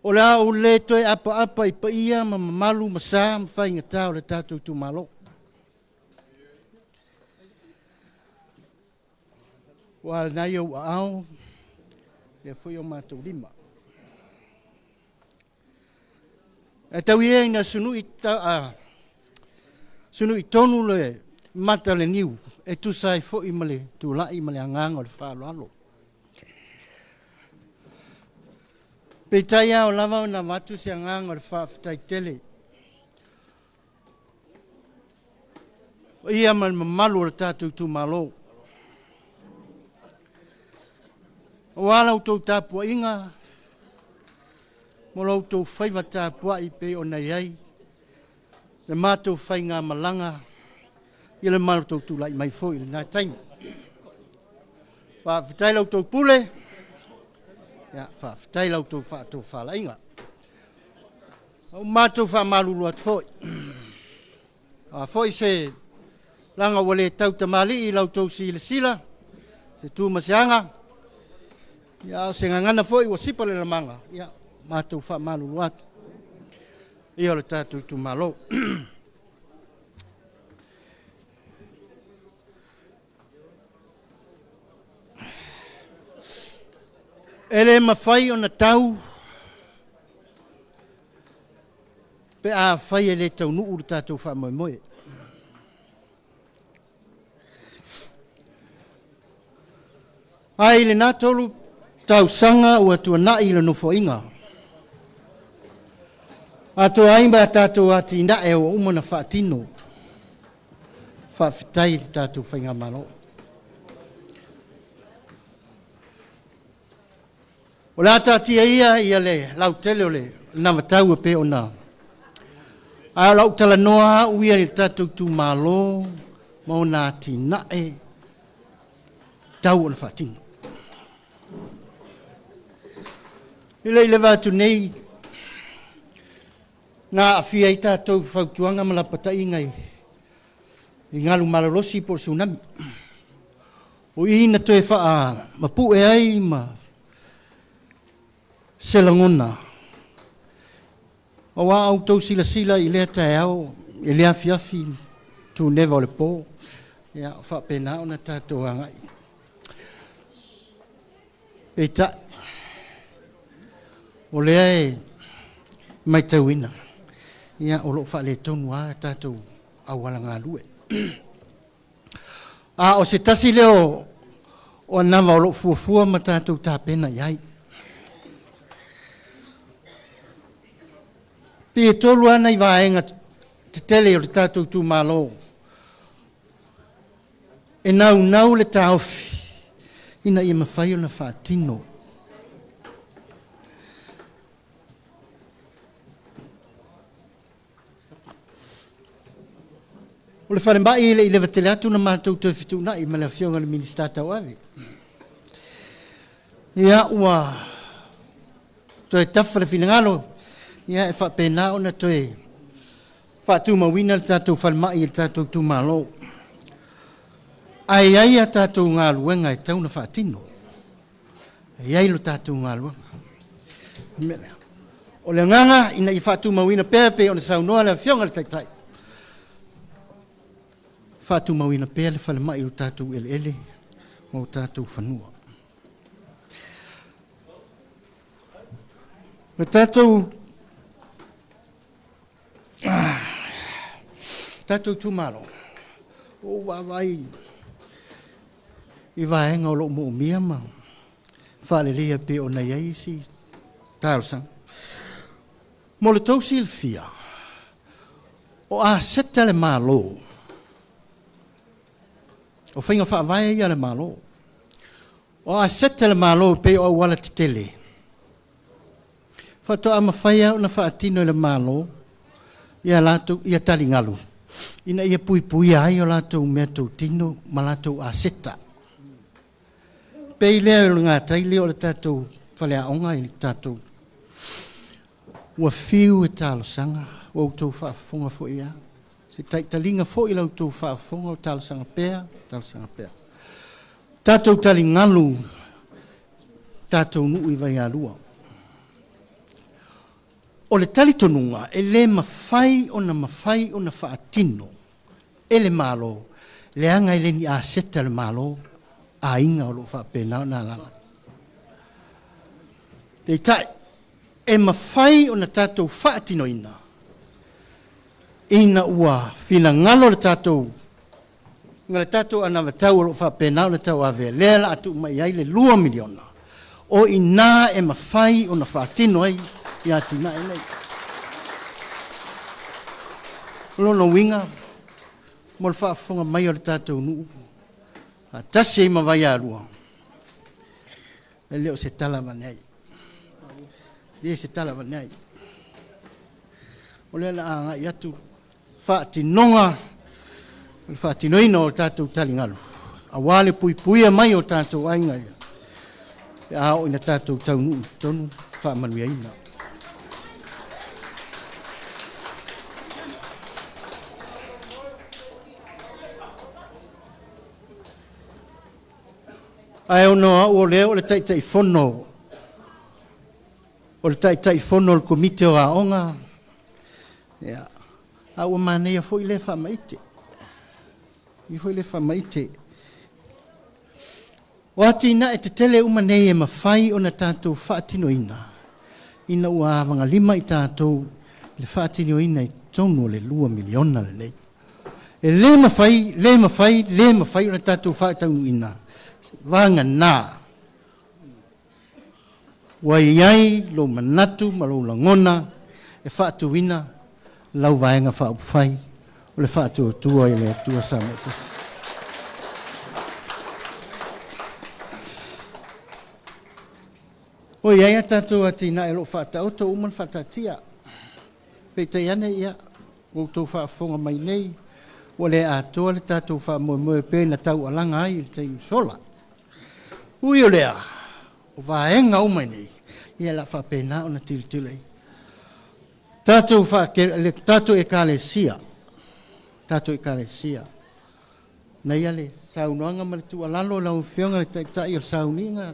Ola ule toi apa ipa ia mamalu masa mfai ngatau le tatou Itumalo. Wa na yo au le foi o matou lima. E tau ia ina sunu tonu le mata le niu e tu sai fo I male tu la I male anganga le whaloalo. Pe taia o lava na matu se anganga le whaftai tele. Ia man mamalu le tatou Itumalo. Wala utou tapua inga, mola utou whaiva tapua I pe o nei ai, le mātou whai ngā malanga, I le mātou tūlai mai fo I le nā taimi. Whawhitai lau tau pule, whawhitai lau tau whātou whala inga. Mātou whamalulu at fo. Fo I se langa wale tau tamali I lau tau sila, se tū masianga, ya se ngana foi wa sipa le manga ya matou fa malu atu ia le tatou Itumalo ele mafai ona tau pe a fai ele tau nu le tatou fa moe ai le natolu tau sanga ua tuanai le nofo inga. Ato aimba tatou ati inda e o umona whaatino. Whawhitai le tatou whainga malo. O la tatia ia le lau tele o le namatau pe ona. A lau tala noa uia le tatou Itumalo mauna ati nae tau o le whaatino. Ile watu nei na afia I tatou whautuanga malapatai ngai I ngalu malolosi por tsunami. O ina toe wha mapu e ai ma selangona. O wa au tau sila I lea tae au I lea fiafi tu neva o le po. Ia wha pena ona tatou angai. Eita o lea e mai tauina. Ia o lo whale tonu a tatou awala ngā lue. O se tasi leo o nama o lo fuafua ma tatou tāpena iai. Pie tolu ana I vaenga te tele o le tatou Itumalo. E nau le taufi. Ina ia mawhai o na whaatino. O le whalembai I le vatele atu na mātou tau whituna I mele whionga le minista Tatou Aiga. Ia ua toe tawhara whinangalo. Ia e whapena o na toe whātu mawina le tātou whalemai le tātou Itumalo. Ai a tātou ngā luenga e tau na whaatino. Ai lo tātou ngā luenga. O le nganga ina I whātu mawina pepe o le saunoa le fionga le taitai. Whātu mawina pepe le whale mai o tātou ele o tātou whanua. Le tātou Itumalo o wawai I vaenga o lo mo mia ma whalelia pe o na iaisi tāusang mo le tau silfia o a seta le malo o whainga whaavai ia le malo o a seta le malo pe o wala titele whato ama whaia o na whaatino le malo ia lato ia tali ngalu ina ia pui ai o lato mea tau tino ma lato a seta pei lea o ngā taile o le tātou whale aonga I tātou ua whiu e tālo sanga o tau whaafonga fo ia se taitalinga fo I lau tau whaafonga o tālo sanga pēr tātou tali ngalu tātou nui vai alua o le tali tonunga e le mawhai o na whaatino e le malo le anga I le ni a seta le malo a inga o lo whapena o nā lana. Te tai, e mawhai o na tātou whaatino ina. Ina ua whina ngalo le tātou, ngale tātou ana watau o lo whapena o le tau ave, lela atu mai ai le 2 miliona. O ina e mawhai o na whaatino ai, I atina e nei. Lono winga, mo le whaafonga mai o le tātou nuu. A tasi I mawai arua. E leo se tala manei. Leo se tala manei. O lea na anga I atu whaatinonga, whaatinoina o tātou talingalu. A wale pui mai o tātou ainga ia. E ao ina tātou taunu tonu whaamanuia ina. Ai ono o leo le taitai fono. O le taitai fono le komite o aonga. Ya. A o manea foi le whamaite. I foi le whamaite. O ati ina e te tele umanei e mawhai o na tātou whaatino ina. Ina ua mga 5 I tātou le whaatino ina I tonu le 2 miliona le nei. E le mawhai o na tātou whaatino ina. Vanga nā. Wai ai lo manatu ma lo langona e whaatu wina lau vaenga whaupwhai o le whaatu tua I le tua SAMOA. O iai a tātou atina e lo whaatau tō uman whaatatia. Pei tei ane ia o tō whaafonga mai nei o le atoa le tātou whaamoe pe na tau alanga ai le tei sola. Ui o lea, o vaenga umai nei, ia la whapena o na tilitile. Tātou e kālesia, na ia le saunoanga ma le tua lalo lau whionga le taitai o sauninga.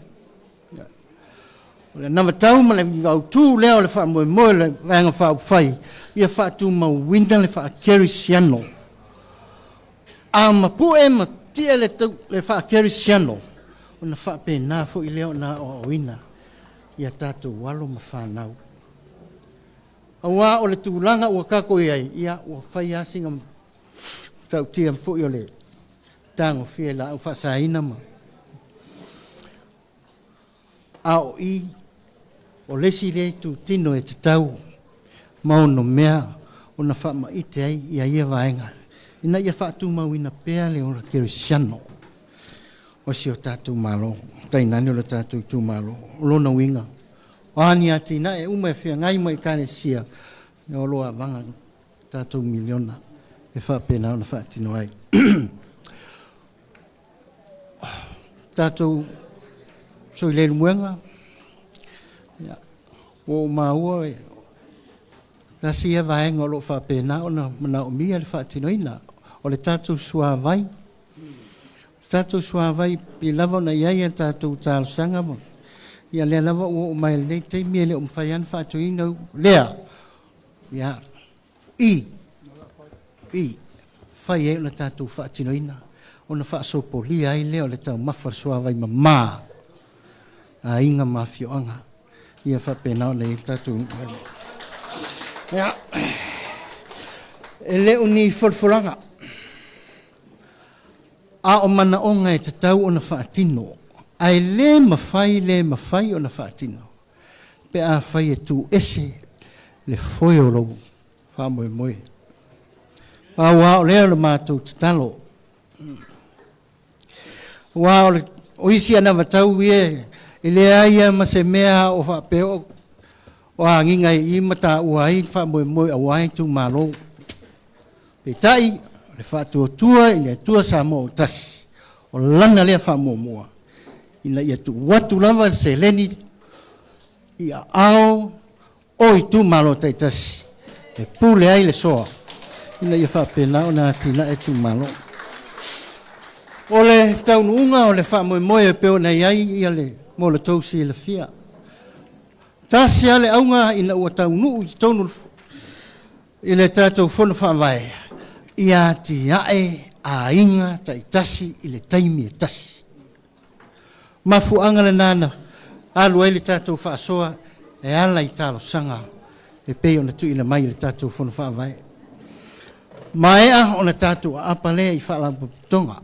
O le namatau ma le vautu leo le whaamoe le vaenga whaupwhai, ia whaatu mawina le whaakerisiano. A mapu e ma tia le whaakerisiano. O na whapena fo I leo na o oina ia tātou walo ma whanau. Awa o le tūlanga ua kako iai ia ua whai asinga tau tia fo I o le tango fie la au whasaina ma. Ao I o lesi le tu tino e te tau mauno mea o na whama ite ai ia vaenga. Ina ia whaatu mawina pea le ora kerisiano. O si o tātou malo, tainani o le tātou Itumalo, lona winga. O ani atina e uma e whia ngai mai kānesia, e o loa vanga tātou miliona, e whapena o na whaatino ai. Tātou soi leiru muenga, o maua e, kasi e vaenga o lo whapena o na mana o mia le whaatino ina, o le tātou sua vai, tātou suavai pi lava na iai e tātou tālsanga mo. ia le lava o mai le te mi le fai an fa tu ino le ia i fai e na tatu fa tino ina ona fa so poli ai le o le tau mafar soa vai mama a inga mafio anga ia fa pena le tatu ia ele uni folfolanga a o mana onga e tatau ona fa tino ai le mafai ona fa tino pe a fai e tu ese le foi o lo fa moe wa o le matou talo wa o isi ana vatau ie ile ai ma se mea o fa pe o anginga I mata uai fa moe awai tu malo pe tai le fa tu tua ile tua SAMOA tas o lana le fa moa ina ia tu watu lava se leni ia ao o Itumalo tas e pule ai le soa ina ia fa pena ona tina e Itumalo ole taununga ole fa moe pe ona iai ia le mo le tausi le fia tasi ale aunga ina ua taunu tonu ile tatou fono fa vai ia ti ae a inga tai tasi ile taimi tasi mafu angale nana alu ele tatou fa soa e ala I talo sanga e pe ona tu ina mai le tatou fono fa vai mai a ona tatou apa le I fa la tonga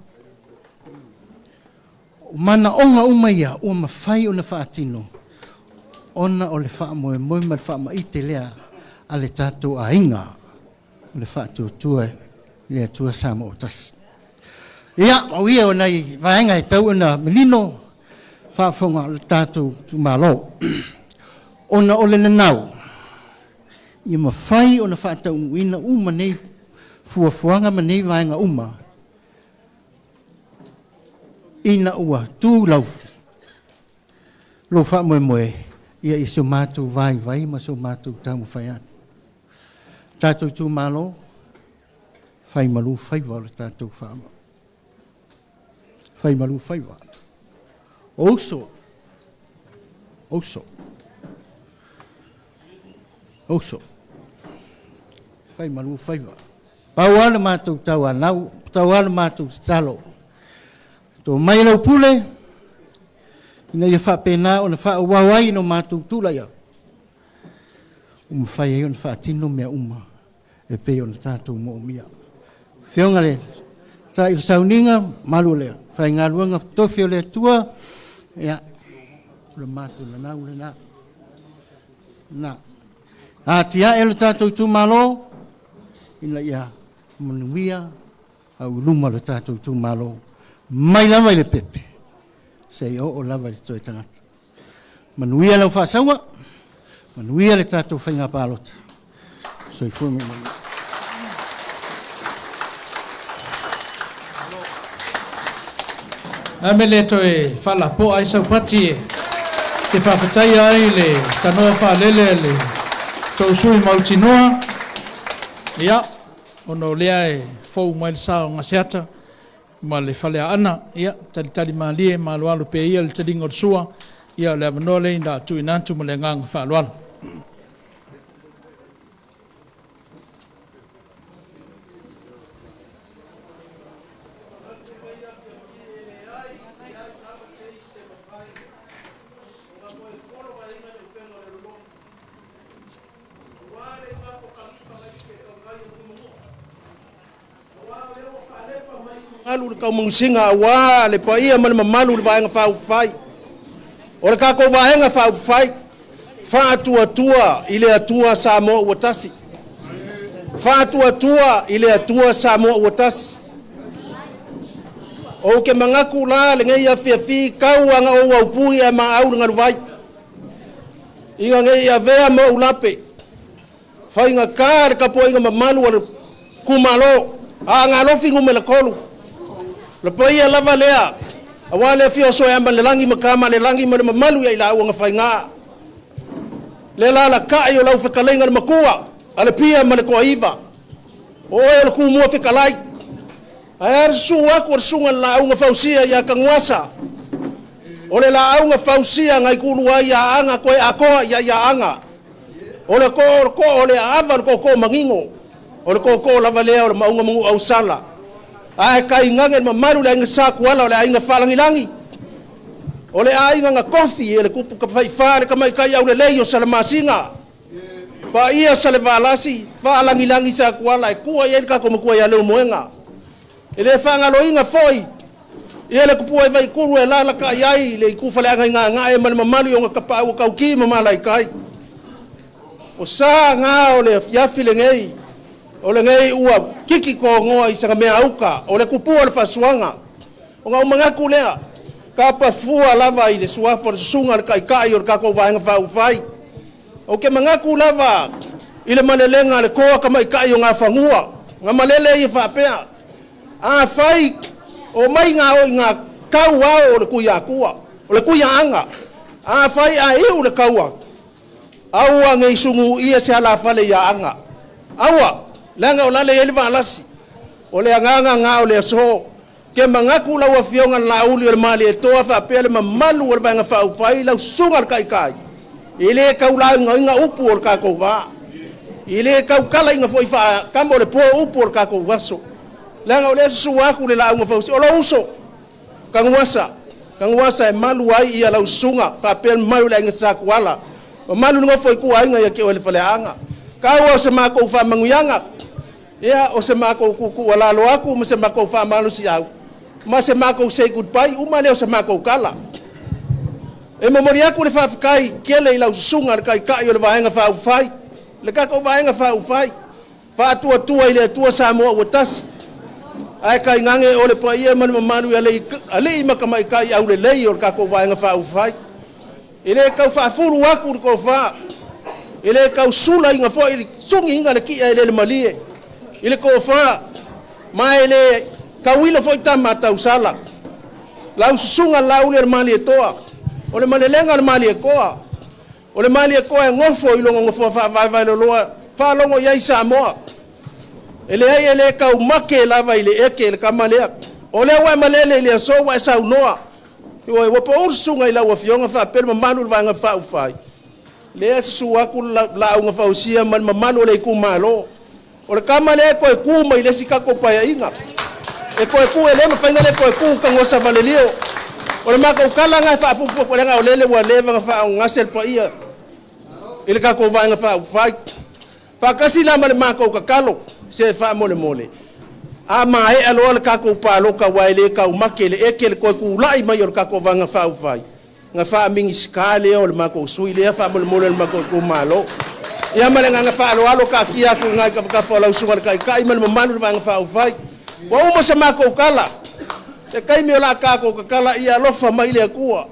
mana onga umaia o mafai ona fa atino ona o le fa moe ma fa ma ite lea ale tatou ainga o le fa tutua le tua SAMOA tas ia o ia ona I vaenga e tau ona menino fa fonga le tatou Itumalo ona o le nanau ia mafai ona fa tau ina uma nei fuafuanga ma nei vaenga uma ina ua tu lau lo fa moe ia I so matou vai ma so matou tamu fai atu tatou Itumalo fai malu fai va le tatou fama fai malu fai va oso fai malu fai va pauana matou tau anau tauana matou talo to mai lau pule ina ia fa pena ona fa wawai no matou tula ia fai ona fa tino mea uma e pe ona tatou mo mia fionga le ta I sauninga malu le fai ngaluanga tofi le tua ia le matou na ule na a tia e le tatou Itumalo ina ia manuia au luma le tatou Itumalo mai lava I le pepe sei o lava I toi tangata manuia lau fa saunga manuia le tatou whainga palota so I fume manuia Amele toe fala po ai sau pati te whawhatai ai le tanoa whalele le tau sui mautinoa ia ono lea e fau mai le sao AGASEATA ma le Feiloaiga ia tali malie ma loalo pe ia le talinga o sua ia le avanoa le inda tu inantu ma le nganga whaaloalo alu ka munsinga wa le paia mal malu le vaenga fa fai ora ka ko vaenga fa fai fa tua ile atua SAMOA watasi fa tua ile atua SAMOA watasi o ke mangaku la le ngai afi kau anga o au pui e ma au ngalu vai inga ngai ave mo ulape fa inga ka ka po inga malu wal kumalo anga alofi ngumela kolu le paia lava lea awale fio so amba le langi makama le langi ma malu ia ila nga fainga le la ka yo lau fekalenga le makua ale pia ma le koiva o le ku mo fekalai ayar suwa ko sunga la nga fausia ya kangwasa O le la au nga fausia ngai kulua ia anga koe akoa ia anga. O le ko o le ava ko mangingo. O le ko lava lea o le maunga mungu au sala. Ai kai ngange mamaru le inga sakuala o le inga falangilangi. O le ainga nga kofi e le kupu ka whaifare ka mai kai au le lei o salamasinga. Pa ia sale valasi falangilangi sakuala e kua ia ka ko kua ia leo moenga. E le whangalo inga foi. Ia le kupua vai kuru e lala ka iai le kufa le anga nga e mamalu o nga kapau kau ki mamalai kai. O sa nga o le fiafi le ngei. O le ngei ua kiki ko ngoa i sanga mea auka. O le kupua le fasuanga. O nga umangaku lea. Ka pa fua lava i le suafa le sunga le kai o le kako vaenga fau fai. O ke mangaku lava i le malelenga le koa ka mai kai o nga fangua. Nga malele i whapea. A fai o mai ngā o ngā kau au o le kuia kua. O le kuia anga. A fai a iu le kaua. Aua ngei sungu ia se ala fale ia anga. Aua. Langa o lale ele valasi. O le anganga ngā o le aso. Ke mangaku lau a fionga lauli o le mali e toa whapea le mamalu o le vanga whau whai lau sunga le kai kai. Ile kau lau inga upu o le kako wā. Ile kau kala inga foi wha kamo le po upu o le kako waso. Langa o le su aku le lau ngā whausi. O lo uso. Kanguasa e malu ai ia lau sunga whapea le malu le inga sakuala. O malu ngo foi ku ainga ia ke o le whaleanga. Kau o se mako wha manguyanga. Ia o se mako kuku walalo aku ma se mako wha malu si au. Ma se mako say goodbye uma le o se mako kala. E momori aku le whawhikai kele i lau sunga le kai o le vaenga wha ufai. Le kako vaenga wha ufai. Wha atua tua i le atua Samoa ua tasi. Ai kai ngange o le pa ia mani mamanu ale i makamai kai au le lei o le kako vaenga wha ufai. Ile kau whaafuru aku le ko wha. Ile kau sula inga fo ili sungi inga le kia ile le malie. Ile ko wha. Ma ile kau ila fo itama tau sala. Lau sunga lau le mali e toa. O le malelenga le mali e koa. O le mali e koa e ngofo ilongo ngofo vai lo loa. Fa longo iai Samoa. Ele ai ele kau make lava ile eke le kamalea. O le wa malele ile so wa sau noa. Iwa wapo ursunga ila wa fionga fa pel mamanu vanga fa ufai. Le su aku la unga fa usia man mamanu le ku malo. O le kamale ko e ku mai le sika ko pa inga. E ko e ku ele ma fanga le ko e ku ka ngosa valelio. O le maka ukala nga fa pupu ko le nga o lele wa leva nga fa ngasel pa ia. Ile ka ko vanga fa ufai. Fa kasi la male maka ukakalo se fa mole mole. A mai alo le kako palo ka waile ka umakele ekele ko ku lai mai or kako vanga fa ufai nga fa mingi skale o le mako sui le fa mole mole le mako ku malo ia male nga fa alo ka kia ku ngai ka fa la sunga kai male manu vanga fa ufai wa uma se mako kala le kai mi la kako kala ia ALOFA mai le kua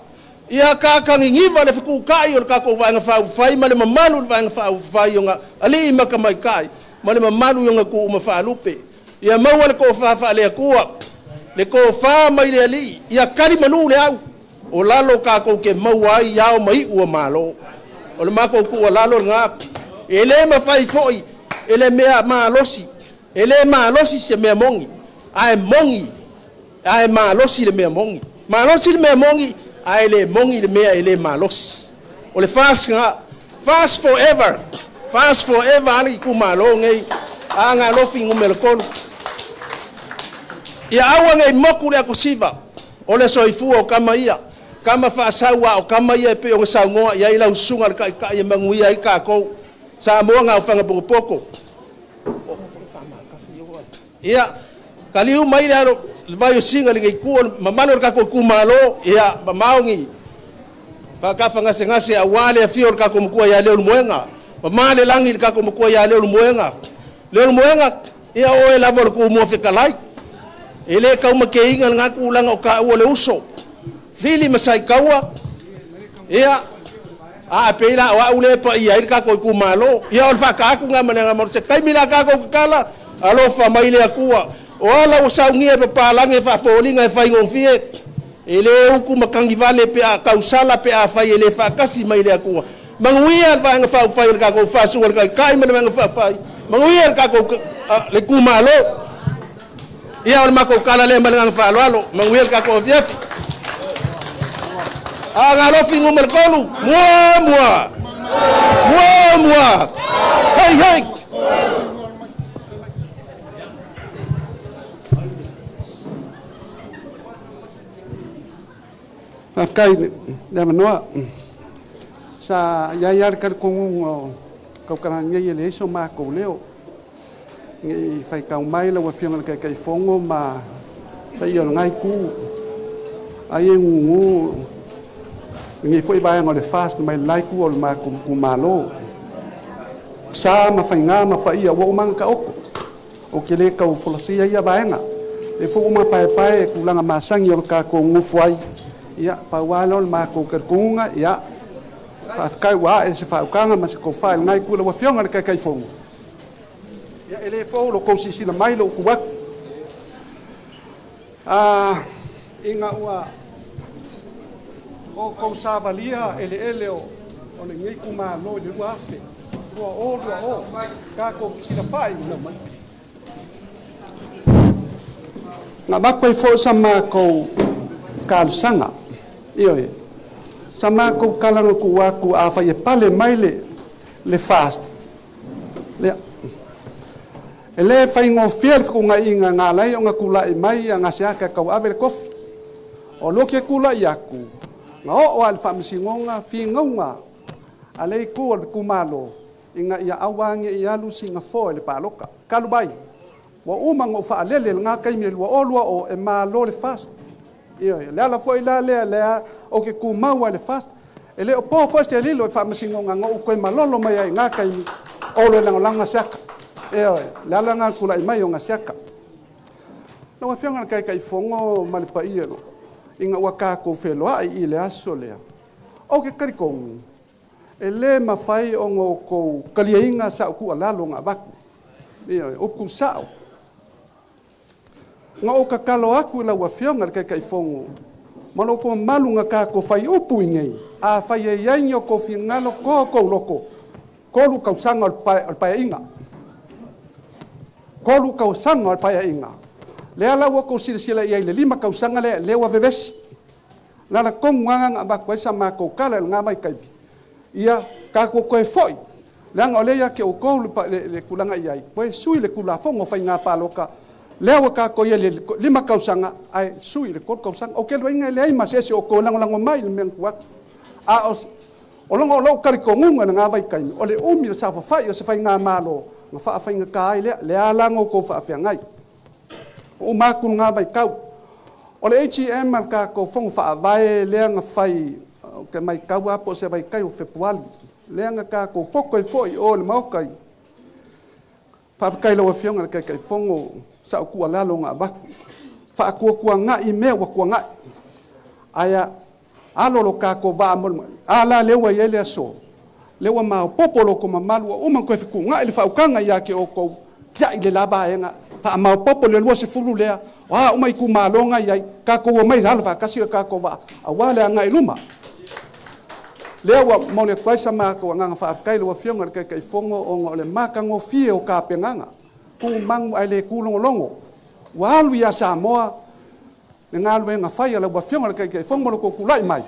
ia ka ngiva le ku kai or kako vanga fa ufai male manu vanga fa ufai nga ali maka mai kai male manu nga ku uma fa lupe ia maua le ko fa le kua le ko fa mai le ali ia kali manu le au o lalo ka ko ke maua ia o mai ua malo o le mako ku lalo nga ele ma fai foi ele mea malosi ele malosi se mea mongi ai malosi le mea mongi malosi le mea mongi ai le mongi le mea ele malosi o le fast forever ali ku malo ngai anga lofi ngumel kolu ia awa ngai moku le akusiva o le soifu o kama ia kama fa sawa o kama ia pe o saungoa ia ila usunga le kai kai manguia i ka ko Samoa nga fanga poko ia kaliu mai le vai o singa le ku mamalo ka ko kumalo ia maungi fa ka fanga sengase awale afio ka ko mkua ya leo muenga mamale langi ka ko mkua ya leo muenga ia o e lava ko mo fekalai ele ka uma ke inga nga ku langa o ka o le uso fili masai kaua ia a peila wa ule pa ia ka ko ku malo ia o fa ka ku nga mananga mo se kai mina ka ko kala ALOFA mai le akua o ala o saungia pe palange fa folinga e fai ngofie ele uku makangi vale pe a kausala pe a fai ele fa kasi mai le akua manguia va nga fa fai ka ko fa su ka kai mana fa fai manguia ka ko le ku malo ia o mako kala le malanga fa alo manguia ka ko viefi Aana Alofi ngoma kolu. Mua. Hey. Kai da manoa sa ya kar kongu kau kana ngai le so ma ko leo ngai fai kau mai la wa fianga kai fongo ma pai yo ngai ku ai ngu ngai foi ba ngole fast mai lai ku ol ma ku malo sa ma fai nga ma pai wo mang ka o kele kau folosia ya baenga e fo ma pai ku langa masang yo ka ko ngu foi ia paualo ma ko kerkunga ia kai wa e se fa kanga ma se ko fa ngai ku wa fionga kai fongo ia ele fo lo ko si na mai lo ku wa inga wa o ko sa valia ele o le ngai ku ma lo le wa fe o ka ko si na fa na mai na ba ko fo sama ko kalsanga Ioi. Sama ko kalang ko aku afa ye pale mai le fast. Le ele fai ngo fiel ko nga inga nga lai nga kula mai nga sia ka ko ave kof. O lo ke kula yaku. Nga o al fam singonga fingonga. Ale ku al kumalo. Inga ya awange ya lu singa fo le paloka. Kalubai. Wa umang o fa lele nga kai mi wa o e ma lo le fast. Ia le ala foi la le o ke ku mau le fast ele o po fast ele lo fa masingo nga o ko malolo mai ai nga kai o le langa saka ia le ala nga kula mai o nga saka no fianga kai fongo mal pa ia no inga waka ko Feiloaiga le aso le o ke karikong ele mafai o ngo ko kaliinga sa ku alalo nga baku ia o ku sao nga o kakalo aku la wa fionga kai fongo malo ko malu nga ka ko fai upu ngei a fai yainyo ko fingalo ko loko ko lu ka sanga al pa inga ko lu ka sanga al pa inga le ala wo ko sila ia le lima ka sanga le wa bebes la kong nga ba ko sama ko kala nga mai kai ia ka ko foi lang ole ya ke o ko le kulanga ia ko sui le kula fongo fai nga paloka lewa ka ko ye lima kausanga ai sui le ko kausanga o ke lo inga le ai ma se o ko lango mai le men kuat a o longo lo kari ko ngunga nga vai kai o le umi sa fa fai se fai nga malo nga fa fai nga kai le alango ko fa fa ngai o ma ku nga vai kau o le HM ka ko fong fa vai le nga fai ke mai kau a po se vai kai o februari le nga ka ko poko foi o le mau kai fa kai lo fiong kai fongo sa ku alalo nga baku fa ku nga I me wa ku nga aya alo lo ka ko va mo ala le wa yele so le wa ma popolo ko mamalu o man ko ku nga ile fa ukanga ya ke o ko tia ile la ba nga fa ma popolo le se fulu le wa o mai ku malonga ya ka ko mai hal fa kasi ka ko va awale nga iluma le wa mo le kwa sama ko nga fa kai lo fiong kai fongo o le maka ngo fie o ka penganga ku mang ai le ku longo walu ya Samoa ngalu nga fai la ba fiong kai fongo ko ku lai mai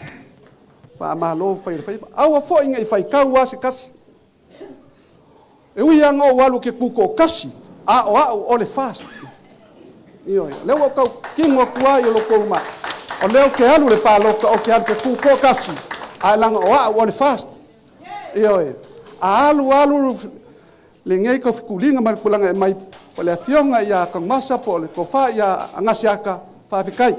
fa ma lo fai awa fo inga fai ka wa se kas e wi ngo walu ke ku ko kasi o le fast io le wa ka kingo kwa yo lo ko ma o le ke alu le PALOTA o ke al ke ku ko kasi a lang o le fast io alu le ngai ko kulinga mar kulanga mai o le fionga ya ka masa po le ko fa ya ngasiaka fa fikai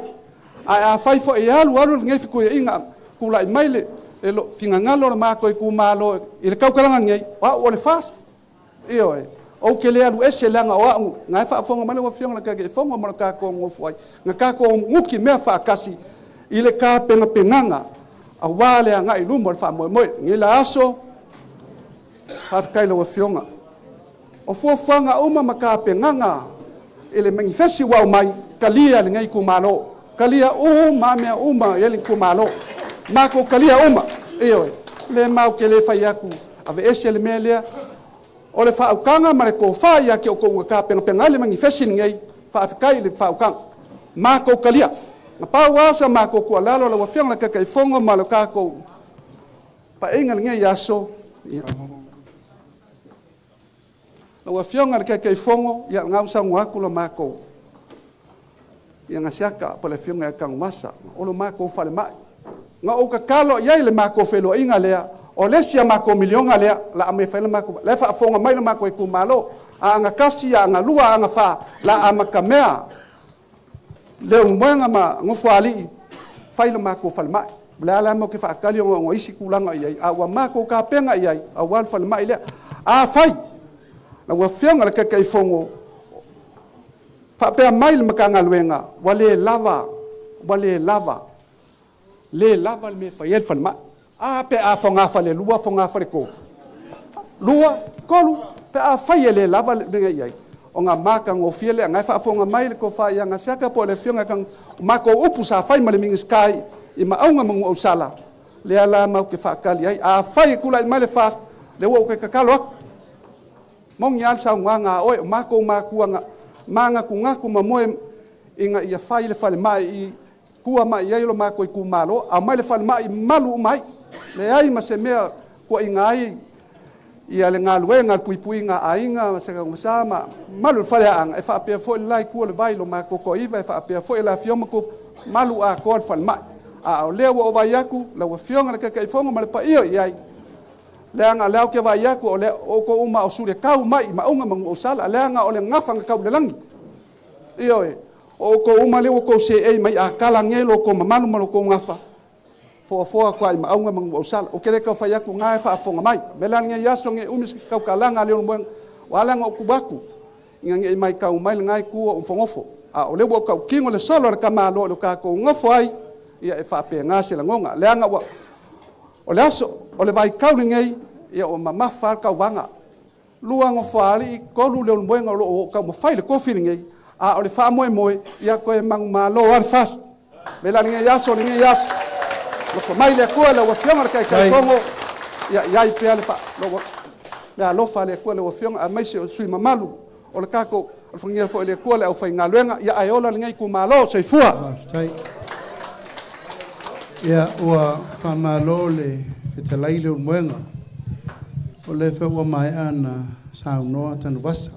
a fai fo e alu ngai fiku inga kula mai le lo finga ngalo ma ko ku malo ile ka kulanga ngai o le fast io o ke le alu ese langa o ngai fa fonga mai le fionga ka ke fonga mar ka ko ngofoi nga ka ko nguki me fa kasi ile ka penganga a wale ngai lumo fa mo ngila aso fa kai lo fionga o fofanga uma maka penganga ele manifesti wa mai kalia ngai kumalo kalia uma me uma ele kumalo mako kalia uma io le mau ke le faiaku ave ese le melia o le fa ukanga mare ko fa ya ke ko ka pengale manifesti ngai fa kai le fa ukanga mako kalia nga paua sa mako ko lalo la wafiang la kai fongo malo ka ko pa ingal nge yaso la wafiang la kai fongo ya ngau sa ngwa ku la mako ya ngasiaka pa le fiang kang masa o lo mako fale mai nga o ka kalo ya le mako Feiloaiga lea o le sia mako milionga lea la ame fele mako le fa fonga mai le mako ku malo a nga kasi ya nga lua nga fa la amakamea le mwenga ma ngofali faile mako falma la la mo ke fa kali ngo isi kulanga ai a wa mako ka penga ai a wal falma ile a fai la wa fianga le kai fongo fa pe mai le makanga luenga wale lava le me fa yel falma a pe a fonga fale lua fonga fale ko lua kolu pe a fai le lava le ai o nga maka ngofiele nga fa fonga mai ko fa ya nga saka po le fianga kang mako upu sa fai male ming sky i ma aunga mo usala le ala ma ke fa kali ai a fai kula mai le fa le wo ke kakalo mong yal sa nga oi mako nga manga ku nga ku mamoe inga ia fai le fale mai i kua mai ia lo mako ku malo a mai le fale mai malu mai le ai ma se mea ko inga ai ia le ngalue ngal pui nga ainga sa sama malu fale ang e fa pe fo lai ku le vai lo ma ko iva e fa pe fo la fioma ko malu a ko fal ma a le wo va yaku la wo fiona ke kai fonga mal pa io ia le anga le ke va yaku o le o ko uma o sure kau mai ma unga mang o sala le anga o le ngafanga kau le langi io e o ko uma le ko se e mai a kala ngelo ko mamalu malo ko ngafa fo kwa ma aunga mang usala o kere ka faya ku ngai fa fonga mai belang nge yaso nge umis ka kalanga le mbong wala ngo kubaku nge mai ka mai ngai ku o fongofo a o le bo ka kingo le solo ka malo lo ka ko ngofo ai ia e fa pe ngase la ngonga le anga o le aso o le vai ka nge ia o mama fa ka wanga lua ngo fali ko lu le mbong o ka mo fai le ko feeling nge a o le fa moe ia ko e mang malo ar fast belang nge yaso lo mai le ko le wafianga kai kongo ya i pe le fa lo le ALOFA le ko le wafianga a mai se sui mamalu o le kako o fangia fo le ko le au fai ngaluenga ya ai ola ngai ku malo se fua ya wa fa malo le te lai le mwenga o le fa wa mai ana sa no TANUVASA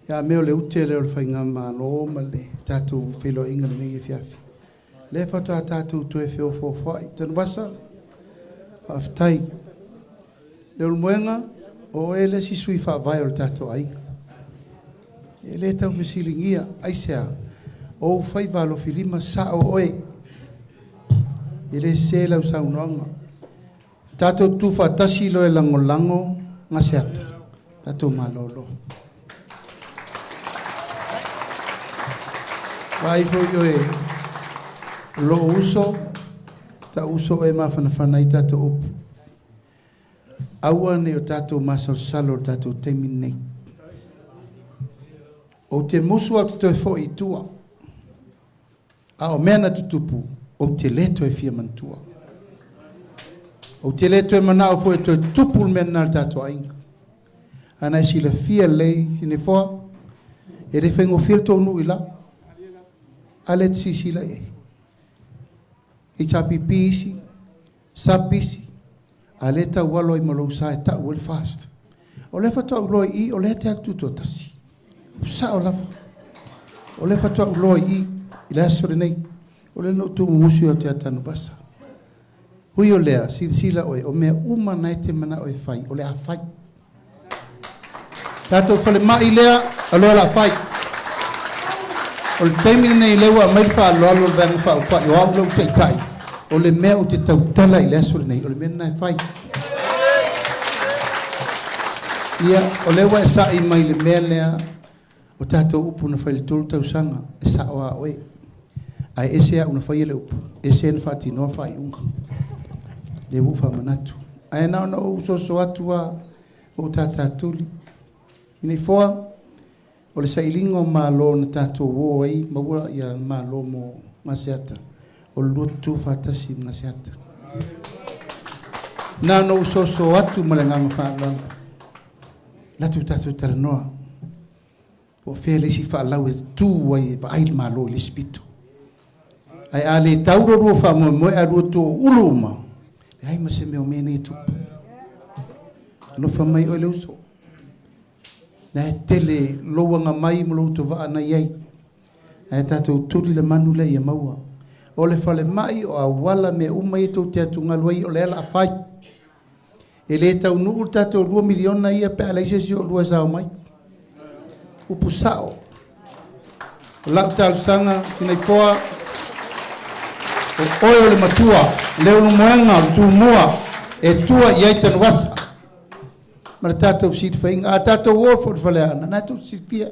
ya me le utele o fai ngamalo male Tatou Feiloaiga le fiafi le fata Tatou tu e feo fo TANUVASA aftai le mwenga o ele si sui fa vai o Tatou Aiga ele tau fesilingia aisea o fai valo filima sa o oe ele se la usa unonga Tatou tu fa tasi lo e lango ngasiata Tatou malolo vai fo yo e lo uso ta uso e ma fana i Tatou upu aua ne o Tatou masal salo Tatou teminei o te musu atu te fo i tua a o mena tutupu o te leto e fia mantua o te leto e mana o fo e to tupu mena Tatou Aiga ana si la fia lei sine fo e re fengo filto nu ila ale si la e i chapi pisi sapisi ale ta walo i malo sa ta wel fast o le fato lo i o le te tuto tasi sa o la o le fato lo i la sore nei o le no tu musi o te TANUVASA hui o lea sila o me uma nai te mana o e fai o le a fai tato fale mai lea o le la fai o le taimina nei lewa mai fa alo vang fa o au lo te tai o le mea o te tautala i le asore nei o le mea nai fai ia o lewa e sa i mai le mea lea o Tatou upu na fai le tolu tausanga e sa o a oe ai ese a una fai le upu ese na fati no fai unga le ufa manatu ai na ona o so atu a o tatatuli ini foa o le sailingo malo na Tatou wo ai maua ia malo mo AGASEATA o lutu fatasi AGASEATA na no so atu malanga fa la tu Tatou taranoa o fele si fa lau e tu ai vai malo le spito Ai a le tauro rua wha moe a rua tō ulu uma. Ai ma se meo mene e tupu. Alofa mai o le uso. Na e tele loanga mai mo lo to va na yai. Ai tatou tuli le manu le ia maua. O le fale mai o a wala me uma i tō te atunga luai o le ala a whai. E le tau nuu tatou 2 miliona ia pe ala ise si o lua sao mai. Upu sao. O lau talu sanga sinai poa. O oe o le matua. Leo no moenga o tu mua. E tua iai TANUVASA. Ma tatou sit whainga. A tatou wolfo le fale ana. Nā tau sit fia.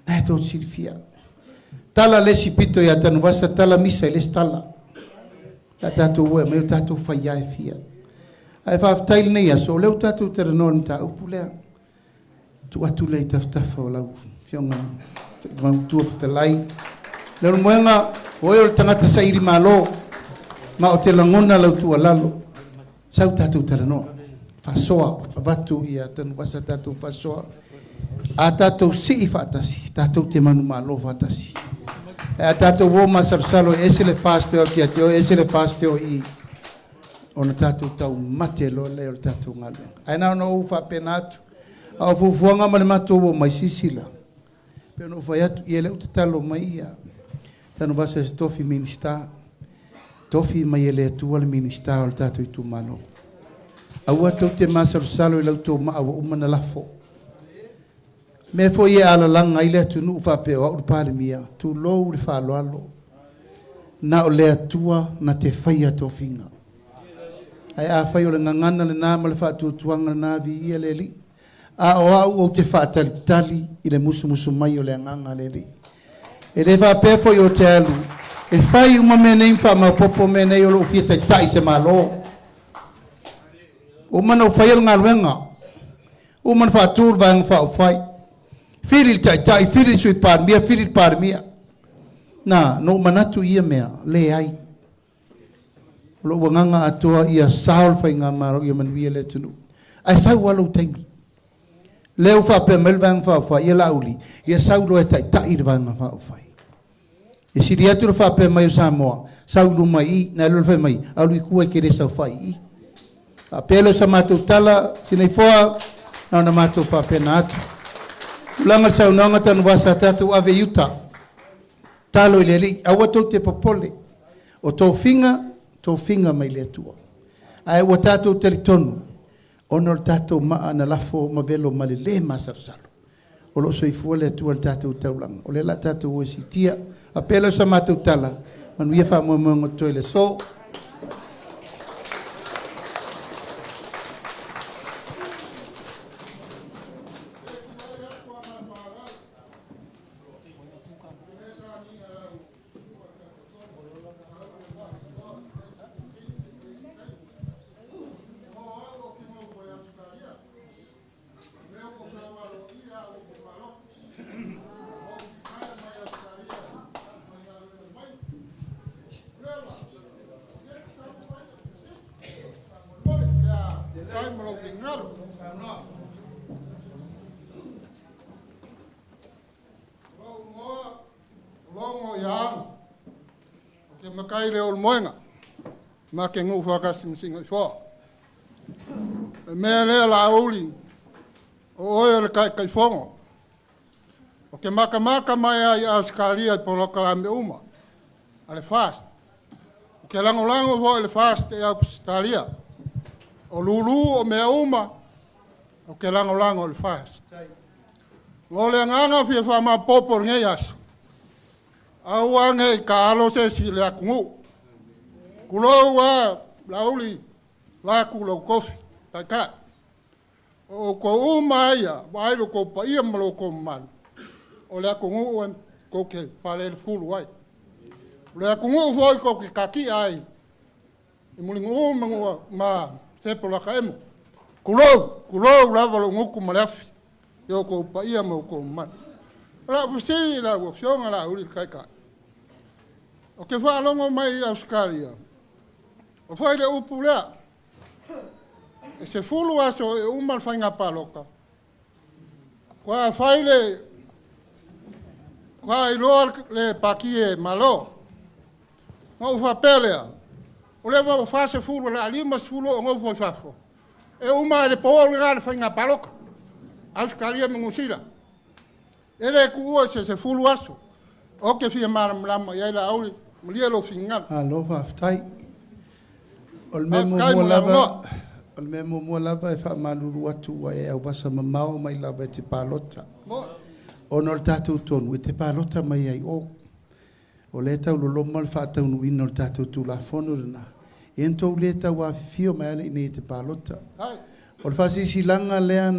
Nā tau sit fia. Tala lesi pito ia TANUVASA. Tala misa i les tala. Ta tatou ue. Meo tatou whaia e fia. Ai whaftaili nei aso. Leo tatou tera noa ni ta upu lea. Tu atu lei taftafa o lau. Fionga. Tua whatalai. Leo moenga. Oe o le tangata sairi malo. Ma o te langona lau tua lalo. Sau tatou tera noa. Fasoa. Abatu ia TANUVASA tatou fasoa. A tatou si i whaatasi. Tatou te manu malo whaatasi. A tatou wo masarasalo. Ese le faste o tia teo. Ese le faste o i. Ona tatou tau mate lo le o tatou ngaluenga. Aina ona ufa penatu. A o fufuanga ma le matou o mai sisila. Peno ufa yatu i ele utatalo mai ia. TANUVASA se tofi minista. Tofi mai ele atua le minista o le tatou Itumalo. Aua tau te masarasalo i lau tau maa wa umana lafo. Me fo ia ala langa i le atunu ufa pe o auru pale mia. Tu lou le whaalo alo. Na o le atua na te whaia tofinga. Ai a whai o le ngangana le nāma le whaatuatuanga le nāvi ia le li. A o au o te whaatalitali i le musu mai o le nganga le li. E le whapefo i o te alu. E whai uma menei whaamapopo menei o lo fia tai se malo. O mana o whai al ngā luenga. O mana whaatūr vanga whai. Whiri tai, whiri sui pārmia, whiri pārmia. Nā, no manatu ia mea, le ai. Lo wanganga atua ia saul fai ngā maro ia manuia le tunu. Ai sau walau taimi. Leo whape melvang whawhai ia lauli. Ia sau loe tai le vanga whawhai. E siri atu lo whape mai o Samoa. Sau LUMANA'I, nai lo whai mai. Alu i kua kere sau whai i. A pelo sa mātou tala, sinai whoa, nao na mātou whape na atu. Ulanga sau naonga TANUVASA tatou ave yuta. Talo i le li, awa tau te popole. O tau finga mai le atua. Ai wa tatou teritonu. Ono le tatou maa na lafo mabelo male le masarasalo. O lo soifua le atua le tatou taulanga. O le la tatou o sitia. A pelo sa mātou tala. Manuia wha mua toi le so. Longo yang ke makai le ol moenga ma ke ngu fa sim singa fo me le la uli o le kai fongo o ke maka mai ai askalia por lo kalambe uma ale fast o ke lango vo le fast e askalia o lulu o me uma o ke lango le fast o le nganga fi fa ma popor ngeyas awange kalo se si le akungu kulo wa lauli la kulo kofi taka o ko umaya vai lo ko pa ia malo ko man o le akungu en ko ke pale le fulu wai le akungu foi ko ke kaki ai e mulingo ma se pola kaemo kulo la valo nguku malafi yo ko pa ia mo ko man la fusi la wo fiona la uli kai o ke whaalongo mai Australia. O whaere upu lea. E se fulu aso e umal whainga paloka. Kua whaile, kua iloa le pakie malo. ngau fa pelea o le va fa se fulu la lima fulu o ngau fo fafo e uma le po le gal fa nga paloka aus kalia mengusila ele ku o se fulu aso o ke fi mara mlama ya la auli mlia lo finga ALOFA aftai ol memo mo lava ol memo mo lava e fa malulu atu wa e au basa mamao mai lava te palota onol tatou tonu te palota mai ai o le tau lo mal fa tau no ino tatou tu la fono na ento le tau wa fio mai ale nei te palota o fa si langa le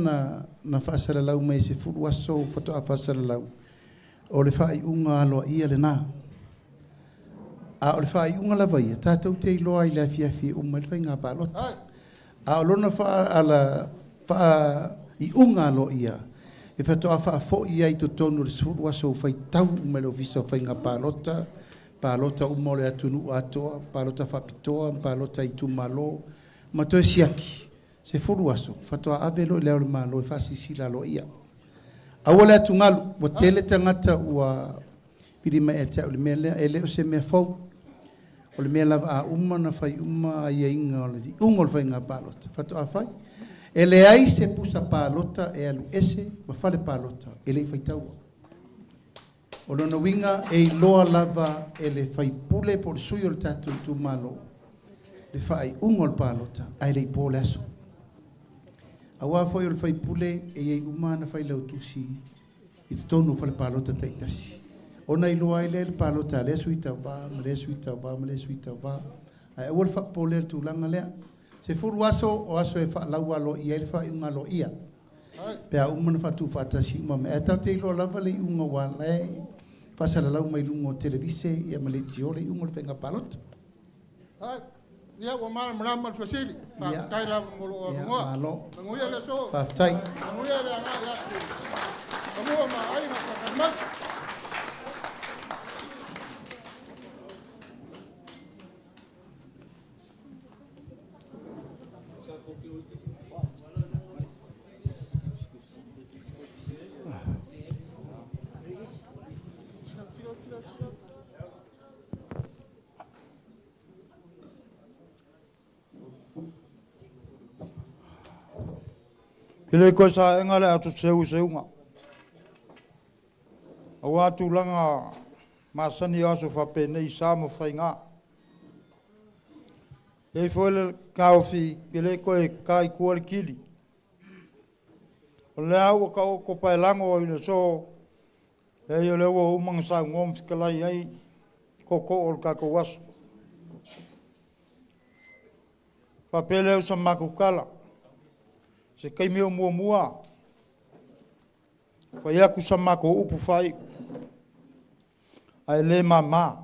na fa sala lau mai se fu waso foto a fa sala lau o le fa i unga alo ia le na a o le fa i unga la vai tatou te loa i le fia fia umma le fa nga palota a lo na fa ala fa i unga alo ia e fa to fa fo ia i to tonu le fu waso fa tau me lo viso fa nga palota palota umma le atunu ato palota fa pitoa palota Itumalo ma to siaki se fu waso fa to avelo le o malo fa sisila lo ia awala tungalu o tele tangata ua pidi mai e te o le mele ele o se me fau o le mele a umma na fai umma ia inga o le ungol fai nga palota fato a fai ele ai se pusa palota e alu ese ma fale palota ele fai tau o lona winga e loa lava ele fai pule por suyo le tatu Itumalo le fai ungol palota ai le pole aso awa foi o fai pule e ei umana fai lau tusi i tonu fai palota taitasi ona i loa ile palota le suita ba le suita ba le suita ba ai ol fa pole tu langa le se furu aso o aso e fa lau alo ia le fa unga lo ia pe a umana fa tu fa tasi ma me ta te lo lava le unga wa le fa sala lau mai lungo televise ia ma le tiole unga le nga palota ya wa mara mrama fasili fa kai la molo ngoa ngoia le so fa tai ngoia le nga ya SAMOA ma ai na kakmat Ile ko sa ngale atu seunga. Awa tu langa masani aso fa pene i samo fainga. E foi kaufi ile ko e kai ko kili. Le au ko pa lango ile so e yo le wo mang sa ngom skala ai ko ol ka ko was. Fa pele sa makukala. Se kai meo mua fa ia ku sama ko upu fai ai le mama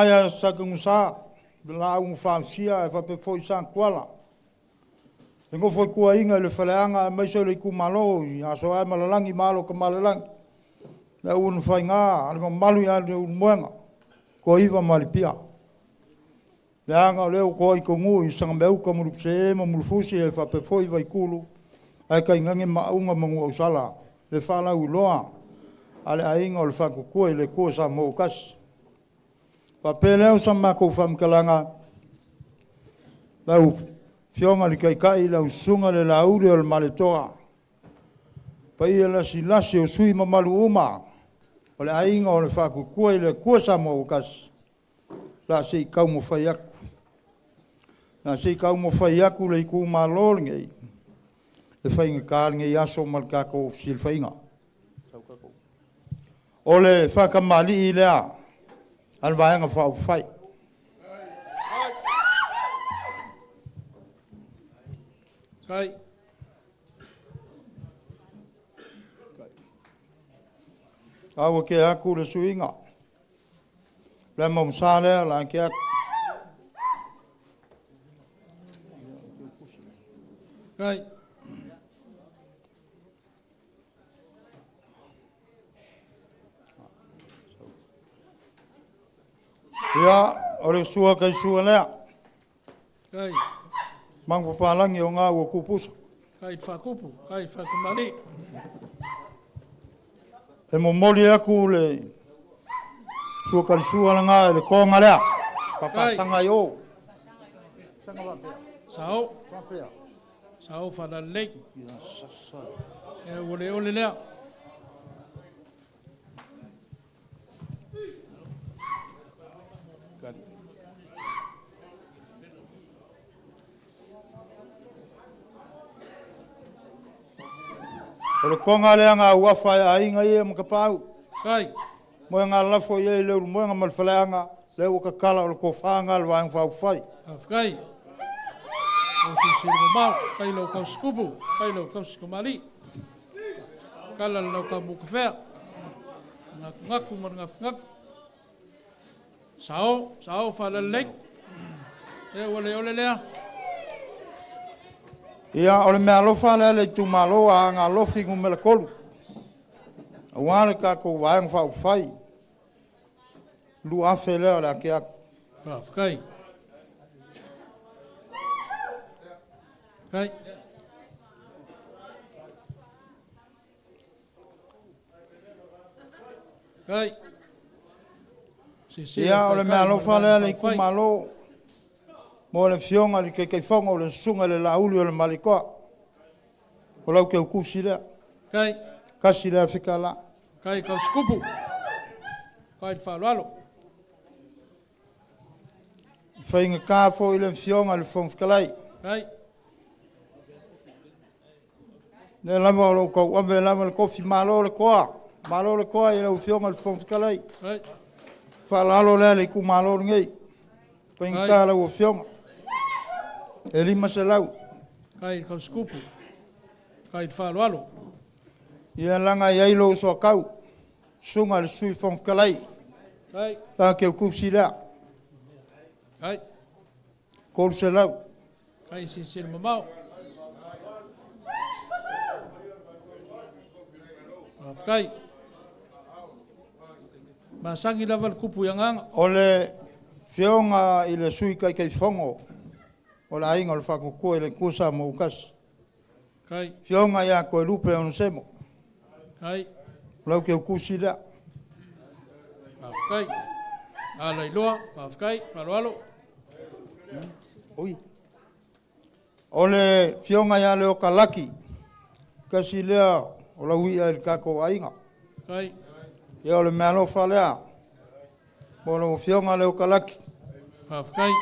ya sa ku sa la un fa sia fa pe foi san kwala ngo foi ku inga le falaanga mai so le ku malo ya so ai malalangi malo ko malalangi la un fa nga al malu ya le un moanga ko iva malipia Leanga leo koi ko ngui sanga meu ka mulu se mo mulu fusi e fa pe foi vai kulu ai kai ngange maunga mangu sala le fala uloa ale ainga le fa ko le ko sa mo kas pa pele o sama ko fam kalanga lau fionga li kai lau sunga le lauri o le maletoa pa ia la silasi o sui mamalu uma o le ainga o le fa ko le ko sa mo kas la se kau mo fai aku na se kau mo fai aku le ku malol ngai e fai ngai ngai aso mal ka ko sil fai nga ole fa ka mali ile al vai nga fa fai kai awo ke aku le suinga le mom sale la ke kai ya ore sua kai sua le kai mang papalang yo nga wo kupus kai fa kupu kai fa kumali e mo moli aku le Sua karisua la ngā le konga lea. Ka whasanga i o. Sanga wapea. Sao. Wapea. Sao whala lei. E ole ole lea. O le konga lea ngā uawhai a inga i e makapau. Kai. Moe ngā lafo i e leo moe ngā malwhaleanga leo ka kala o le kofanga le waang whau whai. Kai. O si sirma mau. Kai lau kau skupu. Kai lau kau skumali. Kala lau kau mukawhea. Ngaku mar ngaf. Sao. Sao whala lei. E ole lea. Ia, o le mea alofa lea le Itumalo Aana Alofi ngumela kolu. Awale ka ko waang whau whai. Lu afe lea le ake aku. Kai. Kai. Kai. Ia, o le mea alofa lea le Itumalo. Mo le fionga li kei whonga o le sunga le lauli o le malikoa. O lau ke ukusi lea. Kai. Kasi lea whika la. Kai kau skupu. Kai whalalo. Whainga kāfo i le fionga le whongwhikalai. Kai. Ne lama o lau kau ame lama le kofi malo le koa. Malo le koa i lau fionga le whongwhikalai. Kai. Whalalo lea le iku malo ngei. Whainga kā lau o fionga. E lima se lau. Kai kau skupu. Kai whalalo. Ia langa i ailo so kau. Sunga le sui whongwhikalai. Kai. Tā ke ukusi lea. Kai. Kolu se lau. Kai si sirma mau. Kai. Masangi lava le kupu yang anga. O le fionga i le sui kai whongo. O la inga o le whakukua i le kusa mo ukasi. Kai. Fionga ia koe lupe o nsemo. Kai. Lau ke ukusi lea. Kai. Ala iloa. Kai. Whalalo. Oi. O le fionga ia le o kalaki. Kasi lea o la uia il kako ainga. Kai. Ia o le mea alofa lea. O le fionga le o kalaki. Kai.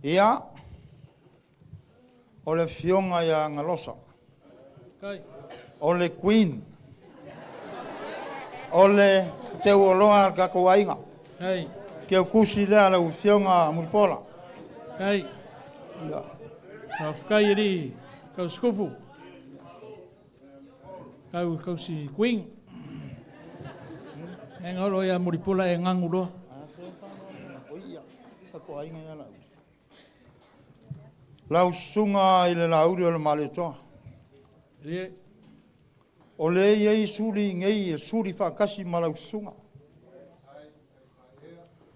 Ia. O le fionga ia ngalosa. Kai. O le queen. O le te uoloa al kako ainga. Kai. Ke o kusi lea le fionga muripola. Kai. Ia. Kai eri kau skupu. Kau si queen. E ngaro ia muripula e ngangulo. Oia. Kako ainga ia lau. Lau sunga i le lauri o le maletoa. Rie. O le iei suri ngei e suri whakasi malau sunga.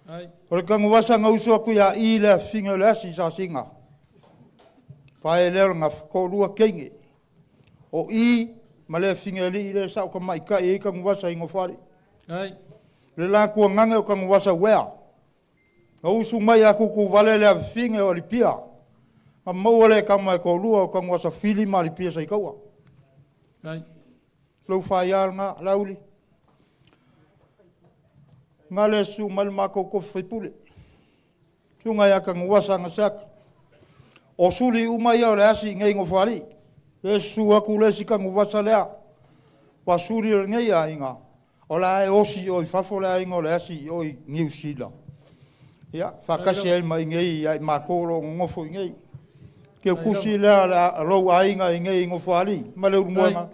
Ai. O le kanguwasa ngausu aku ia i le whinga o le asi sa singa. Pae leo ngā whakorua kenge. O i ma le whinga li i le sao ka maika i kanguwasa ingo whare. Ai. Le la kua ngange o kanguwasa wea. Ngausu mai aku ku vale le whinga o li pia. Ma maua le kama e korua o kanguwasa fili ma li pia sa ikaua. Ai. Lau whaiar ngā lauli. Ngā le su mal mako ko whaipule. Tunga ia kanguwasa ngasaka. O suli umai au le asi ngai ngo whari. Le su aku le si kanguwasa lea. Wa suli o ngai a inga. O la e osi o i whafo lea inga o le asi o i New Zealand. Ia, whakasi ai mai ngai ai makoro ngofo i ngai. Ke o kusi lea la rou a inga i ngai ngo whari. Ma le urumuanga.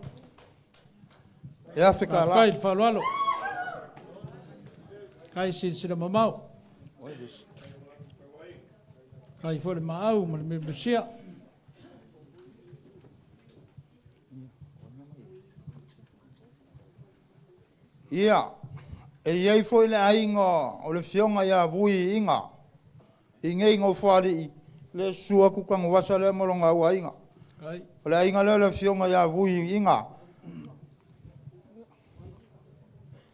Ia whika la. Kai whalalo. Kai sira mamau. Kai fore maau ma me besia. Ia, e iei foi le ainga o le fionga ia vui inga. I ngei ngo whari le sua kukangu wasa le molonga ua inga. O le inga leo le fionga ia vui inga.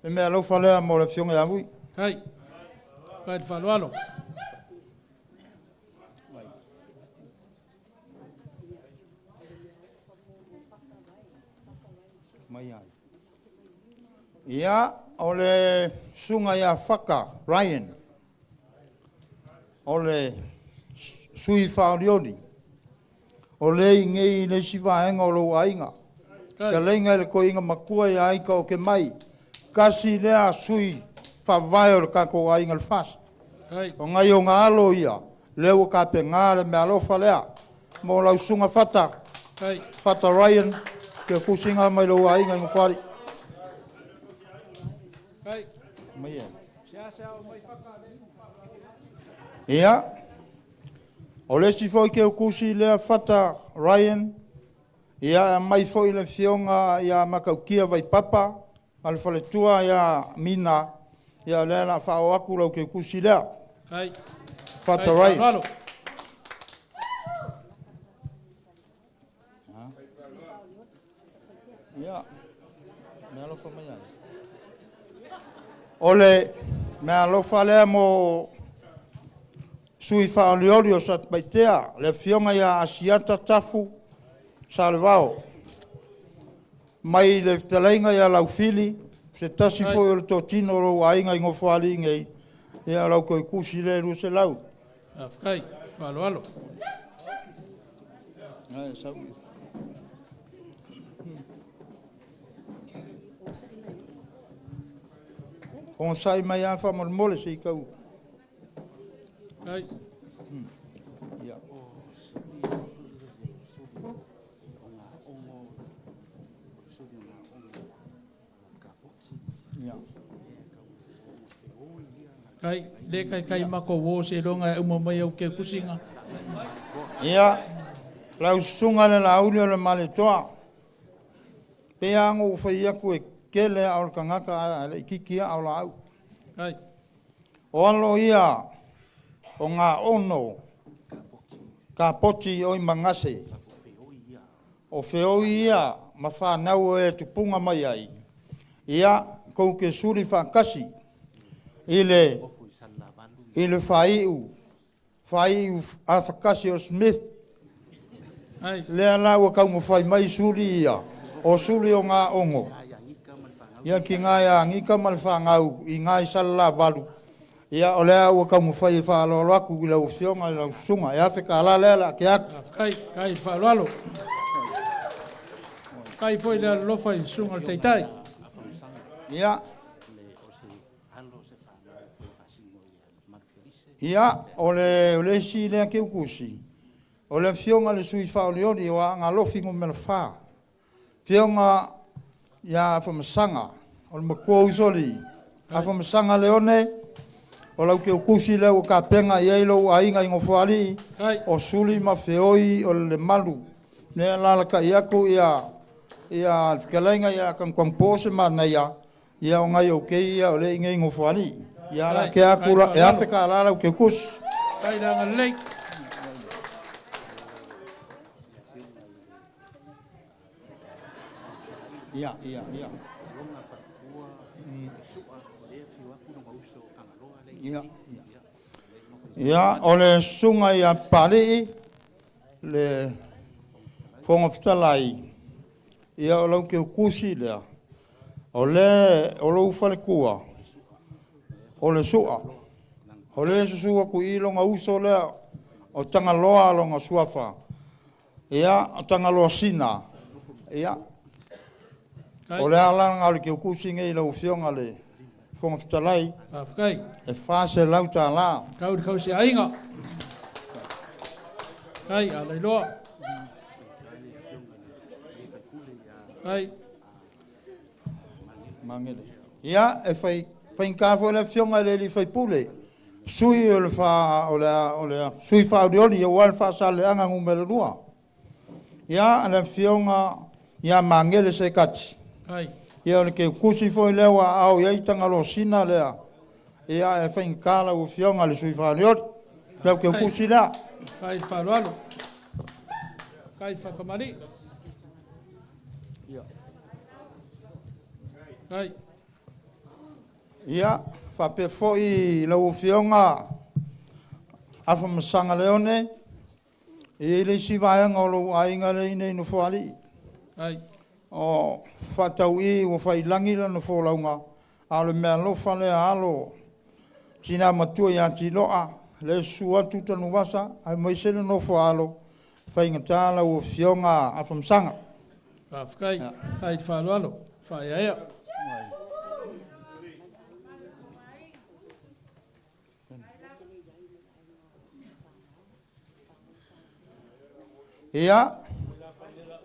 E mea alofa lea mo le fionga ia vui. Kai. Kai whalualo. Mai ai. Ia, o le sunga ia whaka, Ryan. O le sui whaorioni. O le ngei le siwaenga o lo ainga. Ka lenga le ko inga makua ia aika o ke mai. Kasi lea sui whawai o le kako ainga le fast. O ngai o ngā alo ia. Leo ka pe ngā le me alofa lea. Mo lau sunga whata. Whata Ryan. Ke kusinga mai lo ainga inga whari. Mai e. Ia. O le si foi ke o kusi lea whata Ryan. Ia mai foi le fionga ia makaukia vai papa. Ale fale tua ia mina. Ia lea la whao aku lau ke kusi lea. Whata Ryan. Ia. Me alofa mai ai. Ole me alofa lea mo sui whaoliori o sat paitea. Le fionga ia AGASEATA tafu salvao. Mai le taleinga ia lau fili. Se tasi foi o le totino ro ainga ingo whali ngei. Ia lau koe kusi le ru se lau. Afkai, alo alo. Ai, sau. On sai mai a fa mole se kau. Ai. Ya. Ya. Kai, le kai mako wo se ronga e uma mai au ke kusinga. Ya. Lau sunga le lauli o le maletoa. Pe ango fai aku e kele au kangaka le kikia au la au. Ai. O alo ia o ngā ono ka poti o i mangase. O feo ia ma whanau e tupunga mai ai. Ia kou ke suri whakasi i le whaiu a whakasi o Smith. Lea la ua kau mo whai mai suri ia o suri o ngā ongo. Ia ki ngā ia ngika mal whangau i ngā i sala walu. Ia o lea ua kau mo whai whaalo aku i lau fionga i lau sunga. Ia whika ala lea la ke aku. Kai whaalo. Kai foi le lofa i sunga teitai. Ia. Ia, o le si lea ke ukusi. O le fionga le sui whaoliori o Aana Alofi ngo mena wha. Fionga ia whamasanga. O le makua usoli. A whamasanga leone. O lau ke ukusi leo ka penga i eilo a inga ingo whaali. O suli ma feoi o le malu. Nea lalaka i aku ia whikalainga ia kan kwangpose mana ia. Ia o ngai o kei ia o le inga ingo whaali. Ia la ke aku la e Afrika la ke ukusi. Kai ranga lei. Ia. Ia, o le sunga ia pari le fonga fitalai. Ia o lau ke ukusi lea. O lau fale kua. O le sua. O le susua ku ilonga uso lea. O tangaloa longa suafa. Ia, o tangaloa sina. Ia. O le alanga o le ke ukusi ngei lau fionga le fonga fitalai. Afkai. E fase lau ta la. Kau se ainga. Kai alai loa. Kai. Mangele. Ia, e fai nkafo le fionga le li fai pule. Sui o le fa o le sui fa o dioli o wal fa sale anga ngumele lua. Ia, le fionga ia mangele se kati. Kai. Ia o ke kusi foi lewa au ia tangalo sina lea. Ia e fai nkala o fionga le sui fa o dioli. Le ke kusi la. Kai falualo. Kai whakamari. Kai. Ia, whape foi lau whionga afa masanga leone. E le si vaianga o lo ainga le nei no whali. Ai. O whatau I o whailangi la no wholaunga. Ale mea lofa le alo. Tina matua ia ti loa. Le sua tu TANUVASA. Ai maisele no whaalo. Whaingatala o whionga afa masanga. Whai. Ai whaaloalo. Whai aia. Ia,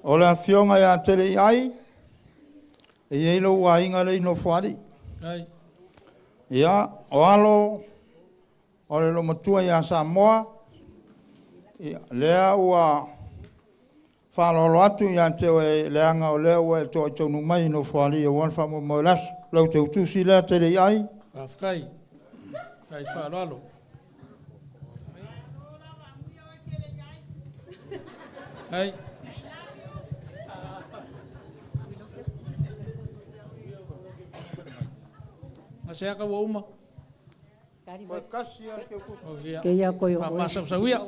o le whionga ia tere ai, e eilo ua inga lei no whari. Ia, o alo, o le lo matua ia SAMOA, ia, lea ua whalolo atu ia teo e leanga o lea ua e toa tonu mai no whari, e wan whamo mo lasu, lau te utusi lea tere ai. Kai. Kai whaaloalo. Hai. Aseaka wa uma. Koe kasi ar ke kusi. Ke ia koe o. Masau sauia.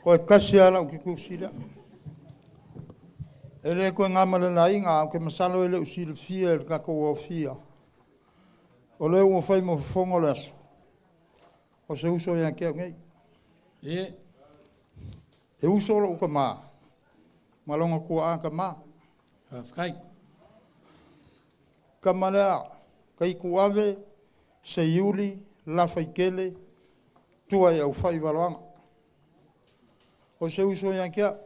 Koe kasi ar au ke kusi lea. Ele koe ngamale la inga, au ke masalo ele usile fia el kako o fia. O leo o whai mo whongo leso. O se uso ia kea ngei. Ie. E usoro uka maa. Malonga kua aka maa. Kai. Kamalea. Kai kuave. Se iuli. La whaikele. Tua e au whai waroanga. O se uso ia kea.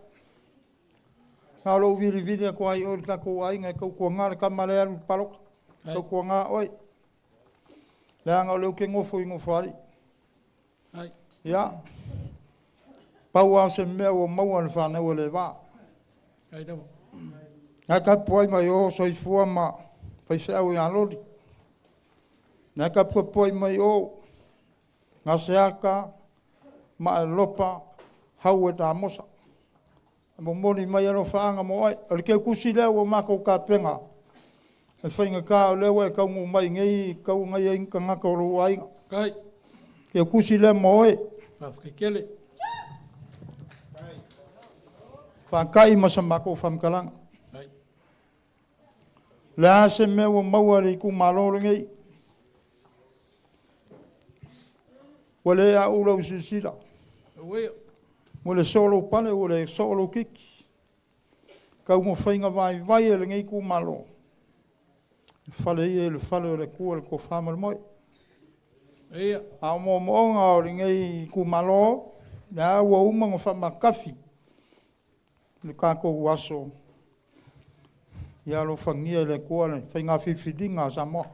Halo viri viri a kua i ori kako ainga. Kau kua ngare kamalea lu paloka. Kau kua ngā oi. Leanga o leo ke ngofo i ngofo ari. Ia. Pau au se mea o maua le whanau le wā. Nā ka puai mai o soifua ma whaiwhau i alori. Nā ka puai mai o AGASEATA ma ALOFA hau e tā mosa. Mo moni mai alo whaanga mo ai. Ori keu kusi leo o mako ka penga. E whainga ka o leo e kau ngu mai ngei kau ngai e inka ngaka o ro ainga. Kai. Keu kusi leo mo e. Whawhikele. Whakai masa mako whamkalanga. Lea se mea o mauari ku maloro ngei. Wale a ula usisira. Wale solo pale, wale solo kiki. Kau mo whainga vai e le ngei ku malo. Whale i e le whale o le kua le ko whamal moi. A mo moonga o le ngei ku malo. Lea ua umango whamakafi. Le kako waso. Ia lo whangia le kua le whainga whiwhiringa SAMOA.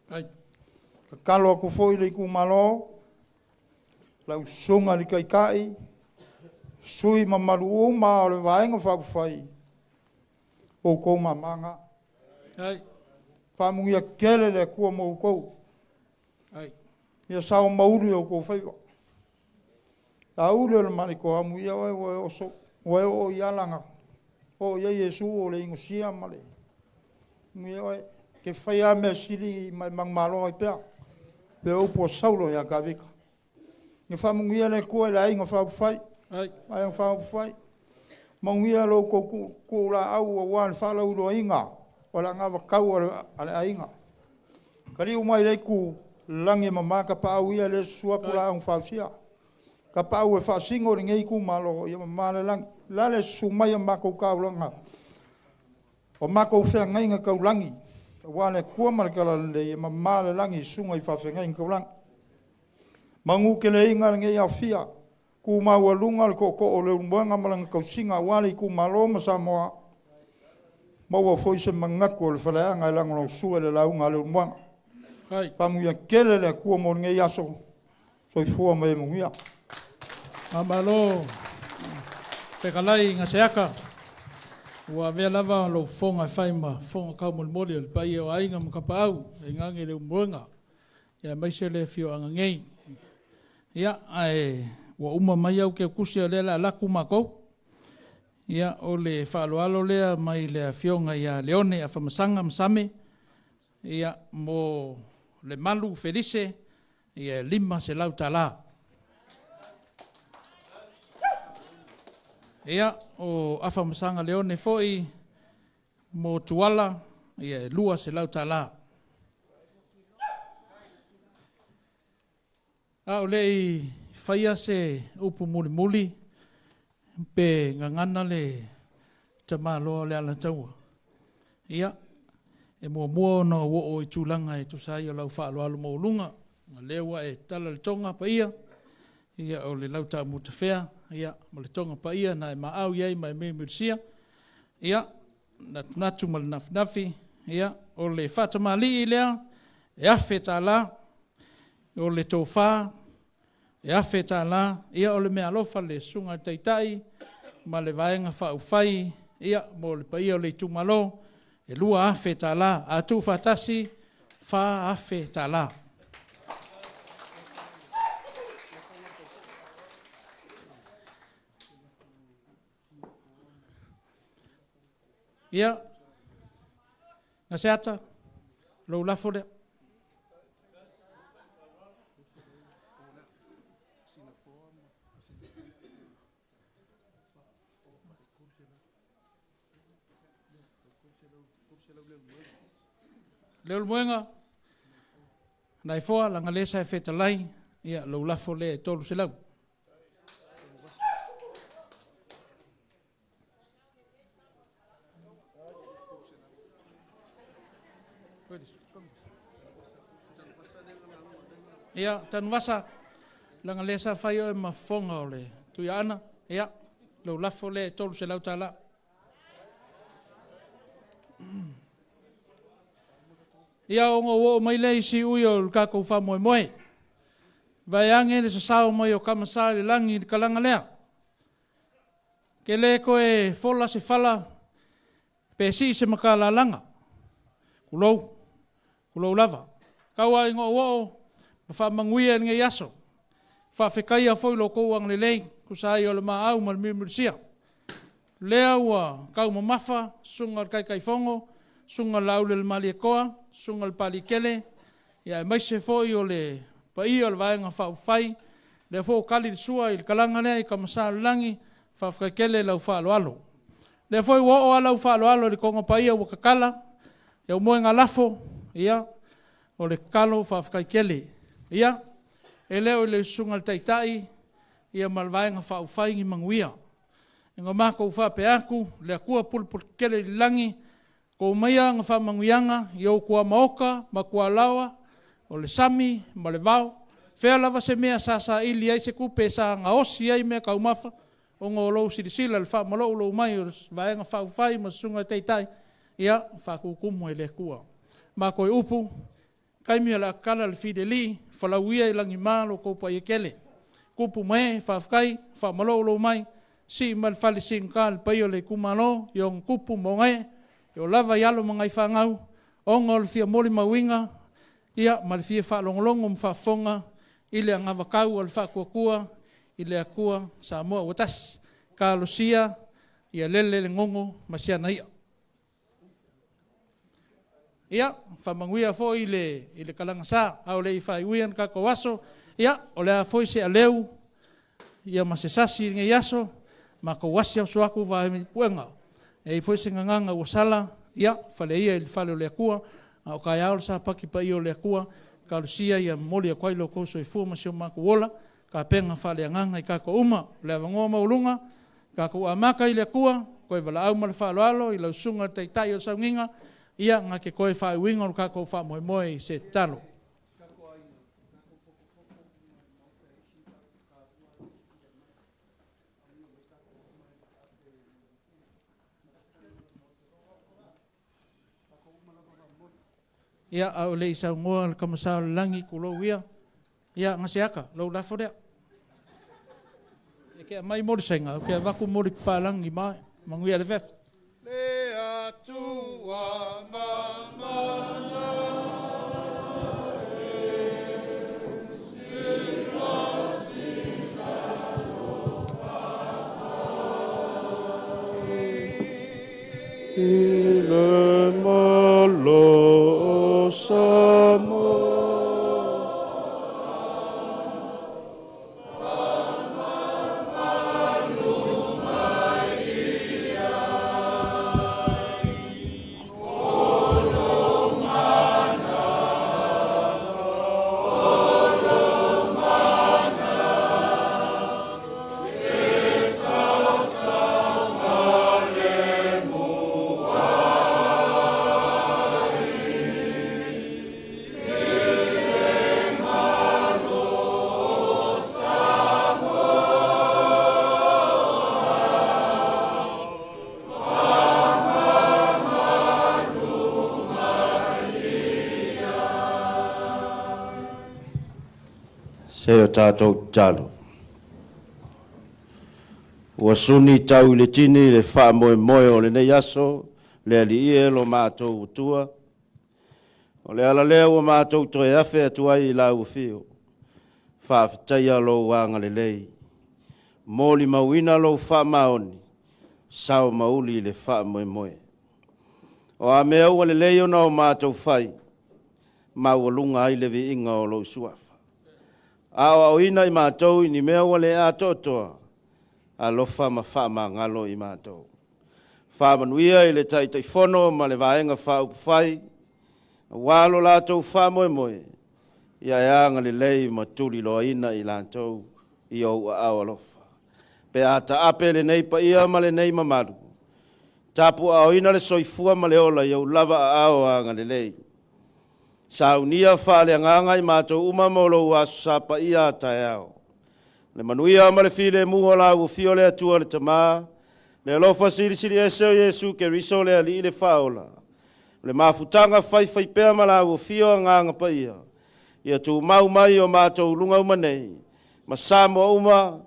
Ka kalo ako fwoi le ku malo. Lau sunga li kai kai. Sui mamaru o ma o le vaenga whakufai. O kou mamanga. Whamungia kele le kua mo kou. Ia sao mauri o kou whaiwa. Ta ule le mani ko amu ia oe o so. Oe o ialanga. O ia Yesu o le ingo sia male. Mui oe. Ke whaia mea siri mai mangmalo ai pea. Pe upo saulo ia ka vika. Ni whamungia le kua le ainga whakufai. Ai ang whakufai. Mangia lo ko la au o wan whala uro inga. Wala ngā wakau ale ainga. Kari umai le ku langi mamaka pa au ia le suaku la ang whausia. Ka pau e whasingo ri ngei ku malo i mamale langi. La le sumai a mako kaulanga. O mako whea ngainga kaulangi. Wane kua marakala le i mamale langi sunga i whawhengai kaulangi. Mangu ke le inga ngei a fia. Ku maua lunga le koko o le umbuanga malanga kausinga wale i ku malo ma SAMOA. Maua foi se mangaku o le whaleanga i lango sua le launga le umbuanga. Pamuia kele le kua mo ngei aso. Soi fua mai mungia. Amalo. Pekalai AGASEATA. Ua vea lava lo fonga whaima. Fonga kau molmoli le pai o ainga mukapau. E ngangi le umbuanga. Ia maise le fio anga ngei. Ia ai Ua uma mai au ke kusi o lea la laku makou. Ia o le whaaloalo lea mai lea fionga ia leone a whamasanga masame. Ia mo le malu ferise. Ia 5 se lau tala. Ia o a whamasanga leone foi mo tuala. Ia 2 se lau tala. A o lei whaia se upu muli muli. Pe ngangana le tamalo le ala taua. Ia e mua no wo o tūlanga e tusai o lau whaaloalo mo lunga. Ma lewa e tala le tonga pa ia. Ia o le lau ta mutawhea. Ia ma le tonga pa ia na e maau iai mai me murisia. Ia na tunatu ma le nafi. Ia o le whatamali i lea. E awhe tā la. O le tōwha. E awhe tā la, ia o le mea alofa le sunga taitai, ma le vaenga whauwhai, ia mo le paia o le Itumalo, e 2 awhe tā la, a tū whatasi, wha awhe tā la. Ia, AGASEATA, lou lafo lea. Leo muenga nai foa langa lesa e fetalai ia lo lafo le tolu se lau. Ia TANUVASA langa lesa fai o e mafonga o le tuiana ia lo lafo le tolu se lau tala. Ia o ngō mai lei si ui o kako wha moe moe. Vai ange le sasau mai o kamasā le langi le kalanga lea. Ke le koe fola se fala pe si se makala langa. Kulou lava. Kaua i ngō o ma wha manguia nge yaso. Wha whekaia foi lo kouang le lei kusai o le maa au ma le mimurisia. Lea ua kau mamafa sunga kai fongo sunga laule le mali koa. Sunga le pali kele, ia mai se foi o le pai o le vaenga whauwhai, le fo kali le sua i le kalanga lea i kamasā langi, whawhai kele lau whaaloalo. Le foi o lau whaaloalo le konga pai o wakakala, ia umoenga lafo, ia, o le kalo whawhai kele. Ia, e leo i le sunga le taitai, ia ma le vaenga whauwhai ngi manguia. Inga mako uwhape aku, le akua pulpul kele li langi, ko maia nga whamanguianga, i au kua maoka, ma kua lawa, o le sami, ma le vau. Whea lava se mea sa ili ai se kupe sa nga osi ai mea kaumafa, o ngō lou sirisila le wha malou lou mai o vaenga whauwhai ma sunga teitai, ia whakukumu e le kua. Ma koe upu, kaimia la kala le fideli, whalauia i langi malo koupa i kele. Kupu mai, whawkai, wha malou lou mai, si mal whali singka le paio le kumano, i on kupu mongai, o lava yalo mga ifangau, o ngol fia moli mawinga, ia mal fia whalongolongo mwhafonga, ile ang avakau al whakuakua, ile akua Samoa watas, ka losia, ia lele ngongo, masia na ia. Ia, whamanguia fo ile kalanga sa, au le iwhai uian ka kawaso, ia, o lea foi se aleu, ia masesasi nge yaso, ma kawasi au suaku vai puenga. E foi se nganga o sala, ia, fale ia il fale o le akua, o kai aol sa paki pa i o le akua, ka lusia ia moli a kwailo kouso i fua masio mako wola, ka penga fale anganga i kako uma, le avangoa maulunga, ka ko amaka i le akua, koe wala au male falo alo, i lau sunga teitai o saunginga, ia ngake koe whae winga o kako wha moe moe se talo. Ia au le isa ngoa le kamasā le langi kulo ia. Ia ngasiaka, lau lafo rea. E kia mai mori sainga, kia waku mori pālangi mai, manguia le vef. Le atua mamana. Sila sila. le malo Samoa. Se o tātou talo. Ua suni tau I le tini le wha moe moe o le nei aso, le ali ie lo mātou utua. O le ala lea ua mātou toe afe atuai I lau fio. Wha awhitaia lo wanga le lei. Mōli mauina lo wha maoni, sao mauli le wha moe moe. O a mea ua le lei o na o mātou whai, maua lunga ai le vi inga o lo suafa. Awa o ina I mātou I ni mea wale a totoa, ALOFA ma wha ma ngalo I mātou. Wha MANUIA I le tai whono ma le vaenga wha upwhai, walo lātou wha moe moe, ia anga le lei ma tuli loa ina I lātou I au a ALOFA. Pe ata ape le nei pa ia ma le nei mamaru. Tapu a o ina le soifua ma le ola I au lava a ao anga le lei. Saunia whale nganga I mātou umamolo wa sapa ia tae ao. Le manuia ma le file muho la u fio le atua le tamā. Le alofa siri siri eseo Yesu ke riso le ali le whaola. Le mafutanga fai pea ma la u fio nganga pa ia. Ia tu mau mai o mātou lunga umanei. Ma Samoa uma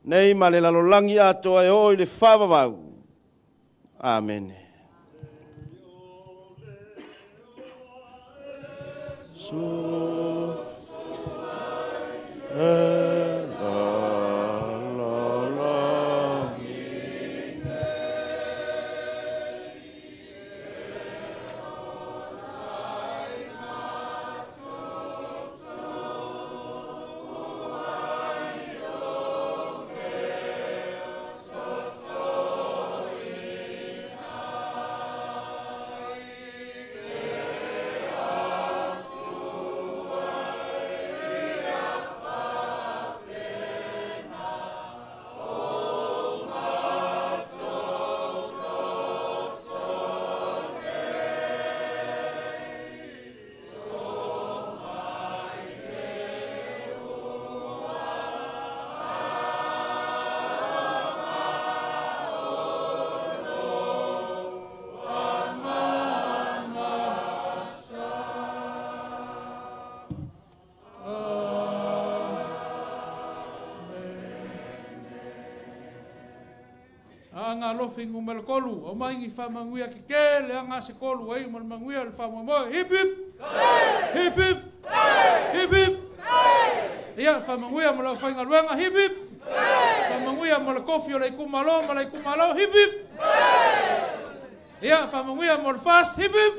nei ma le lalolangi atoa e oi le whawa mau. Amen. Anga alofi ngumel kolu, o mai ngi wha manguia ki ke, le anga se kolu, ei mal manguia le wha mamoe, hip hip! Hip hip! Hip hip! Ia, wha manguia ma lau whainga luenga, hip hip! Wha manguia ma la kofi o le kumalo, ma le kumalo, hip hip! Ia, wha manguia ma le fast, hip hip!